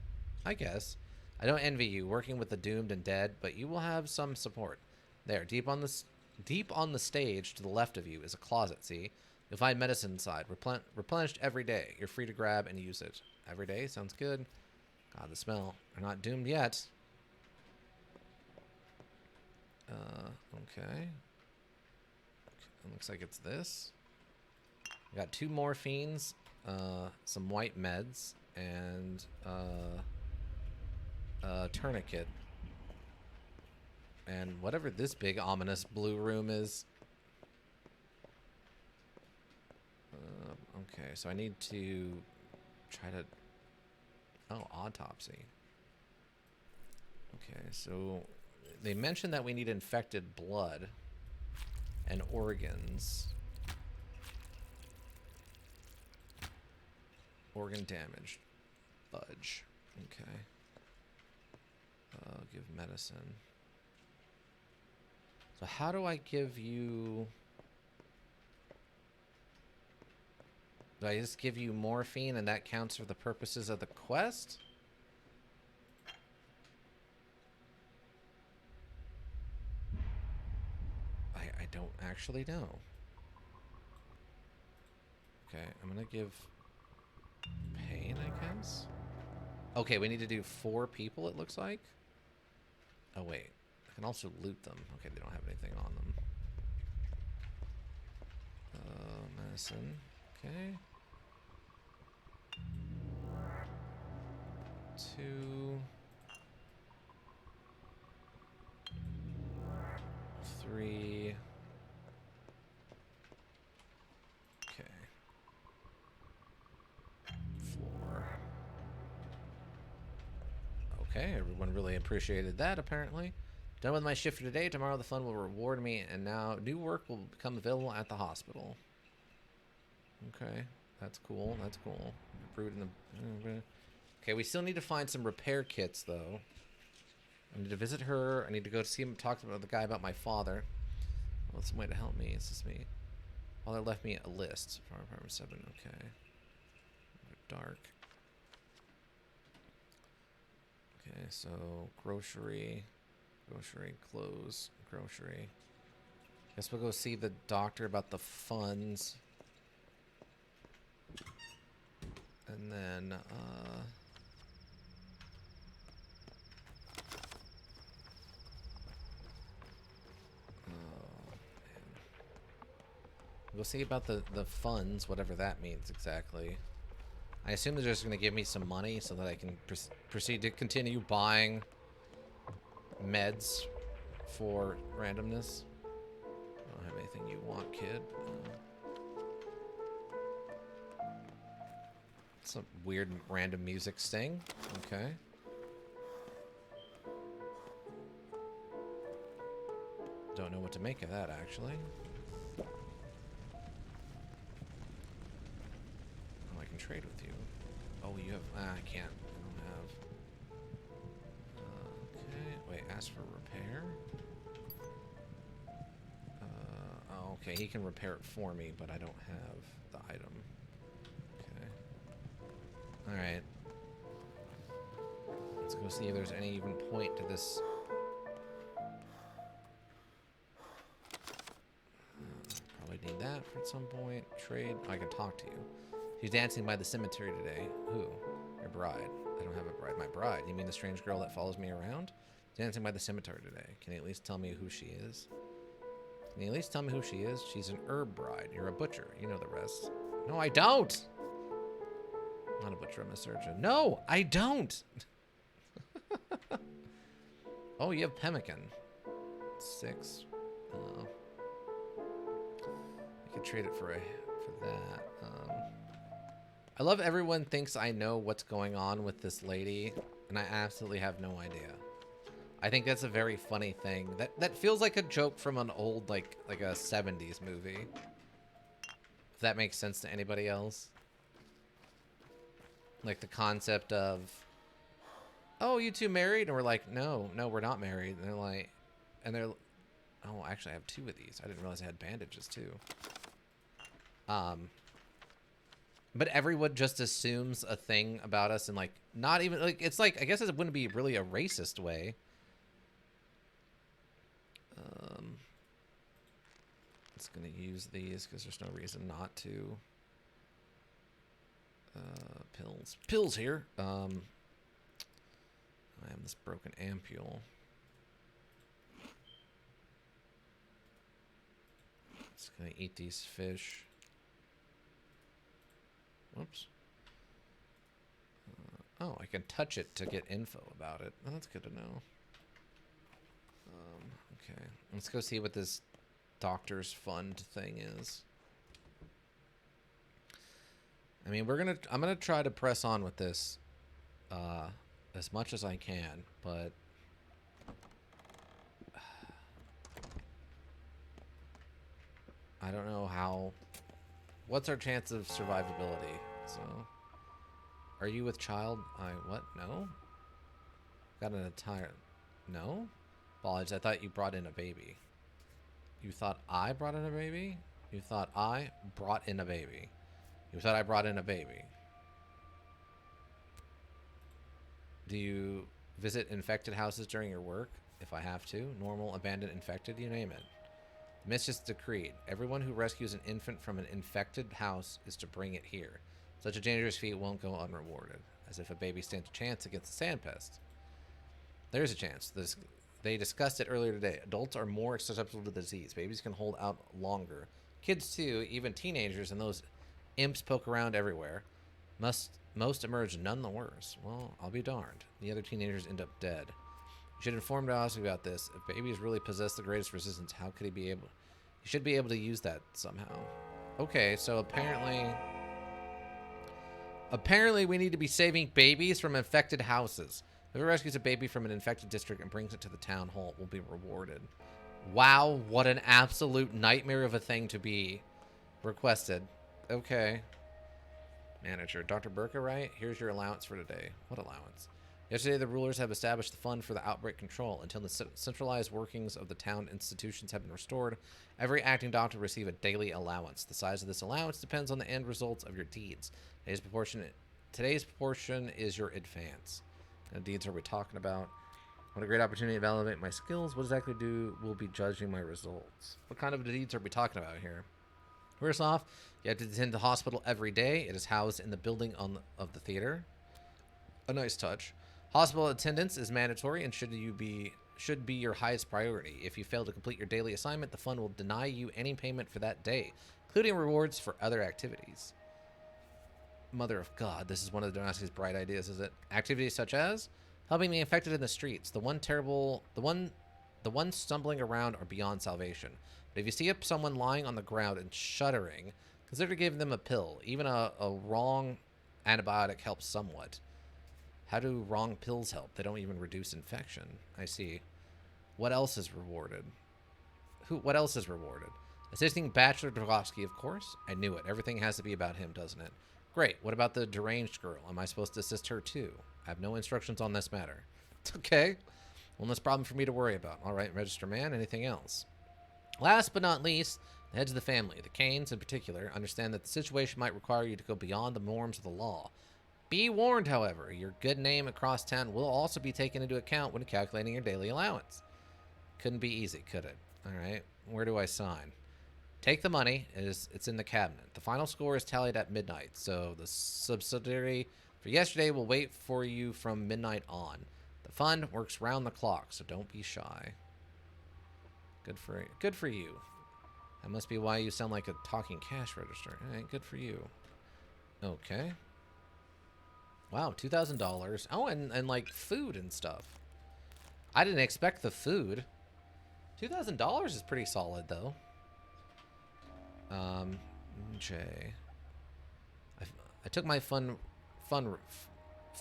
I guess. I don't envy you working with the doomed and dead, but you will have some support. There, deep on the stage to the left of you is a closet, see? You'll find medicine inside, replenished every day. You're free to grab and use it. Every day? Sounds good. God, the smell. We're not doomed yet. Okay. It looks like it's this. We got 2 morphines, some white meds, and a tourniquet. And whatever this big ominous blue room is. Okay, so I need to try to... Oh, autopsy. Okay, so they mentioned that we need infected blood and organs. Organ damage. Fudge. Okay. Give medicine. So how do I give you... Do I just give you morphine and that counts for the purposes of the quest? I don't actually know. Okay, I'm gonna give pain, I guess. Okay, we need to do 4 people, it looks like. Oh, wait. I can also loot them. Okay, they don't have anything on them. Medicine. Okay. 2, 3. Okay. 4. Okay, everyone really appreciated that, apparently. Done with my shift for today. Tomorrow the fund will reward me, and now new work will become available at the hospital. Okay, that's cool. That's cool. Brewed in the... Okay, we still need to find some repair kits, though. I need to visit her. I need to go see him, talk to the guy about my father. Well, some way to help me. It's just me. Father left me a list. Farm apartment 7. Okay. Dark. Okay, so grocery, clothes, grocery. Guess we'll go see the doctor about the funds. And then, oh, man. We'll see about the funds, whatever that means exactly. I assume they're just going to give me some money so that I can proceed to continue buying meds for randomness. I don't have anything you want, kid. Some weird random music sting. Okay. Don't know what to make of that, actually. Oh, I can trade with you. Oh, you have... I can't. I don't have... okay. Wait, ask for repair? Oh, okay. He can repair it for me, but I don't have the item. Alright. Let's go see if there's any even point to this. Probably need that. at some point. Trade. I can talk to you. She's dancing by the cemetery today. Who? Your bride. I don't have a bride. My bride. You mean the strange girl that follows me around? Dancing by the cemetery today. Can you at least tell me who she is? Can you at least tell me who she is? She's an herb bride. You're a butcher. You know the rest. No, I don't. I'm not a butcher. I'm a surgeon. No, I don't. Oh, you have pemmican. 6. I could trade it for that. I love everyone thinks I know what's going on with this lady, and I absolutely have no idea. I think that's a very funny thing. That feels like a joke from an old like a 70s movie. If that makes sense to anybody else. Like the concept of, oh, you two married? And we're like, no, we're not married. And they're like, oh, actually I have 2 of these. I didn't realize I had bandages too. But everyone just assumes a thing about us and like, not even like, it's like, I guess it wouldn't be really a racist way. It's gonna use these because there's no reason not to. Pills here. I have this broken ampule. Just gonna eat these fish. Whoops. Oh, I can touch it to get info about it. Oh, that's good to know. Okay, let's go see what this doctor's fund thing is. I mean, I'm gonna try to press on with this as much as I can, but I don't know how. What's our chance of survivability? So, are you with child? What? No. Got an attire. No. Apologies. I thought you brought in a baby. You thought I brought in a baby? You thought I brought in a baby? You thought I brought in a baby? Do you visit infected houses during your work? If I have to. Normal, abandoned, infected, you name it. The mistress decreed. Everyone who rescues an infant from an infected house is to bring it here. Such a dangerous feat won't go unrewarded. As if a baby stands a chance against a sand pest. There's a chance. They discussed it earlier today. Adults are more susceptible to the disease. Babies can hold out longer. Kids too, even teenagers, and those imps poke around everywhere. Most emerge none the worse. Well, I'll be darned. The other teenagers end up dead. You should inform Dawson about this. If babies really possess the greatest resistance, how could he be able... He should be able to use that somehow. Okay, so apparently we need to be saving babies from infected houses. Whoever rescues a baby from an infected district and brings it to the town hall will be rewarded. Wow, what an absolute nightmare of a thing to be requested. Okay. Manager, Dr. Burka, right? Here's your allowance for today. What allowance? Yesterday, the rulers have established the fund for the outbreak control. Until the centralized workings of the town institutions have been restored, every acting doctor will receive a daily allowance. The size of this allowance depends on the end results of your deeds. Today's proportion is your advance. What deeds are we talking about? What a great opportunity to elevate my skills. What exactly will be judging my results? What kind of deeds are we talking about here? First off, you have to attend the hospital every day. It is housed in the building of the theater. A nice touch. Hospital attendance is mandatory and should be your highest priority. If you fail to complete your daily assignment, the fund will deny you any payment for that day, including rewards for other activities. Mother of God, this is one of the dynasty's bright ideas, is it? Activities such as helping the infected in the streets. The ones stumbling around are beyond salvation. But if you see someone lying on the ground and shuddering, consider giving them a pill. Even a wrong antibiotic helps somewhat. How do wrong pills help? They don't even reduce infection. I see. What else is rewarded? What else is rewarded? Assisting Bachelor Dragowski, of course. I knew it. Everything has to be about him, doesn't it? Great. What about the deranged girl? Am I supposed to assist her too? I have no instructions on this matter. Okay. One less problem for me to worry about. All right, register man. Anything else? Last but not least, the heads of the family, the Canes in particular, understand that the situation might require you to go beyond the norms of the law. Be warned, however, your good name across town will also be taken into account when calculating your daily allowance. Couldn't be easy, could it? All right, where do I sign? Take the money. It's in the cabinet. The final score is tallied at midnight, so the subsidiary for yesterday will wait for you from midnight on. The fund works round the clock, so don't be shy. Good for you. That must be why you sound like a talking cash register. All right, good for you. Okay. Wow, $2,000. Oh, and like food and stuff. I didn't expect the food. $2,000 is pretty solid, though. J. I took my fund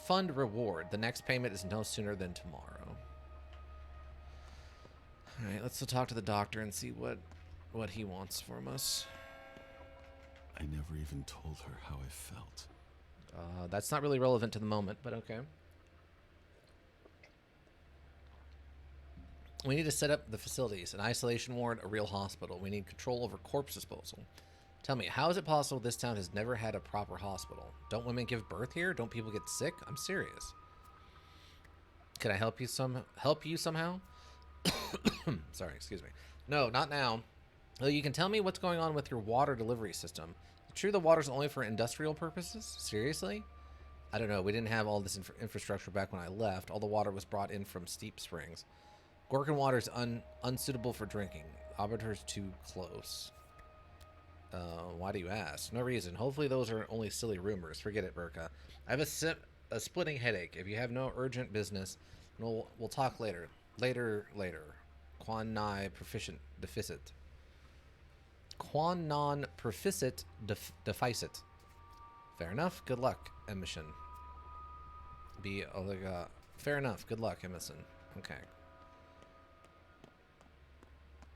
reward. The next payment is no sooner than tomorrow. All right, let's go talk to the doctor and see what he wants from us. I never even told her how I felt. That's not really relevant to the moment, but okay. We need to set up the facilities, an isolation ward, a real hospital. We need control over corpse disposal. Tell me, how is it possible this town has never had a proper hospital? Don't women give birth here? Don't people get sick? I'm serious. Can I help you somehow? Sorry, excuse me. No, not now. Well, you can tell me what's going on with your water delivery system. True, the water's only for industrial purposes? Seriously? I don't know. We didn't have all this infrastructure back when I left. All the water was brought in from steep springs. Gorgon water is unsuitable for drinking. Arbiter's too close. Why do you ask? No reason. Hopefully those are only silly rumors. Forget it, Burka. I have a splitting headache. If you have no urgent business, we'll talk later. Later. Quan non proficient deficit. Quan non proficit deficit. Fair enough. Good luck, Emission. Fair enough. Good luck, Emerson. Okay.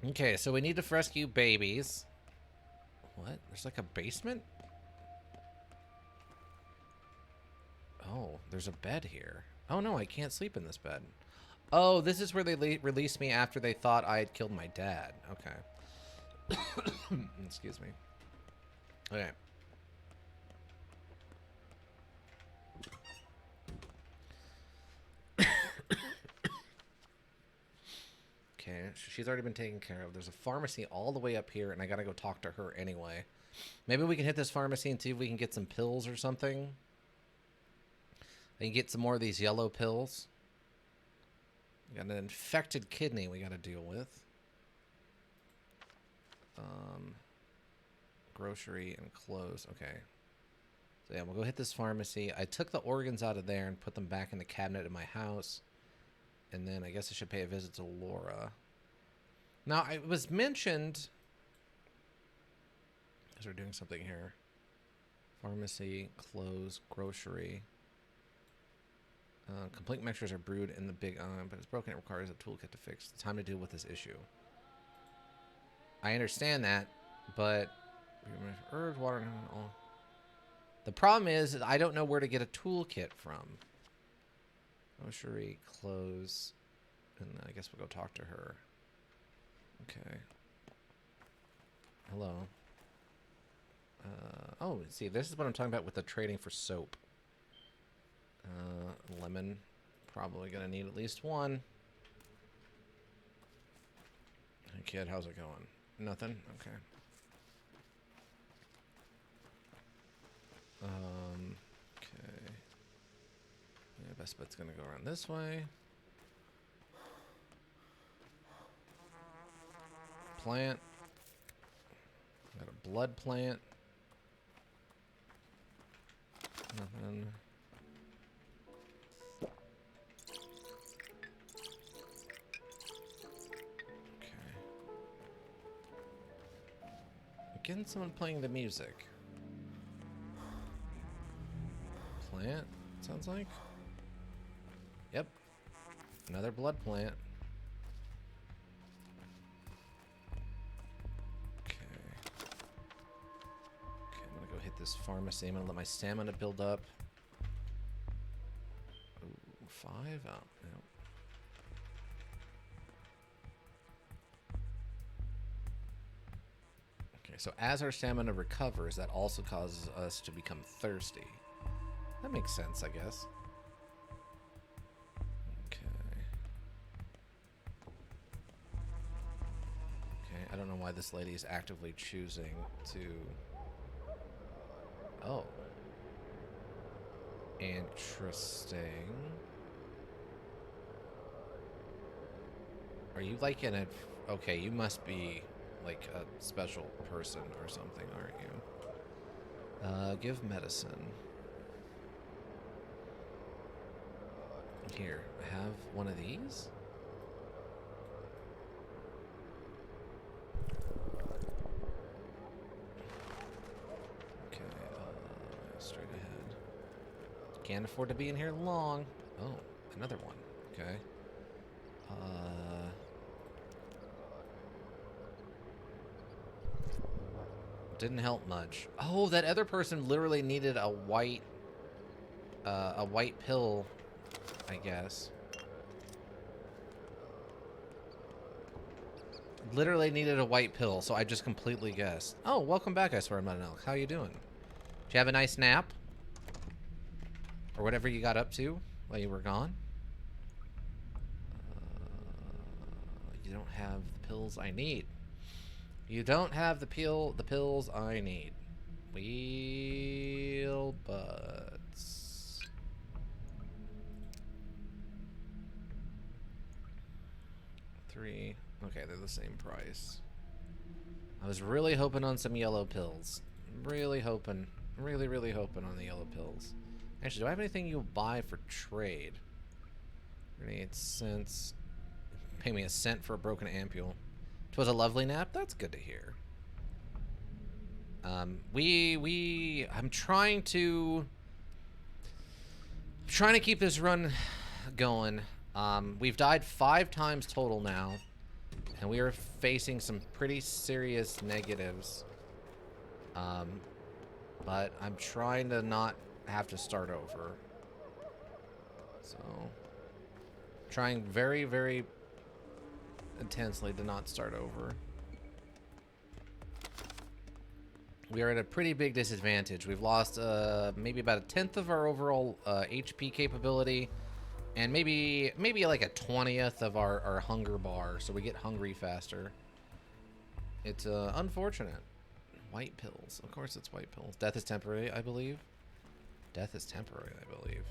Okay, so we need to rescue babies. What? There's like a basement? Oh, there's a bed here. Oh no, I can't sleep in this bed. Oh, this is where they released me after they thought I had killed my dad. Okay. Excuse me. Okay. Okay, she's already been taken care of. There's a pharmacy all the way up here, and I gotta go talk to her anyway. Maybe we can hit this pharmacy and see if we can get some pills or something. I can get some more of these yellow pills. We got an infected kidney we gotta deal with. Grocery and clothes. Okay. So yeah, we'll go hit this pharmacy. I took the organs out of there and put them back in the cabinet in my house. And then I guess I should pay a visit to Laura. Now, it was mentioned... Because we're doing something here. Pharmacy, clothes, grocery. Complete mixtures are brewed in the big iron, but it's broken. It requires a toolkit to fix. Time to deal with this issue. I understand that, but... Herbs, water, and all. The problem is I don't know where to get a toolkit from. Grocery, clothes, and I guess we'll go talk to her. Okay. Hello. Oh, see, this is what I'm talking about with the trading for soap. Lemon. Probably gonna need at least one. Hey kid, how's it going? Nothing? Okay. Okay. Yeah, best bet's gonna go around this way. Plant. Got a blood plant. Nothing. Okay. Again, someone playing the music. Plant, sounds like. Yep. Another blood plant. Okay. Okay, I'm gonna go hit this pharmacy. I'm gonna let my stamina build up. Ooh, 5? Oh, no. Okay, so as our stamina recovers, that also causes us to become thirsty. That makes sense, I guess. Okay. Okay, I don't know why why this lady is actively choosing to... Oh. Interesting. Are you like in a... Okay, you must be like a special person or something, aren't you? Give medicine. Here, have one of these. Okay, straight ahead. Can't afford to be in here long. Oh, another one. Okay. Didn't help much. Oh, that other person literally needed a white pill, I guess. Literally needed a white pill, so I just completely guessed. Oh, welcome back, I swear I'm not an elk. How you doing? Did you have a nice nap? Or whatever you got up to while you were gone? You don't have the pills I need. You don't have the pills I need. Wheel buds. Three. Okay, they're the same price. I was really hoping on some yellow pills. Really hoping. Really, really hoping on the yellow pills. Actually, do I have anything you'll buy for trade? 38 cents. Pay me a cent for a broken ampule. 'Twas a lovely nap. That's good to hear. I'm trying to keep this run going. We've died 5 times total now, and we are facing some pretty serious negatives. But I'm trying to not have to start over. So, trying very, very intensely to not start over. We are at a pretty big disadvantage. We've lost maybe about 1/10 of our overall HP capability, and maybe like a 20th of our hunger bar, so we get hungry faster. It's unfortunate. White pills. Of course it's white pills. Death is temporary, I believe. Death is temporary, I believe.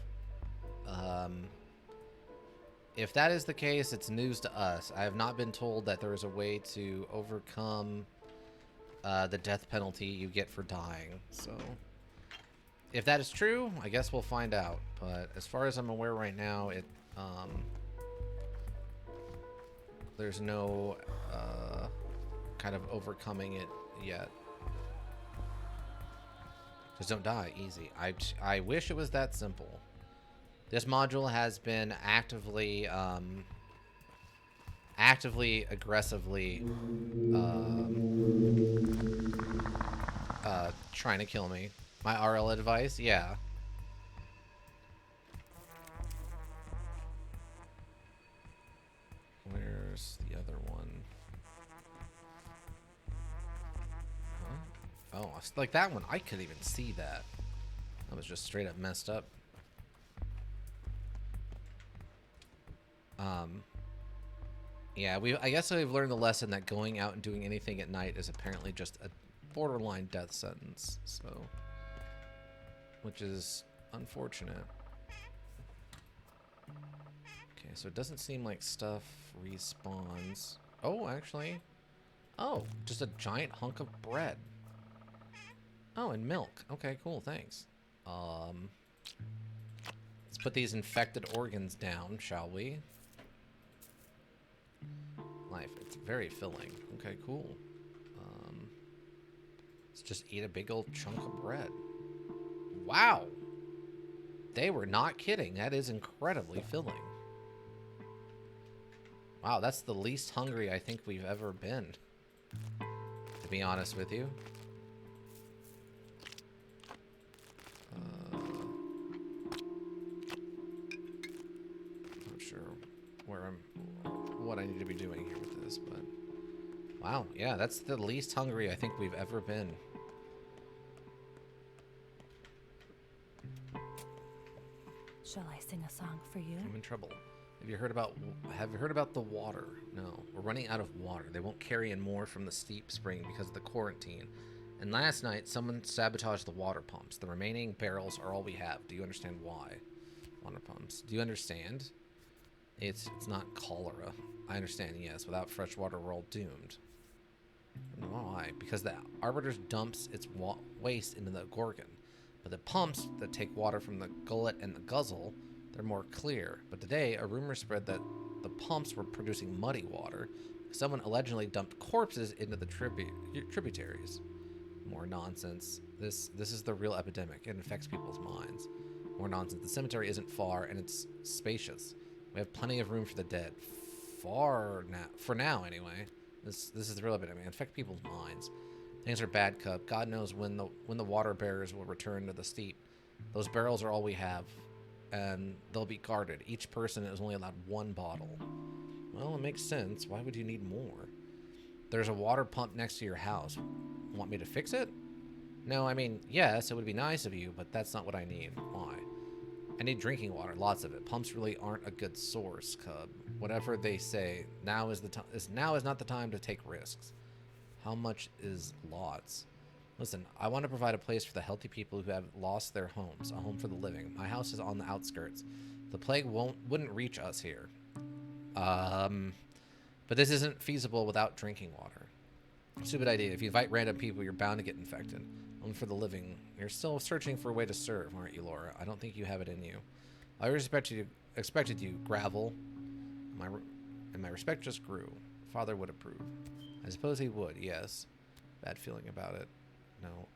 If that is the case, it's news to us. I have not been told that there is a way to overcome the death penalty you get for dying. So, if that is true, I guess we'll find out. But as far as I'm aware right now, there's no kind of overcoming it yet. Just don't die. Easy. I wish it was that simple. This module has been actively, aggressively, trying to kill me. My RL advice? Yeah. Where's the other one? Huh? Oh, like that one. I couldn't even see that. That was just straight up messed up. Yeah, I guess we've learned the lesson that going out and doing anything at night is apparently just a borderline death sentence, so, which is unfortunate. Okay, so it doesn't seem like stuff respawns. Oh, actually, oh, just a giant hunk of bread. Oh, and milk. Okay, cool, thanks. Let's put these infected organs down, shall we? Life. It's very filling. Okay, cool. Let's just eat a big old chunk of bread. Wow! They were not kidding. That is incredibly filling. Wow, that's the least hungry I think we've ever been, to be honest with you. Not sure what I need to be doing here with this, but wow, yeah, that's the least hungry I think we've ever been. Shall I sing a song for you? I'm in trouble. Have you heard about the water? No, we're running out of water. They won't carry in more from the steep spring because of the quarantine. And last night, someone sabotaged the water pumps. The remaining barrels are all we have. Do you understand why? Water pumps. Do you understand? It's not cholera. I understand, yes. Without fresh water, we're all doomed. Why? Because the Arbiter's dumps its waste into the Gorgon. But the pumps that take water from the gullet and the guzzle, they're more clear. But today, a rumor spread that the pumps were producing muddy water. Someone allegedly dumped corpses into the tributaries. More nonsense. This is the real epidemic. It infects people's minds. More nonsense. The cemetery isn't far, and it's spacious. We have plenty of room for the dead. For now, anyway. This is the real epidemic. It infects people's minds. Things are bad, Cub. God knows when the water bearers will return to the steep. Those barrels are all we have, and they'll be guarded. Each person is only allowed one bottle. Well, it makes sense. Why would you need more? There's a water pump next to your house. Want me to fix it? No, I mean, yes, it would be nice of you, but that's not what I need. Why? I need drinking water, lots of it. Pumps really aren't a good source, Cub. Whatever they say, now is not the time to take risks. How much is lots? Listen, I want to provide a place for the healthy people who have lost their homes, a home for the living. My house is on the outskirts. The plague wouldn't reach us here. But this isn't feasible without drinking water. Stupid idea. If you invite random people, you're bound to get infected. Only for the living. You're still searching for a way to serve, aren't you, Laura? I don't think you have it in you. I expected you, Gravel. And my respect just grew. Father would approve. I suppose he would, yes. Bad feeling about it.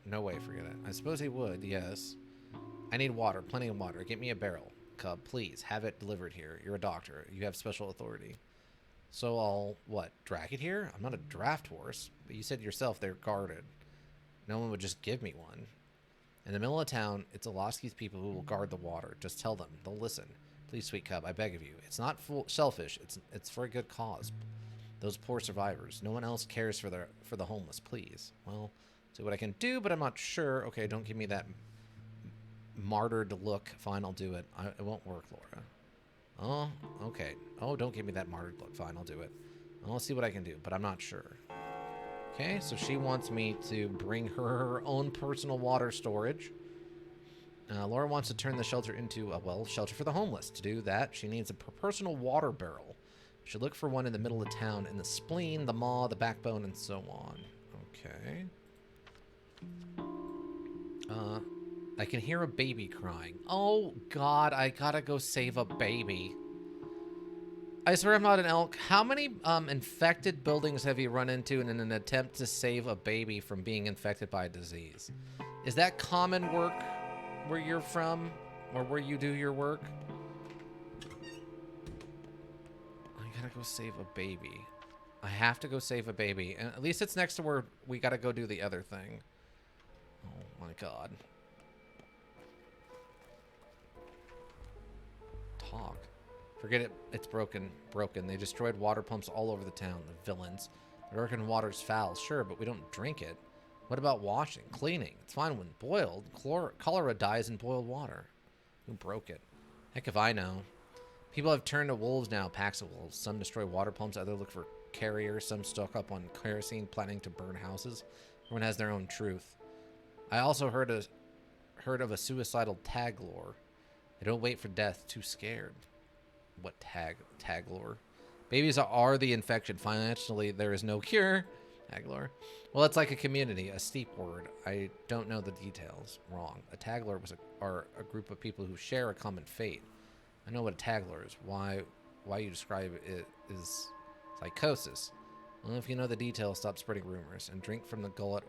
No way, forget it. I suppose he would, yes. I need water, plenty of water. Get me a barrel. Cub, please, have it delivered here. You're a doctor. You have special authority. So I'll, drag it here? I'm not a draft horse, but you said yourself they're guarded. No one would just give me one. In the middle of town, it's Alaski's people who will guard the water. Just tell them. They'll listen. Please, sweet Cub, I beg of you. It's not selfish. It's for a good cause. Those poor survivors. No one else cares for the homeless, please. Well, see what I can do, but I'm not sure. Okay, don't give me that martyred look. Fine, I'll do it. It won't work, Laura. Oh, okay. Oh, don't give me that martyred look. Fine, I'll do it. I'll see what I can do, but I'm not sure. Okay, so she wants me to bring her own personal water storage. Laura wants to turn the shelter into a, shelter for the homeless. To do that, she needs a personal water barrel. She should look for one in the middle of town in the spleen, the maw, the backbone, and so on. Okay. I can hear a baby crying. Oh, God, I gotta go save a baby. I swear I'm not an elk. How many infected buildings have you run into in an attempt to save a baby from being infected by a disease? Is that common work where you're from? Or where you do your work? I gotta go save a baby. I have to go save a baby. And at least it's next to where we gotta go do the other thing. Oh my God. Talk. Forget it. It's broken. They destroyed water pumps all over the town. The villains. The American water's foul, sure, but we don't drink it. What about washing? Cleaning? It's fine when boiled. Cholera dies in boiled water. Who broke it? Heck if I know. People have turned to wolves now, packs of wolves. Some destroy water pumps, others look for carriers. Some stock up on kerosene, planning to burn houses. Everyone has their own truth. I also heard of a suicidal tag lore. They don't wait for death, too scared. What tag lore? Babies are the infection. Financially, there is no cure. Tag lore. Well, it's like a community, a steep word. I don't know the details. Wrong. A tag lore are a group of people who share a common fate. I know what a tag lore is. Why you describe it is psychosis. Well, if you know the details, stop spreading rumors and drink from the gullet.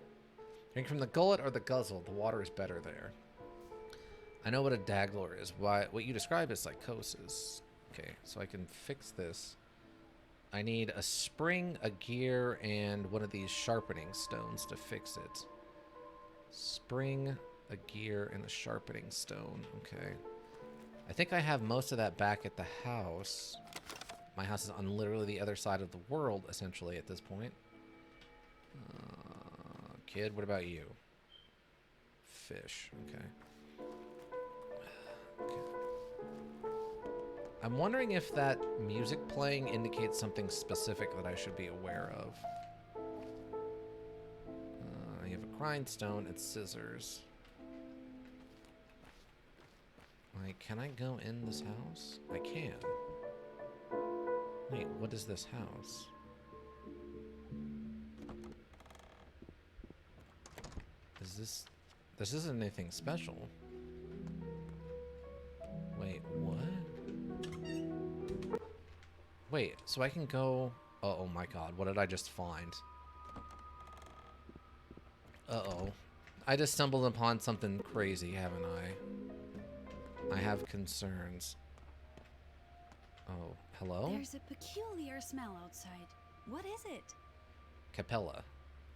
Drink from the gullet or the guzzle. The water is better there. I know what a daglore is. What you describe is psychosis. Okay, so I can fix this. I need a spring, a gear, and one of these sharpening stones to fix it. Spring, a gear, and a sharpening stone. Okay. I think I have most of that back at the house. My house is on literally the other side of the world, essentially, at this point. Kid, what about you? Fish. Okay. I'm wondering if that music playing indicates something specific that I should be aware of. You have a grindstone and scissors. Like, can I go in this house? I can. Wait, what is this house? Is this... This isn't anything special. Wait, what? Wait, so I can go... Oh my god, what did I just find? Uh-oh. I just stumbled upon something crazy, haven't I? I have concerns. Oh, hello? There's a peculiar smell outside. What is it? Capella.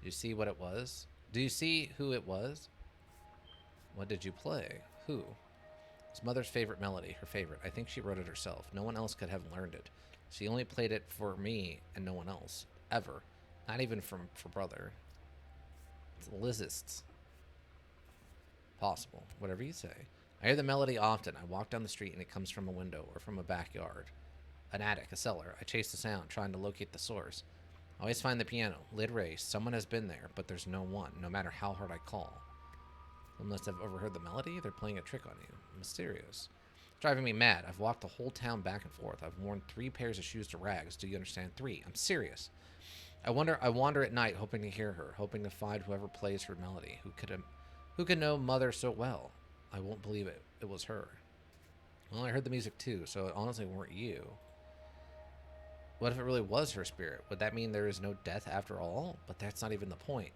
Do you see what it was? Do you see who it was? What did you play? Who? His mother's favorite melody, her favorite. I think she wrote it herself. No one else could have learned it. She only played it for me and no one else. Ever. Not even for brother. It's Lizists. Possible. Whatever you say. I hear the melody often. I walk down the street and it comes from a window or from a backyard. An attic, a cellar. I chase the sound, trying to locate the source. I always find the piano. Lid raised. Someone has been there, but there's no one, no matter how hard I call. Unless I've overheard the melody, they're playing a trick on you. Mysterious. It's driving me mad. I've walked the whole town back and forth. I've worn 3 pairs of shoes to rags. Do you understand? 3. I'm serious. I wander at night, hoping to hear her, hoping to find whoever plays her melody. Who could know Mother so well? I won't believe it. It was her. Well, I heard the music too, so it honestly weren't you. What if it really was her spirit? Would that mean there is no death after all? But that's not even the point.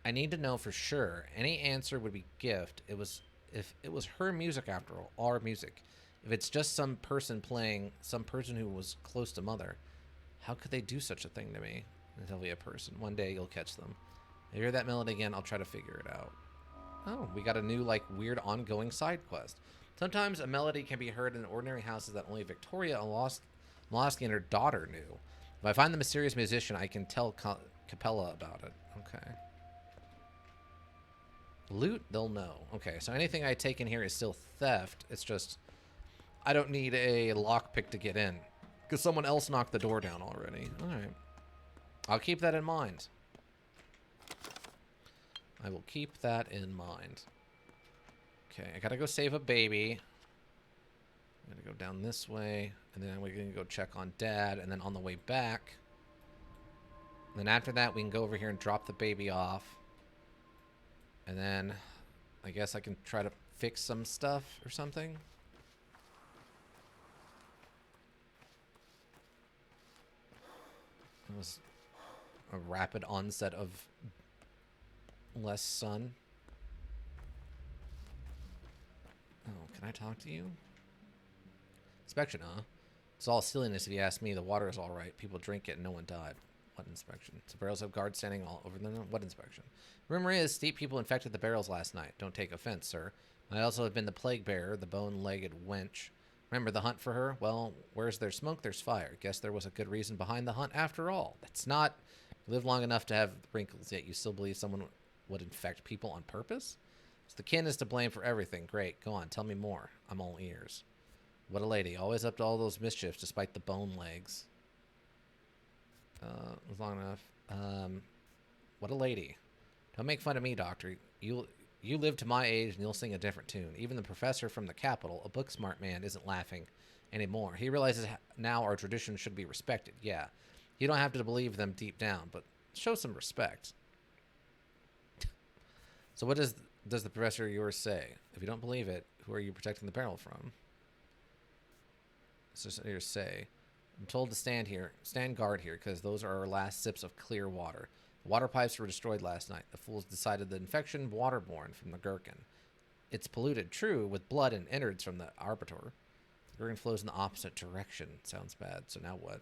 I need to know for sure. Any answer would be gift. If it was her music after all, our music. If it's just some person playing, some person who was close to Mother, how could they do such a thing to me? They'll be a person. One day you'll catch them. If you hear that melody again, I'll try to figure it out. Oh, we got a new, like, weird ongoing side quest. Sometimes a melody can be heard in ordinary houses that only Victoria Molosky and her daughter knew. If I find the mysterious musician, I can tell Capella about it. Okay. Loot, they'll know. Okay, so anything I take in here is still theft. It's just, I don't need a lockpick to get in. Because someone else knocked the door down already. Alright. I'll keep that in mind. I will keep that in mind. Okay, I gotta go save a baby. I'm gonna go down this way. And then we're gonna go check on Dad. And then on the way back. And then after that, we can go over here and drop the baby off. And then I guess I can try to fix some stuff or something. It was a rapid onset of less sun. Oh, can I talk to you? Inspection, huh? It's all silliness if you ask me. The water is all right. People drink it and no one died. What inspection? So barrels have guards standing all over them. What inspection? Rumor is steep people infected the barrels last night. Don't take offense, sir. I also have been the plague bearer, the bone-legged wench. Remember the hunt for her? Well, where's there smoke, there's fire. Guess there was a good reason behind the hunt after all. That's not... You live long enough to have wrinkles, yet you still believe someone would infect people on purpose? So the kin is to blame for everything. Great. Go on. Tell me more. I'm all ears. What a lady. Always up to all those mischiefs despite the bone legs. It was long enough. What a lady. Don't make fun of me, Doctor. You live to my age and you'll sing a different tune. Even the professor from the capital, a book-smart man, isn't laughing anymore. He realizes now our traditions should be respected. Yeah. You don't have to believe them deep down, but show some respect. So what does the professor of yours say? If you don't believe it, who are you protecting the barrel from? So here say, I'm told to stand guard here, because those are our last sips of clear water. The water pipes were destroyed last night. The fools decided the infection waterborne from the gherkin. It's polluted, true, with blood and innards from the arbiter. The gherkin flows in the opposite direction. Sounds bad. So now what?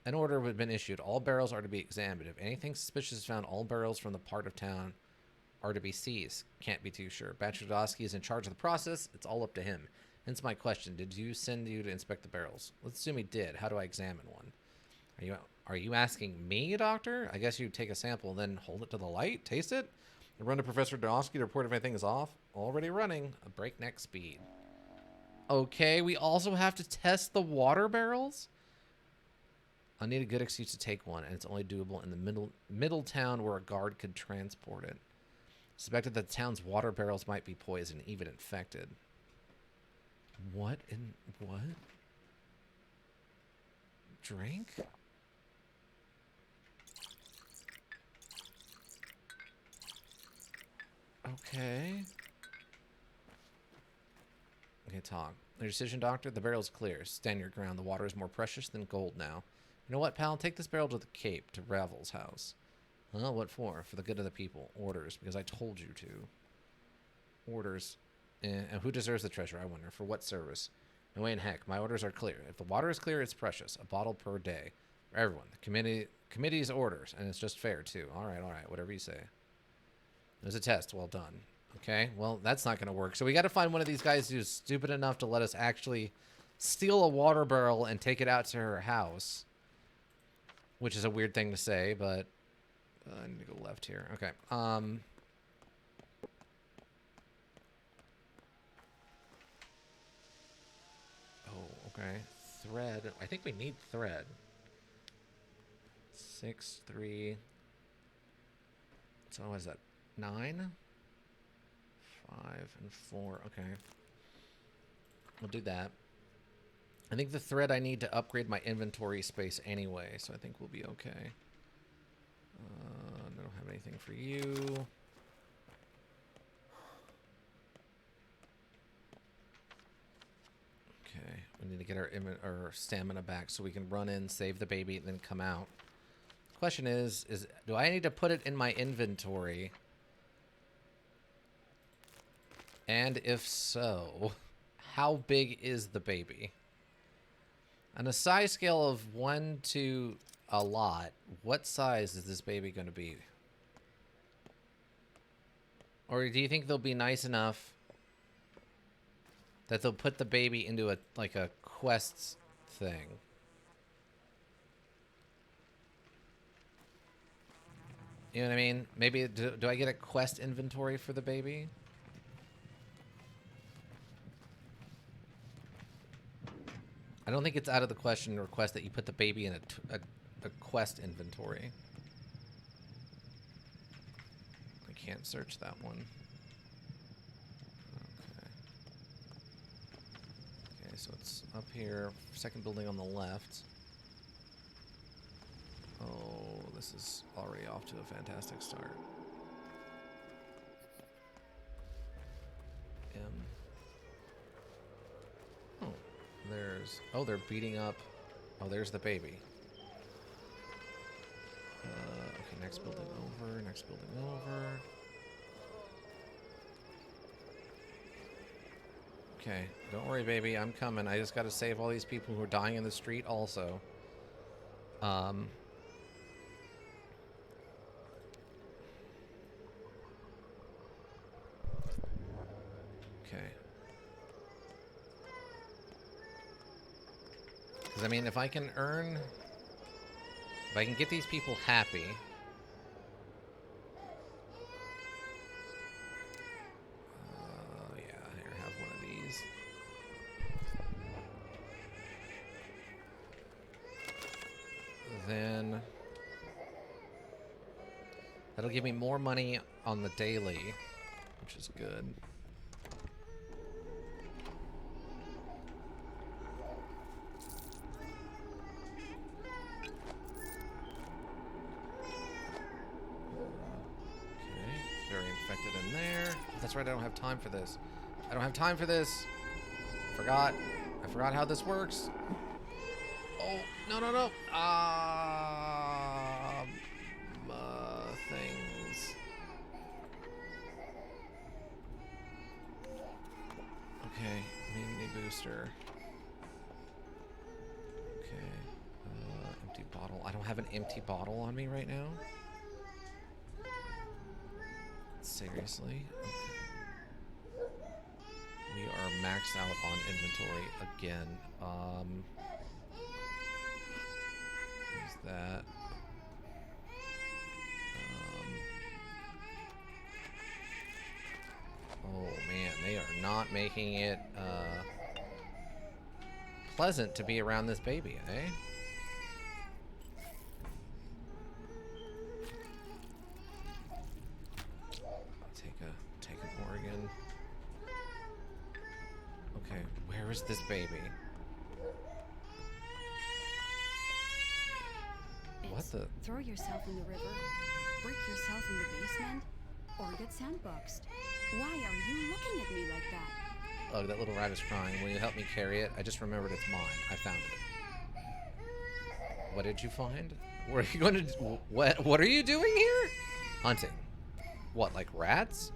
An order has been issued. All barrels are to be examined. If anything suspicious is found, all barrels from the part of town are to be seized. Can't be too sure. Bachadowski is in charge of the process. It's all up to him. Hence my question. Did you send you to inspect the barrels? Let's assume he did. How do I examine one? Are you asking me, Doctor? I guess you take a sample, then hold it to the light, taste it, and run to Professor Dawski to report if anything is off. Already running. A breakneck speed. Okay, we also have to test the water barrels? I need a good excuse to take one, and it's only doable in the middle town where a guard could transport it. Suspected that the town's water barrels might be poisoned, even infected. What in... what? Drink? Okay. Okay, talk. Your decision, doctor? The barrel's clear. Stand your ground. The water is more precious than gold now. You know what, pal? Take this barrel to the Cape, to Ravel's house. Huh? What for? For the good of the people. Orders, because I told you to. Orders. And who deserves the treasure, I wonder? For what service? No way in heck. My orders are clear. If the water is clear, it's precious. A bottle per day. For everyone. The committee's orders. And it's just fair, too. All right. Whatever you say. There's a test. Well done. Okay. Well, that's not going to work. So we got to find one of these guys who's stupid enough to let us actually steal a water barrel and take it out to her house. Which is a weird thing to say, but... I need to go left here. Okay. Oh, okay. Thread. I think we need thread. 6, 3. So what is that? 9? 5 and 4. Okay. We'll do that. I think the thread I need to upgrade my inventory space anyway, so I think we'll be okay. I don't have anything for you. Okay, we need to get our stamina back so we can run in, save the baby, and then come out. The question is do I need to put it in my inventory? And if so, how big is the baby? On a size scale of 1 to a lot, what size is this baby going to be? Or do you think they'll be nice enough that they'll put the baby into a quests thing? You know what I mean? Maybe do I get a quest inventory for the baby? I don't think it's out of the question to request that you put the baby in a quest inventory. I can't search that one. Okay. Okay, so it's up here. Second building on the left. Oh, this is already off to a fantastic start. Oh, they're beating up. Oh, there's the baby. Okay, next building over, next building over. Okay, don't worry, baby, I'm coming. I just gotta save all these people who are dying in the street also. Okay. Because, I mean, if I can get these people happy... yeah, here, have one of these. Then... that'll give me more money on the daily, which is good. That's right, I don't have time for this. I don't have time for this. I forgot how this works. Oh, no. Things. Okay, mini booster. Okay, empty bottle. I don't have an empty bottle on me right now. Seriously? Okay. We are maxed out on inventory again. Use that. Oh man, they are not making it pleasant to be around this baby, eh? Take an organ. Okay, where is this baby? What the? Throw yourself in the river, break yourself in the basement, or get sandboxed. Why are you looking at me like that? Oh, that little rat is crying. Will you help me carry it? I just remembered it's mine. I found it. What did you find? What are you going to do? What are you doing here? Hunting. What, like rats?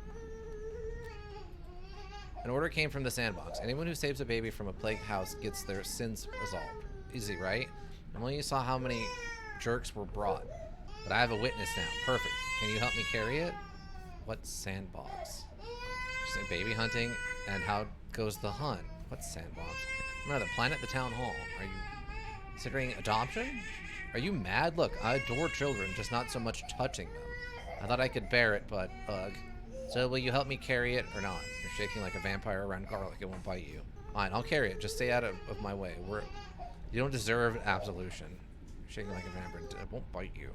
An order came from the sandbox. Anyone who saves a baby from a plague house gets their sins absolved. Easy, right? And when you saw how many jerks were brought. But I have a witness now. Perfect. Can you help me carry it? What sandbox? She said baby hunting, and how goes the hunt? What sandbox? No, the planet, the town hall. Are you considering adoption? Are you mad? Look, I adore children, just not so much touching them. I thought I could bear it, but ugh. So will you help me carry it or not? You're shaking like a vampire around garlic. It won't bite you. Fine, I'll carry it. Just stay out of my way. You don't deserve absolution. You're shaking like a vampire. It won't bite you.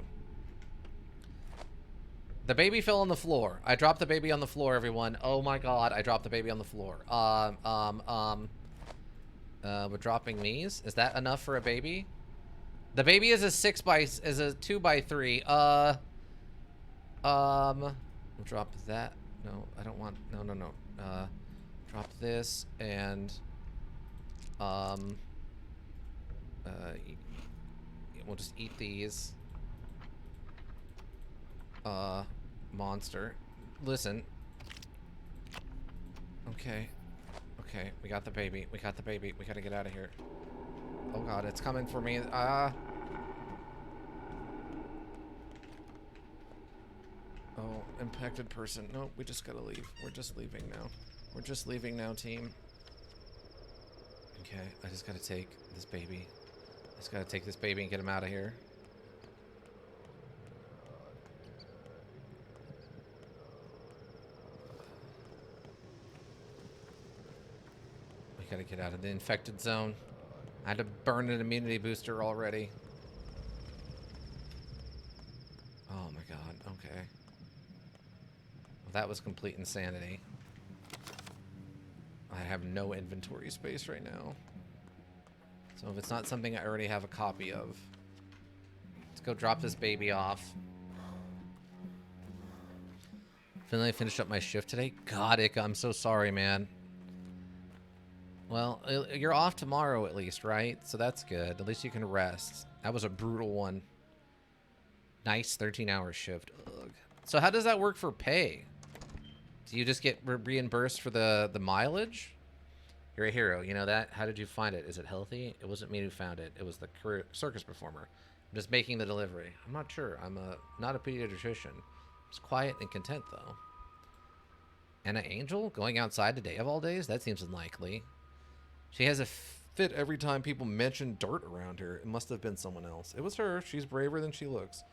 The baby fell on the floor. I dropped the baby on the floor, everyone. Oh my god, I dropped the baby on the floor. We're dropping these. Is that enough for a baby? The baby is a 2x3. We'll drop that. No, I don't want. No. Drop this and we'll just eat these. Monster. Listen. Okay. Okay, we got the baby. We got the baby. We gotta get out of here. Oh god, it's coming for me. Oh, impacted person. Nope, we just gotta leave. We're just leaving now. We're just leaving now, team. Okay, I just gotta take this baby. I just gotta take this baby and get him out of here. We gotta get out of the infected zone. I had to burn an immunity booster already. Oh my god, okay. Well, that was complete insanity. I have no inventory space right now. So if it's not something I already have a copy of, let's go drop this baby off. Finally finished up my shift today. God, Ika, I'm so sorry, man. Well, you're off tomorrow at least, right? So that's good. At least you can rest. That was a brutal one. Nice 13-hour shift. Ugh. So how does that work for pay? Do you just get reimbursed for the mileage? You're a hero. You know that? How did you find it? Is it healthy? It wasn't me who found it. It was the circus performer. I'm just making the delivery. I'm not sure. I'm not a pediatrician. It's quiet and content, though. Anna Angel? Going outside today of all days? That seems unlikely. She has a fit every time people mention dirt around her. It must have been someone else. It was her. She's braver than she looks.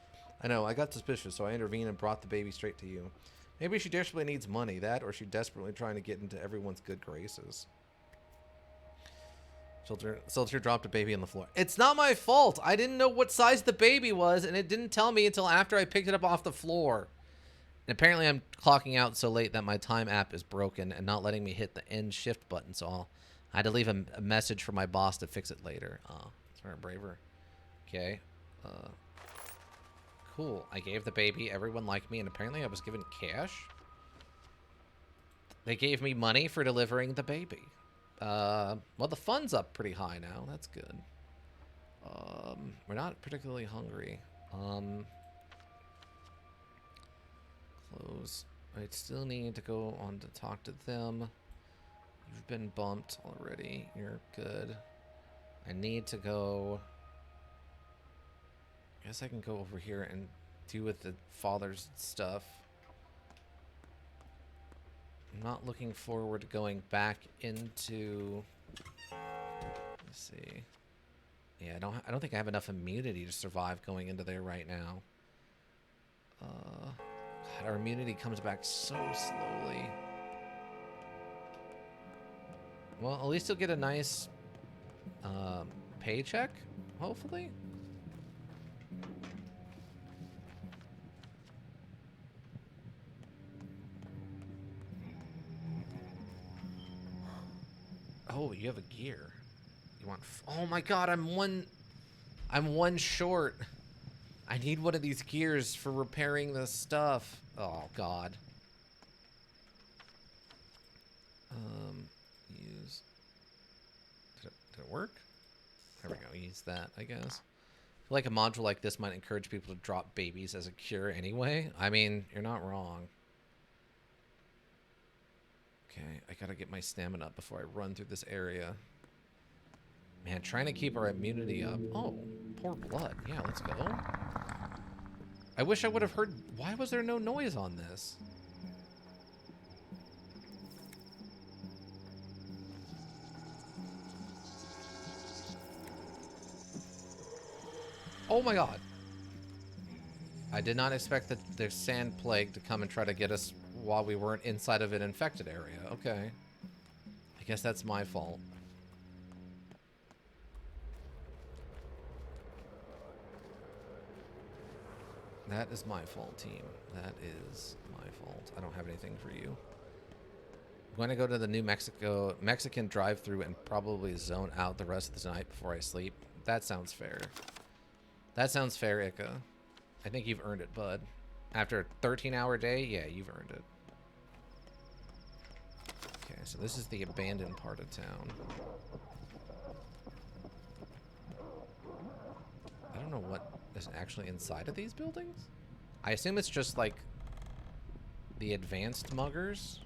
I know. I got suspicious, so I intervened and brought the baby straight to you. Maybe she desperately needs money. That, or she's desperately trying to get into everyone's good graces. Soldier dropped a baby on the floor. It's not my fault. I didn't know what size the baby was, and it didn't tell me until after I picked it up off the floor. And apparently I'm clocking out so late that my time app is broken and not letting me hit the end shift button, so I had to leave a message for my boss to fix it later. Oh, it's very braver. Okay. Cool. I gave the baby. Everyone liked me, and apparently I was given cash. They gave me money for delivering the baby. Well, the fun's up pretty high now. That's good. We're not particularly hungry. Close. I still need to go on to talk to them. You've been bumped already. You're good. I need to go. I guess I can go over here and do with the father's stuff. I'm not looking forward to going back into. Let's see. Yeah, I don't think I have enough immunity to survive going into there right now. God, our immunity comes back so slowly. Well, at least you'll get a nice Paycheck, hopefully. Oh, you have a gear. You want? Oh my God, I'm one short. I need one of these gears for repairing this stuff. Oh God. Use. Did it work? There we go. Use that, I guess. I feel like a module like this might encourage people to drop babies as a cure anyway. I mean, you're not wrong. Okay, I gotta get my stamina up before I run through this area. Man, trying to keep our immunity up. Oh, poor blood. Yeah, let's go. I wish I would have heard. Why was there no noise on this? Oh my God. I did not expect the sand plague to come and try to get us while we weren't inside of an infected area. Okay. I guess that's my fault. That is my fault, team. That is my fault. I don't have anything for you. I'm going to go to the New Mexican drive-thru and probably zone out the rest of the night before I sleep. That sounds fair. That sounds fair, Ika. I think you've earned it, bud. After a 13-hour day, yeah, you've earned it. Okay, so this is the abandoned part of town. I don't know what is actually inside of these buildings. I assume it's just like the advanced muggers.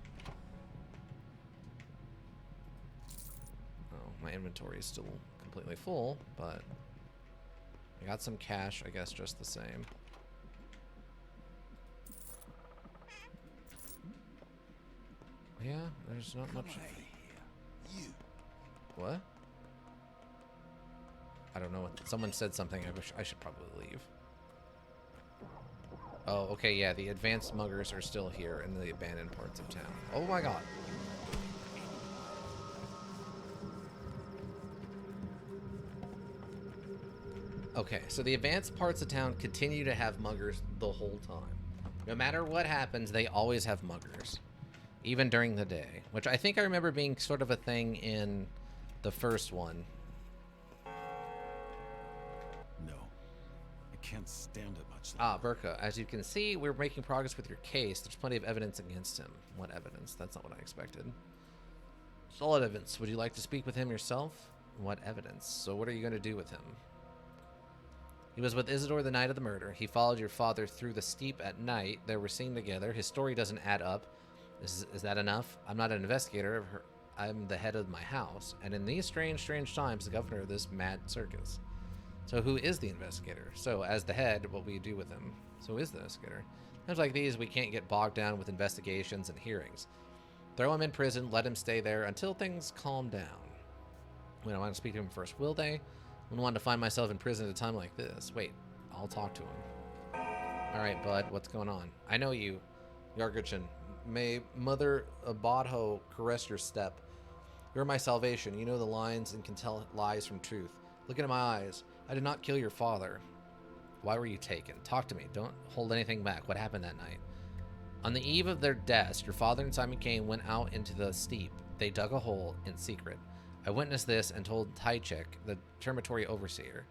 Oh, my inventory is still completely full, but I got some cash, I guess, just the same. Yeah, there's not much. You. What? I don't know what. Someone said something. I should probably leave. Oh, okay, yeah, the advanced muggers are still here in the abandoned parts of town. Oh my God. Okay, so the advanced parts of town continue to have muggers the whole time. No matter what happens, they always have muggers. Even during the day. Which I think I remember being sort of a thing in the first one. No. I can't stand it much Ah, longer. Burka, as you can see, we're making progress with your case. There's plenty of evidence against him. What evidence? That's not what I expected. Solid evidence. Would you like to speak with him yourself? What evidence? So what are you going to do with him? He was with Isidore the night of the murder. He followed your father through the steep at night. They were seen together. His story doesn't add up. Is that enough? I'm not an investigator. I'm the head of my house. And in these strange times, the governor of this mad circus. So who is the investigator? So as the head, what will you do with him? So who is the investigator? Times like these, we can't get bogged down with investigations and hearings. Throw him in prison, let him stay there until things calm down. When I want to speak to him first, will they? I wouldn't want to find myself in prison at a time like this. Wait, I'll talk to him. Alright, bud, what's going on? I know you, Yargachin. May Mother Abadho caress your step. You're my salvation. You know the lines and can tell lies from truth. Look into my eyes. I did not kill your father. Why were you taken? Talk to me. Don't hold anything back. What happened that night? On the eve of their deaths, your father and Simon Kane went out into the steep. They dug a hole in secret. I witnessed this and told Tychek, the termitory overseer.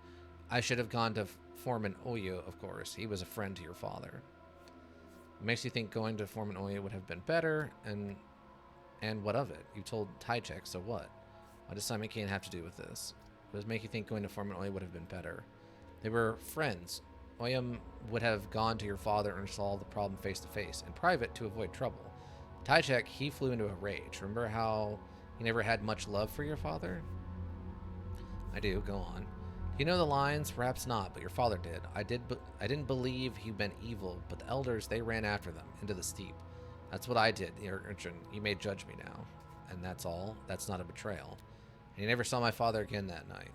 I should have gone to Foreman Oyo, of course. He was a friend to your father. It makes you think going to Foreman Oyo would have been better, and what of it? You told Tychek, so what? What does Simon Kane have to do with this? What does make you think going to Foreman Oyo would have been better? They were friends. Oyam would have gone to your father and solved the problem face to face, in private to avoid trouble. Tychek, he flew into a rage. Remember how he never had much love for your father? I do, go on. You know the lines? Perhaps not, but your father did. I didn't believe he meant evil, but the elders, they ran after them, into the steep. That's what I did, Urchin. You may judge me now. And that's all? That's not a betrayal. And you never saw my father again that night?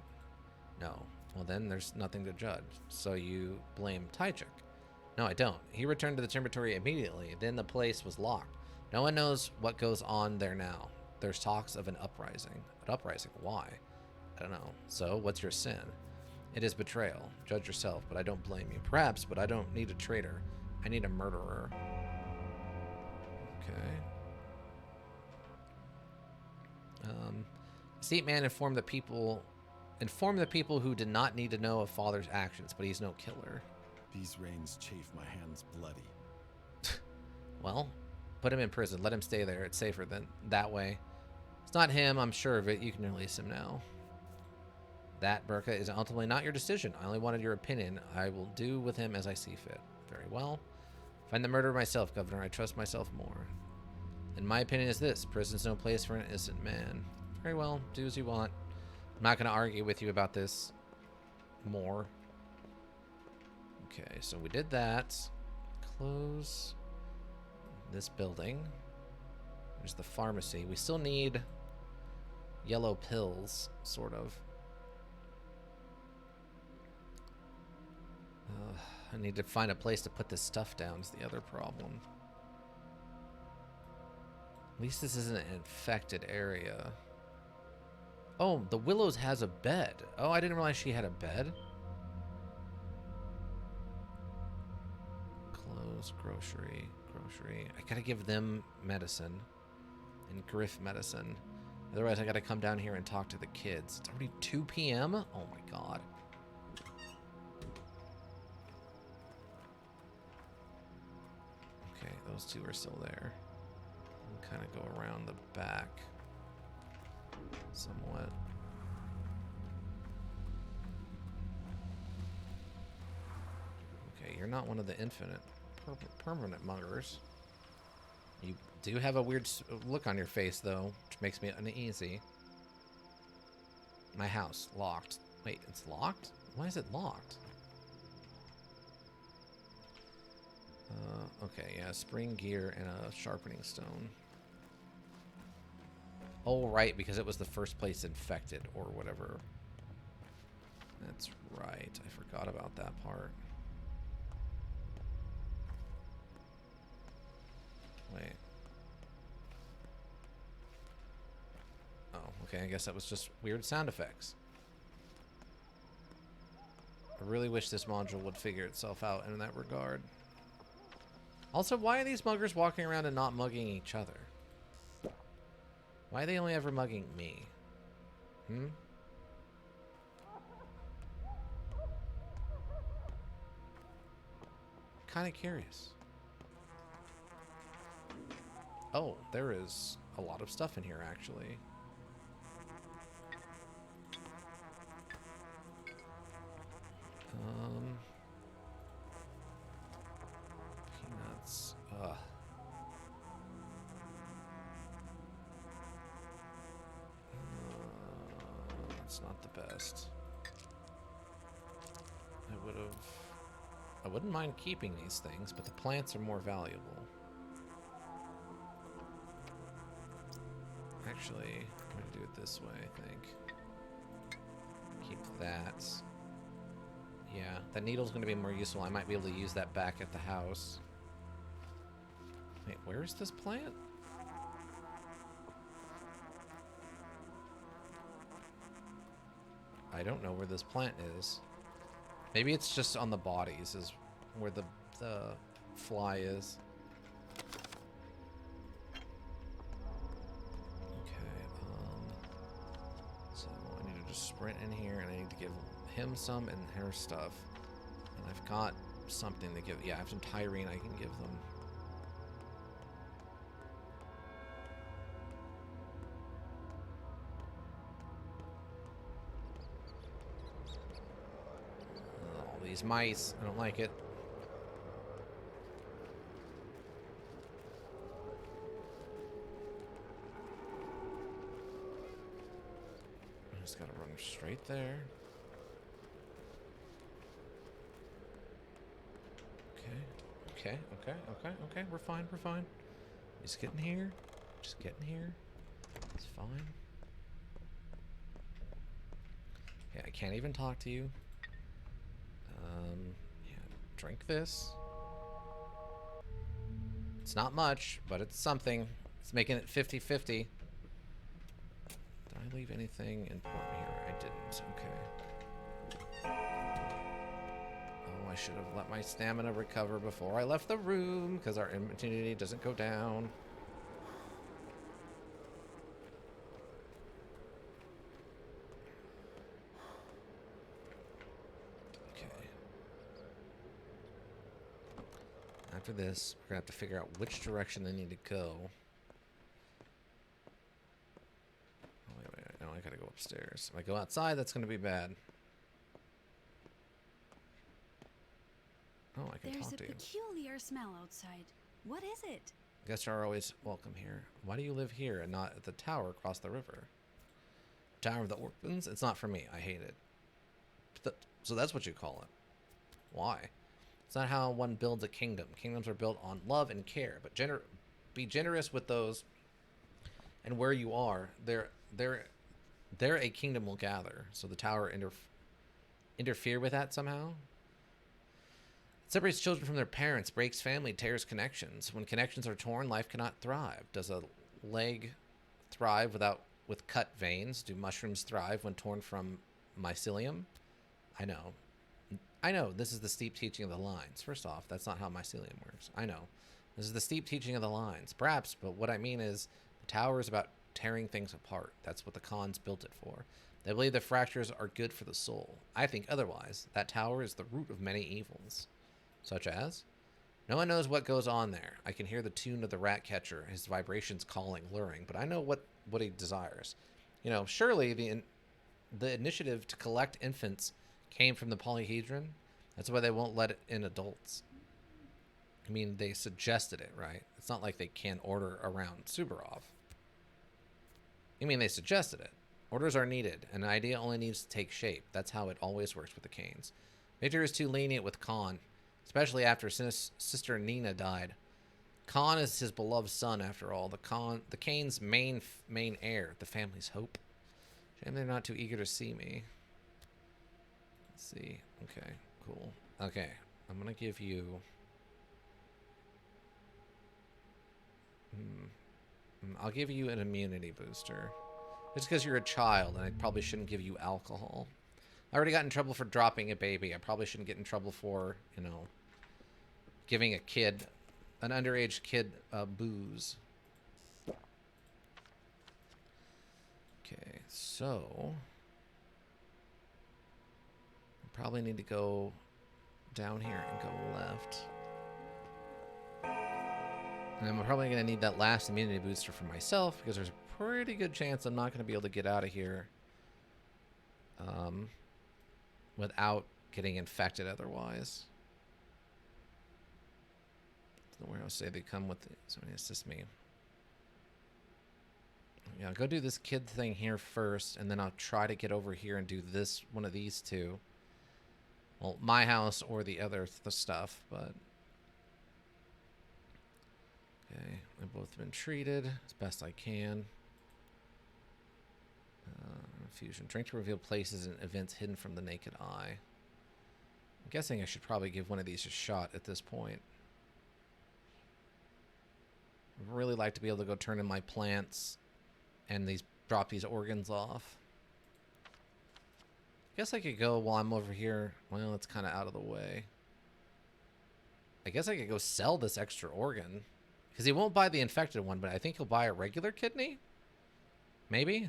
No. Well then, there's nothing to judge. So you blame Tychek? No, I don't. He returned to the termitory immediately. Then the place was locked. No one knows what goes on there now. There's talks of an uprising. An uprising? Why? I don't know. So, what's your sin? It is betrayal. Judge yourself, but I don't blame you. Perhaps, but I don't need a traitor. I need a murderer. Okay. Seat man informed the people who did not need to know of father's actions, but he's no killer. These reins chafe my hands bloody. Well, put him in prison. Let him stay there. It's safer than that way. It's not him, I'm sure of it. You can release him now. That, Burka, is ultimately not your decision. I only wanted your opinion. I will do with him as I see fit. Very well. Find the murderer myself, Governor. I trust myself more. And my opinion is this. Prison's no place for an innocent man. Very well. Do as you want. I'm not going to argue with you about this more. Okay, so we did that. Close this building. There's the pharmacy. We still need yellow pills, sort of. I need to find a place to put this stuff down is the other problem. At least this isn't an infected area. Oh, the Willows has a bed. Oh, I didn't realize she had a bed. Clothes, grocery. I gotta give them medicine. And Griff medicine. Otherwise, I gotta come down here and talk to the kids. It's already 2 p.m.? Oh my god. Okay, those two are still there. We'll kind of go around the back. Somewhat. Okay, you're not one of the infinite permanent muggers. You do have a weird look on your face, though, which makes me uneasy. My house, locked. Wait, it's locked? Why is it locked? Okay, yeah, spring gear and a sharpening stone. Oh, right, because it was the first place infected, or whatever. That's right, I forgot about that part. Wait. Oh, okay, I guess that was just weird sound effects. I really wish this module would figure itself out in that regard. Also, why are these muggers walking around and not mugging each other? Why are they only ever mugging me? Kind of curious. Oh, there is a lot of stuff in here, actually. Peanuts. That's not the best. I wouldn't mind keeping these things, but the plants are more valuable. Actually, I'm going to do it this way, I think. Keep that. Yeah, that needle's going to be more useful. I might be able to use that back at the house. Wait, where is this plant? I don't know where this plant is. Maybe it's just on the bodies is where the fly is. So I need to just sprint in here, and I need to give him some and her stuff. And I've got something to give. Yeah, I have some Tyrene I can give them. All these mice. I don't like it. Just gotta run straight there. Okay. We're fine. Just getting here. It's fine. Okay, I can't even talk to you. Yeah, drink this. It's not much, but it's something. It's making it 50-50. I leave anything important here? I didn't. Okay. Oh, I should have let my stamina recover before I left the room, because our immunity doesn't go down. After this, we're going to have to figure out which direction they need to go. Oh, wait. No, I got to go upstairs. If I go outside, that's going to be bad. Oh, I can talk to you. There's a peculiar smell outside. What is it? Guests are always welcome here. Why do you live here and not at the tower across the river? Tower of the Orphans? It's not for me. I hate it. So that's what you call it. Why? It's not how one builds a kingdom. Kingdoms are built on love and care, but be generous with those. And where you are, there a kingdom will gather. So the tower interfere with that somehow. It separates children from their parents, breaks family, tears connections. When connections are torn, life cannot thrive. Does a leg thrive with cut veins? Do mushrooms thrive when torn from mycelium? I know, this is the steep teaching of the lines. First off, that's not how mycelium works. I know. This is the steep teaching of the lines. Perhaps, but what I mean is the tower is about tearing things apart. That's what the Khans built it for. They believe that fractures are good for the soul. I think otherwise. That tower is the root of many evils. Such as? No one knows what goes on there. I can hear the tune of the rat catcher, his vibrations calling, luring, but I know what he desires. You know, surely the initiative to collect infants came from the polyhedron. That's why they won't let it in adults. I mean, they suggested it, right? It's not like they can't order around Subarov. I mean, they suggested it. Orders are needed. An idea only needs to take shape. That's how it always works with the Canes. Victor is too lenient with Khan, especially after sister Nina died. Khan is his beloved son, after all. The Canes' main heir, the family's hope. Shame they're not too eager to see me. Let's see. Okay, cool. Okay, I'm gonna give you... I'll give you an immunity booster. Just because you're a child, and I probably shouldn't give you alcohol. I already got in trouble for dropping a baby. I probably shouldn't get in trouble for, you know, giving a kid, an underage kid, booze. Okay, so... probably need to go down here and go left. And I'm probably going to need that last immunity booster for myself, because there's a pretty good chance I'm not going to be able to get out of here without getting infected otherwise. So where I'll say they come with somebody assist me. Yeah, I'll go do this kid thing here first, and then I'll try to get over here and do this, one of these two. Well, my house or the other stuff, but... okay, they've both been treated as best I can. Fusion. Drink to reveal places and events hidden from the naked eye. I'm guessing I should probably give one of these a shot at this point. I'd really like to be able to go turn in my plants and drop these organs off. Guess I could go while I'm over here. Well, it's kind of out of the way. I guess I could go sell this extra organ. Because he won't buy the infected one, but I think he'll buy a regular kidney? Maybe?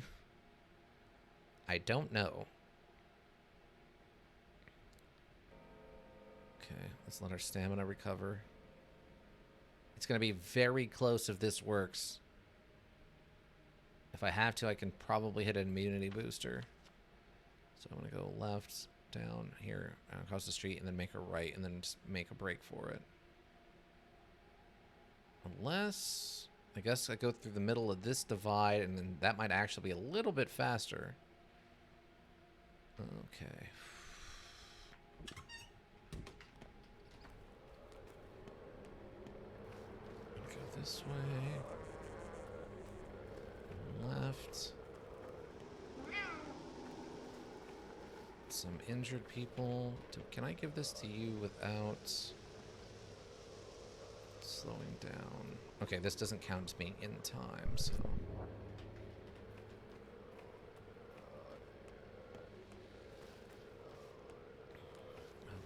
I don't know. Okay, let's let our stamina recover. It's going to be very close if this works. If I have to, I can probably hit an immunity booster. So I'm going to go left, down here, across the street, and then make a right, and then just make a break for it. Unless, I guess I go through the middle of this divide, and then that might actually be a little bit faster. Okay. Go this way. Left. Some injured people. Can I give this to you without slowing down? Okay, this doesn't count as being in time, so...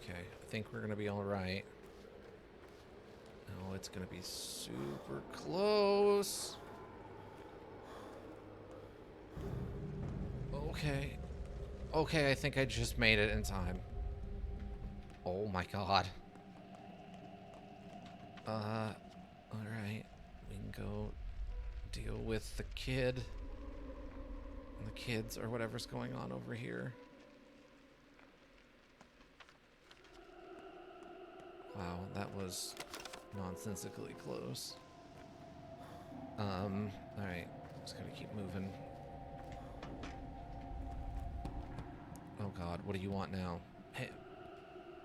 Okay, I think we're gonna be all right. Oh, it's gonna be super close. Okay. Okay, I think I just made it in time. Oh my god. Alright. We can go deal with the kid. And the kids or whatever's going on over here. Wow, that was nonsensically close. Alright. Just gotta keep moving. Oh god, what do you want now? Hey,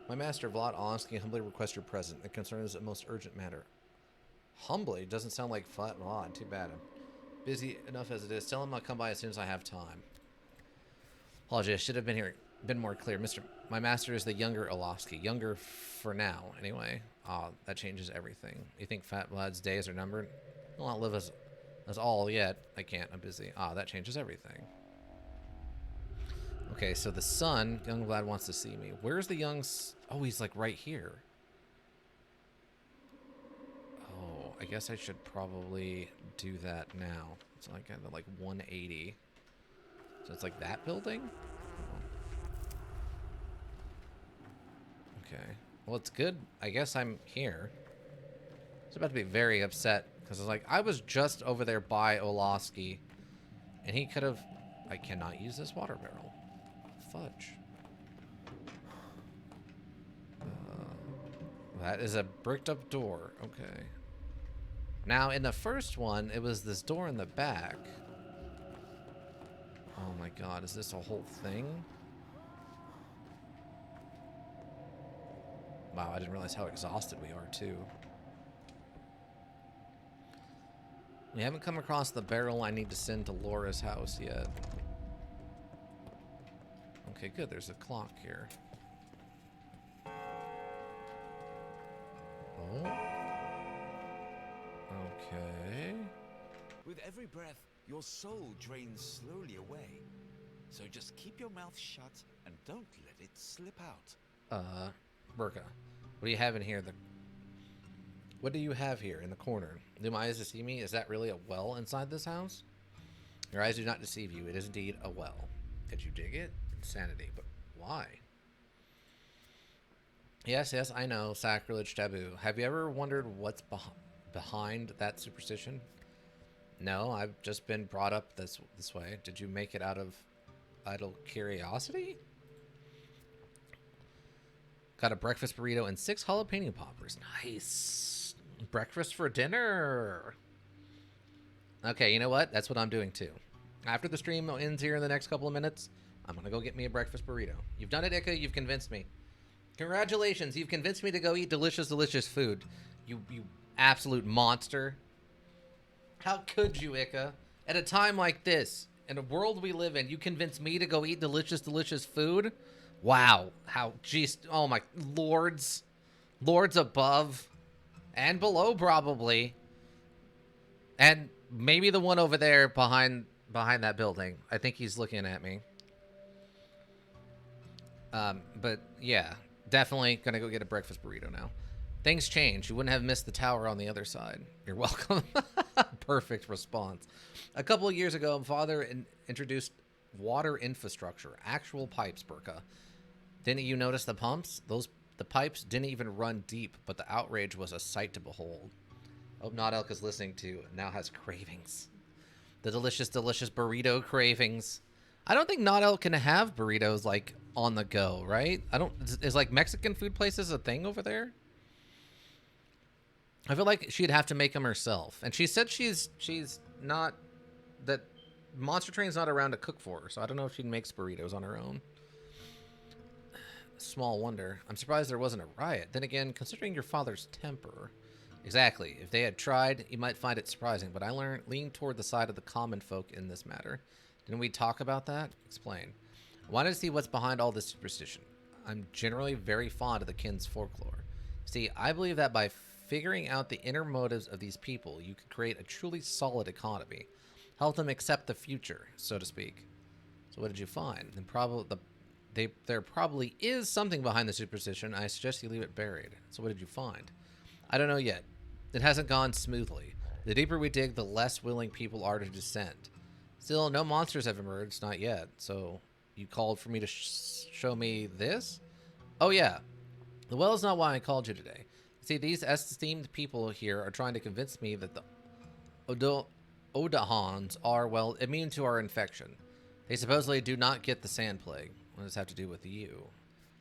my master Vlad Oski humbly request your presence. The concern is a most urgent matter. Humbly? Doesn't sound like flat Vlad. Too bad. I'm busy enough as it is. Tell him I'll come by as soon as I have time. Apologies, I should have been more clear. My master is the younger Olovsky. Younger for now, anyway. That changes everything. You think Fat Vlad's days are numbered? He'll not live as all yet. I can't, I'm busy. That changes everything. Okay, so the son, young Vlad wants to see me. Where's the young... Oh, he's like right here. Oh, I guess I should probably do that now. It's like kind of like 180. So it's like that building? Okay. Well, it's good. I guess I'm here. I was about to be very upset because I was like, I was just over there by Olovsky and he could have... I cannot use this water barrel. Fudge. That is a bricked up door. Okay. Now, in the first one, it was this door in the back. Oh my god, is this a whole thing? Wow, I didn't realize how exhausted we are, too. We haven't come across the barrel I need to send to Laura's house yet. Okay, good. There's a clock here. Oh. Okay. With every breath, your soul drains slowly away. So just keep your mouth shut and don't let it slip out. Burka, what do you have in here? What do you have here in the corner? Do my eyes deceive me? Is that really a well inside this house? Your eyes do not deceive you. It is indeed a well. Did you dig it? Insanity, but why? Yes, I know. Sacrilege, taboo. Have you ever wondered what's behind that superstition? No, I've just been brought up this way. Did you make it out of idle curiosity? Got a breakfast burrito and 6 jalapeno poppers. Nice. Breakfast for dinner. Okay, you know what? That's what I'm doing too. After the stream ends here in the next couple of minutes, I'm gonna go get me a breakfast burrito. You've done it, Ika. You've convinced me. Congratulations. You've convinced me to go eat delicious, delicious food. You absolute monster. How could you, Ika? At a time like this, in a world we live in, you convince me to go eat delicious, delicious food? Wow. How, geez. Oh my lords. Lords above. And below, probably. And maybe the one over there behind that building. I think he's looking at me. But yeah, definitely gonna go get a breakfast burrito now. Things change. You wouldn't have missed the tower on the other side. You're welcome. Perfect response. A couple of years ago, Father introduced water infrastructure, actual pipes, Burka. Didn't you notice the pumps? The pipes didn't even run deep, but the outrage was a sight to behold. Hope Not Elk is listening to now has cravings. The delicious, delicious burrito cravings. I don't think Not Elk can have burritos like on the go, right? Is like Mexican food places a thing over there? I feel like she'd have to make them herself. And she said she's not, that Monster Train's not around to cook for her, so I don't know if she makes burritos on her own. Small wonder. I'm surprised there wasn't a riot. Then again, considering your father's temper. Exactly. If they had tried, you might find it surprising, but I leaned toward the side of the common folk in this matter. Didn't we talk about that? Explain. I wanted to see what's behind all this superstition. I'm generally very fond of the kin's folklore. See, I believe that by figuring out the inner motives of these people, you could create a truly solid economy. Help them accept the future, so to speak. So what did you find? And there probably is something behind the superstition. I suggest you leave it buried. So what did you find? I don't know yet. It hasn't gone smoothly. The deeper we dig, the less willing people are to descend. Still, no monsters have emerged, not yet. So you called for me to show me this? Oh yeah. The well is not why I called you today. See, these esteemed people here are trying to convince me that the Odahans are, well, immune to our infection. They supposedly do not get the sand plague. What does this have to do with you?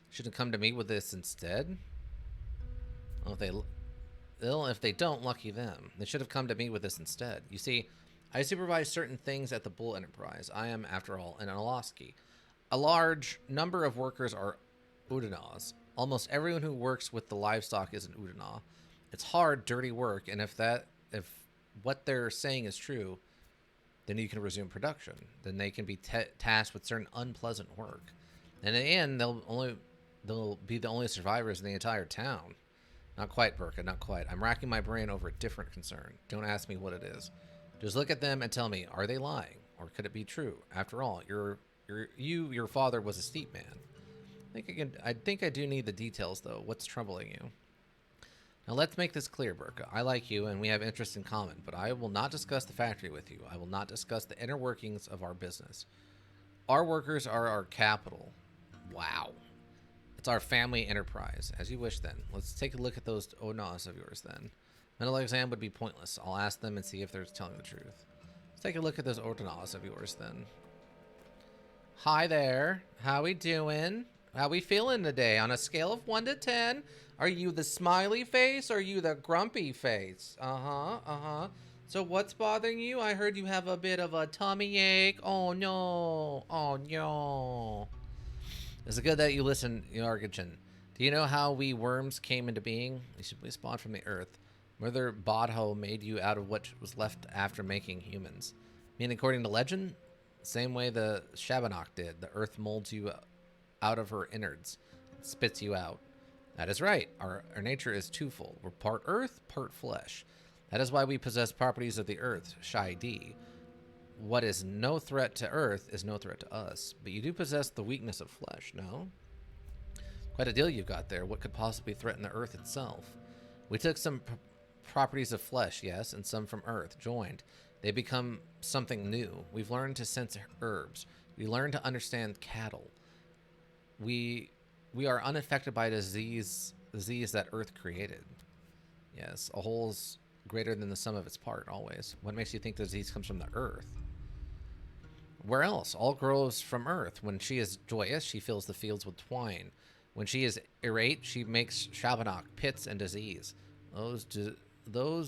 Shouldn't come to me with this instead? Well, if they don't, lucky them. They should have come to me with this instead. You see, I supervise certain things at the Bull Enterprise. I am, after all, an Alaski. A large number of workers are Udanas. Almost everyone who works with the livestock is an Udana. It's hard, dirty work, and if what they're saying is true, then you can resume production. Then they can be tasked with certain unpleasant work. And in the end, they'll be the only survivors in the entire town. Not quite, Burka, not quite. I'm racking my brain over a different concern. Don't ask me what it is. Just look at them and tell me, are they lying? Or could it be true? After all, your father was a steep man. I think I do need the details, though. What's troubling you? Now, let's make this clear, Burka. I like you, and we have interests in common, but I will not discuss the factory with you. I will not discuss the inner workings of our business. Our workers are our capital. Wow. It's our family enterprise. As you wish, then. Let's take a look at those Onas of yours, then. Mental exam would be pointless. I'll ask them and see if they're telling the truth. Let's take a look at those Onas of yours, then. Hi there. How we doing? How we feeling today? On a scale of 1 to 10, are you the smiley face or are you the grumpy face? So what's bothering you? I heard you have a bit of a tummy ache. Oh no. Oh no. Is it good that you listen, Yargachin? Do you know how we worms came into being? We spawned from the earth. Mother Bodho made you out of what was left after making humans. I mean, according to legend, same way the Shabbanok did. The earth molds you out of her innards, spits you out. That is right. Our nature is twofold. We're part earth, part flesh. That is why we possess properties of the earth, Shai D. What is no threat to earth is no threat to us. But you do possess the weakness of flesh, no? Quite a deal you've got there. What could possibly threaten the earth itself? We took some properties of flesh, yes, and some from earth, joined. They become something new. We've learned to sense herbs. We learned to understand cattle. We are unaffected by disease that earth created. Yes, a whole's greater than the sum of its part, always. What makes you think the disease comes from the earth? Where else? All grows from earth. When she is joyous, she fills the fields with twine. When she is irate, she makes Shabbanok, pits, and disease. Those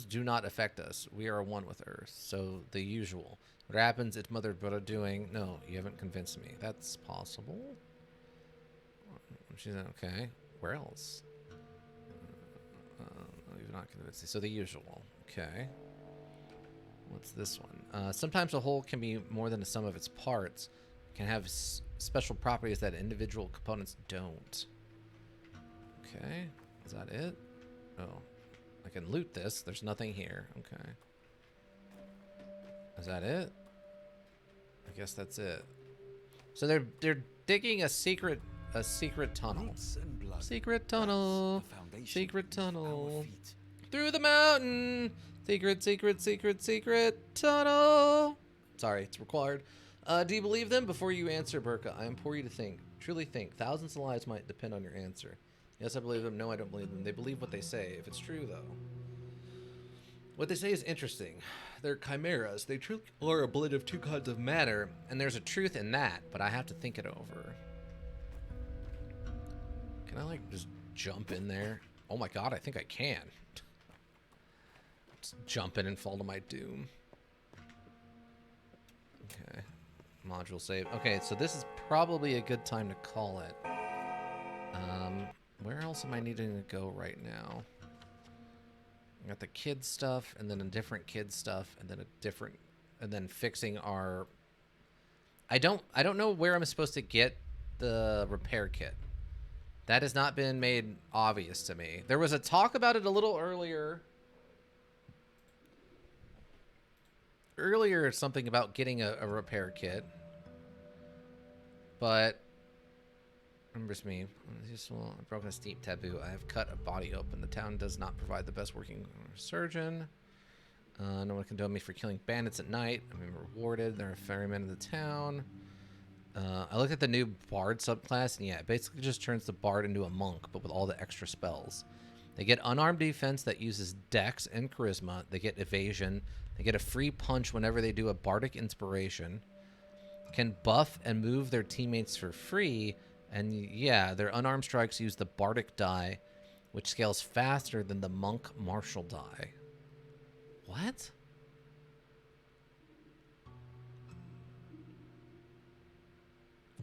do not affect us. We are one with earth. So the usual. What happens is Mother Buddha doing? No, you haven't convinced me. That's possible. She's okay. Where else? You've not convinced me. So the usual. Okay. What's this one? Sometimes a whole can be more than the sum of its parts. It can have special properties that individual components don't. Okay. Is that it? Oh. I can loot this. There's nothing here. Okay. Is that it? I guess that's it. So they're digging a secret tunnel. Secret tunnel. Secret tunnel. Through the mountain. Secret tunnel. Sorry, it's required. Do you believe them? Before you answer, Burka, I implore you to think. Truly think. Thousands of lives might depend on your answer. Yes, I believe them. No, I don't believe them. They believe what they say. If it's true, though. What they say is interesting. They're chimeras. They truly are a blend of two kinds of matter, and there's a truth in that, but I have to think it over. Can I, like, just jump in there? Oh my god, I think I can. Just jump in and fall to my doom. Okay. Module save. Okay, so this is probably a good time to call it. Where else am I needing to go right now? I got the kid stuff, and then a different kid stuff, and then a different, and then fixing our... I don't know where I'm supposed to get the repair kit. That has not been made obvious to me. There was a talk about it a little earlier. Something about getting a repair kit. But Remembers me. Useful. I've broken a steep taboo. I have cut a body open. The town does not provide the best working surgeon. No one condoned me for killing bandits at night. I'm being rewarded. There are ferrymen in the town. I looked at the new bard subclass, and yeah, it basically just turns the bard into a monk, but with all the extra spells. They get unarmed defense that uses dex and charisma. They get evasion. They get a free punch whenever they do a bardic inspiration. Can buff and move their teammates for free. And yeah, their unarmed strikes use the bardic die, which scales faster than the monk martial die. What?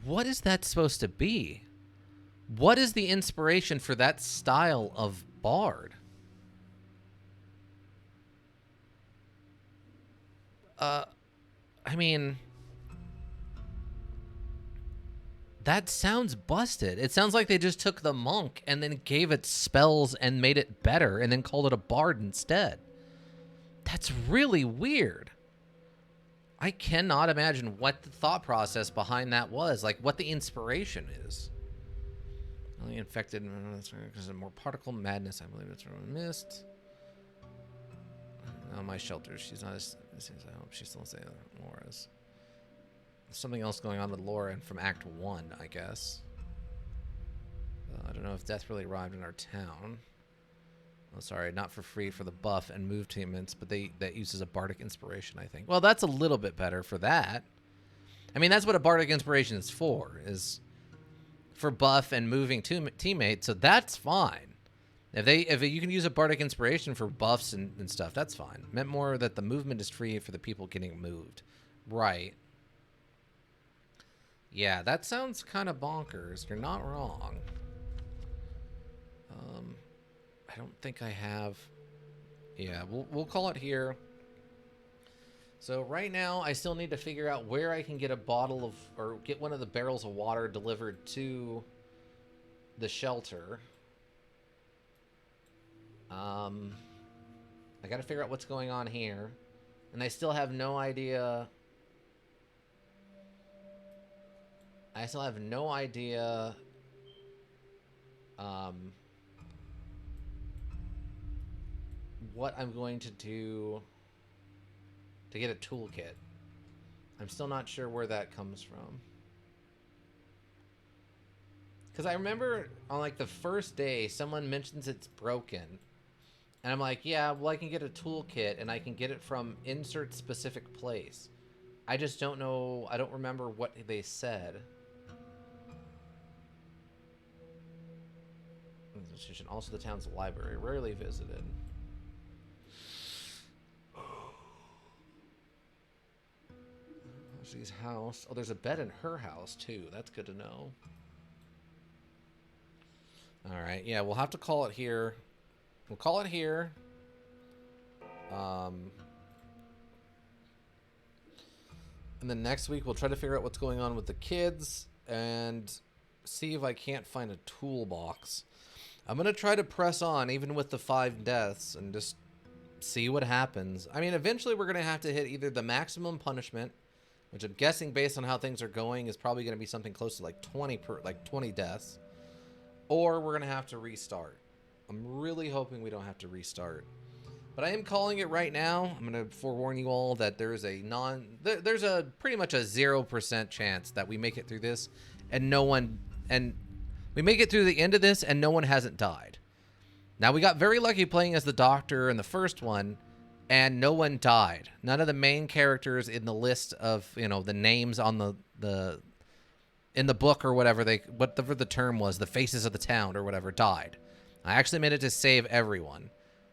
What is that supposed to be? What is the inspiration for that style of bard? I mean, that sounds busted. It sounds like they just took the monk and then gave it spells and made it better and then called it a bard instead. That's really weird. I cannot imagine what the thought process behind that was, like what the inspiration is. Only infected because of more particle madness. I believe it's from a mist. On my shelter, she's not as. I hope she's still saying Laura's. There's something else going on with Laura and from Act 1, I guess. I don't know if death really arrived in our town. Oh, sorry, not for free for the buff and move teammates, but that uses a bardic inspiration, I think. Well, that's a little bit better for that. I mean, that's what a bardic inspiration is for buff and moving teammates, so that's fine. If you can use a bardic inspiration for buffs and stuff, that's fine. Meant more that the movement is free for the people getting moved. Right. Yeah, that sounds kind of bonkers. You're not wrong. I don't think I have. Yeah, we'll call it here. So right now, I still need to figure out where I can get a bottle of, or get one of the barrels of water delivered to the shelter. I got to figure out what's going on here, and I still have no idea. What I'm going to do to get a toolkit. I'm still not sure where that comes from. Because I remember on like the first day, someone mentions it's broken. And I'm like, yeah, well, I can get a toolkit and I can get it from insert specific place. I just don't know. I don't remember what they said. Also, the town's library, rarely visited. She's house. Oh, there's a bed in her house too. That's good to know. All right, yeah, we'll have to call it here. We'll call it here. And then next week we'll try to figure out what's going on with the kids and see if I can't find a toolbox. I'm gonna try to press on even with the 5 deaths and just see what happens. I mean, eventually we're gonna have to hit either the maximum punishment, which I'm guessing based on how things are going is probably gonna be something close to like 20 deaths, or we're gonna have to restart. I'm really hoping we don't have to restart. But I am calling it right now. I'm going to forewarn you all that there's a pretty much a 0% chance that we make it through this and we make it through the end of this and no one hasn't died. Now, we got very lucky playing as the doctor in the first one and no one died. None of the main characters in the list of, the names on in the book or whatever the term was, the faces of the town or whatever, died. I actually made it to save everyone.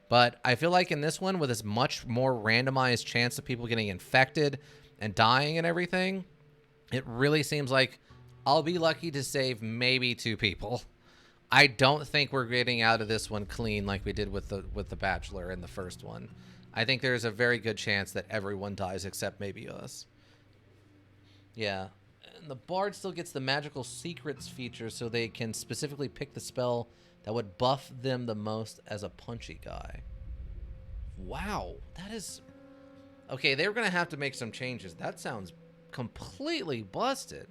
But I feel like in this one, with this much more randomized chance of people getting infected and dying and everything, it really seems like I'll be lucky to save maybe 2 people. I don't think we're getting out of this one clean like we did with the Bachelor in the first one. I think there's a very good chance that everyone dies except maybe us. Yeah. And the Bard still gets the magical secrets feature so they can specifically pick the spell that would buff them the most as a punchy guy. Wow, that is... Okay, they're going to have to make some changes. That sounds completely busted.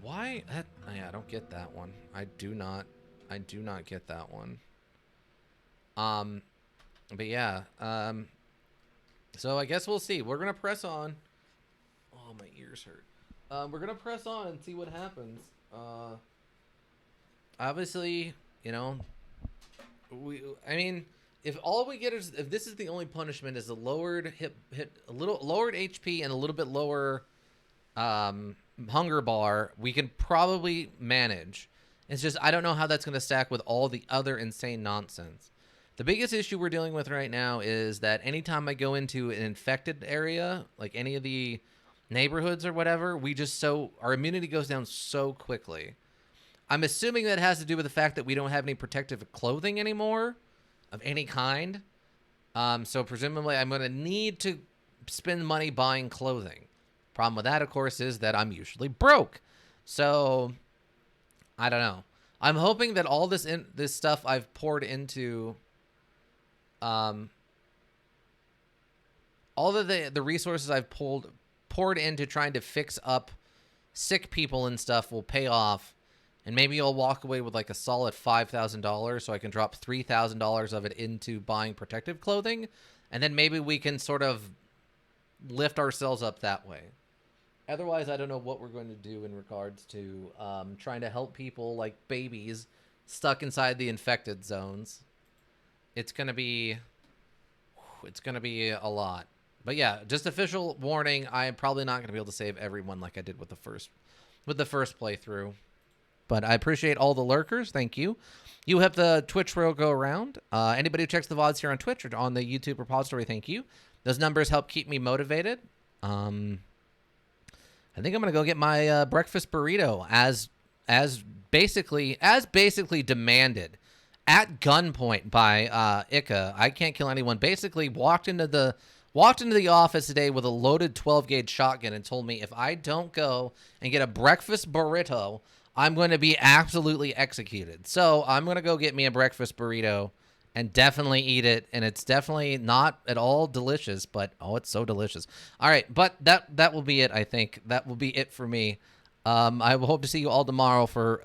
Why? Yeah, I don't get that one. I do not get that one. But yeah. So I guess we'll see. We're gonna press on. Oh, my ears hurt. We're gonna press on and see what happens. Obviously, you know, I mean, if all we get is, if this is the only punishment is a lowered a little lowered HP and a little bit lower hunger bar, we can probably manage. It's just I don't know how that's going to stack with all the other insane nonsense. The biggest issue we're dealing with right now is that anytime I go into an infected area, like any of the neighborhoods or whatever, our immunity goes down so quickly. I'm assuming that has to do with the fact that we don't have any protective clothing anymore of any kind. So presumably I'm going to need to spend money buying clothing. Problem with that, of course, is that I'm usually broke. So I don't know. I'm hoping that all this stuff I've poured into, all of the resources I've poured into trying to fix up sick people and stuff will pay off. And maybe I'll walk away with like a solid $5,000 so I can drop $3,000 of it into buying protective clothing. And then maybe we can sort of lift ourselves up that way. Otherwise, I don't know what we're going to do in regards to trying to help people like babies stuck inside the infected zones. It's going to be a lot. But yeah, just official warning, I am probably not going to be able to save everyone like I did with the first playthrough. But I appreciate all the lurkers. Thank you. You help the Twitch world go around. Anybody who checks the VODs here on Twitch or on the YouTube repository, thank you. Those numbers help keep me motivated. I think I'm going to go get my breakfast burrito as basically demanded at gunpoint by Ika. I can't kill anyone. Basically walked into the office today with a loaded 12-gauge shotgun and told me if I don't go and get a breakfast burrito, I'm going to be absolutely executed. So I'm going to go get me a breakfast burrito and definitely eat it. And it's definitely not at all delicious, but oh, it's so delicious. All right. But that will be it. I think that will be it for me. I will hope to see you all tomorrow for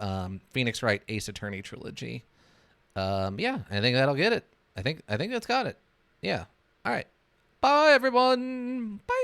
Phoenix Wright Ace Attorney trilogy. Yeah, I think that'll get it. I think that's got it. Yeah. All right. Bye, everyone. Bye.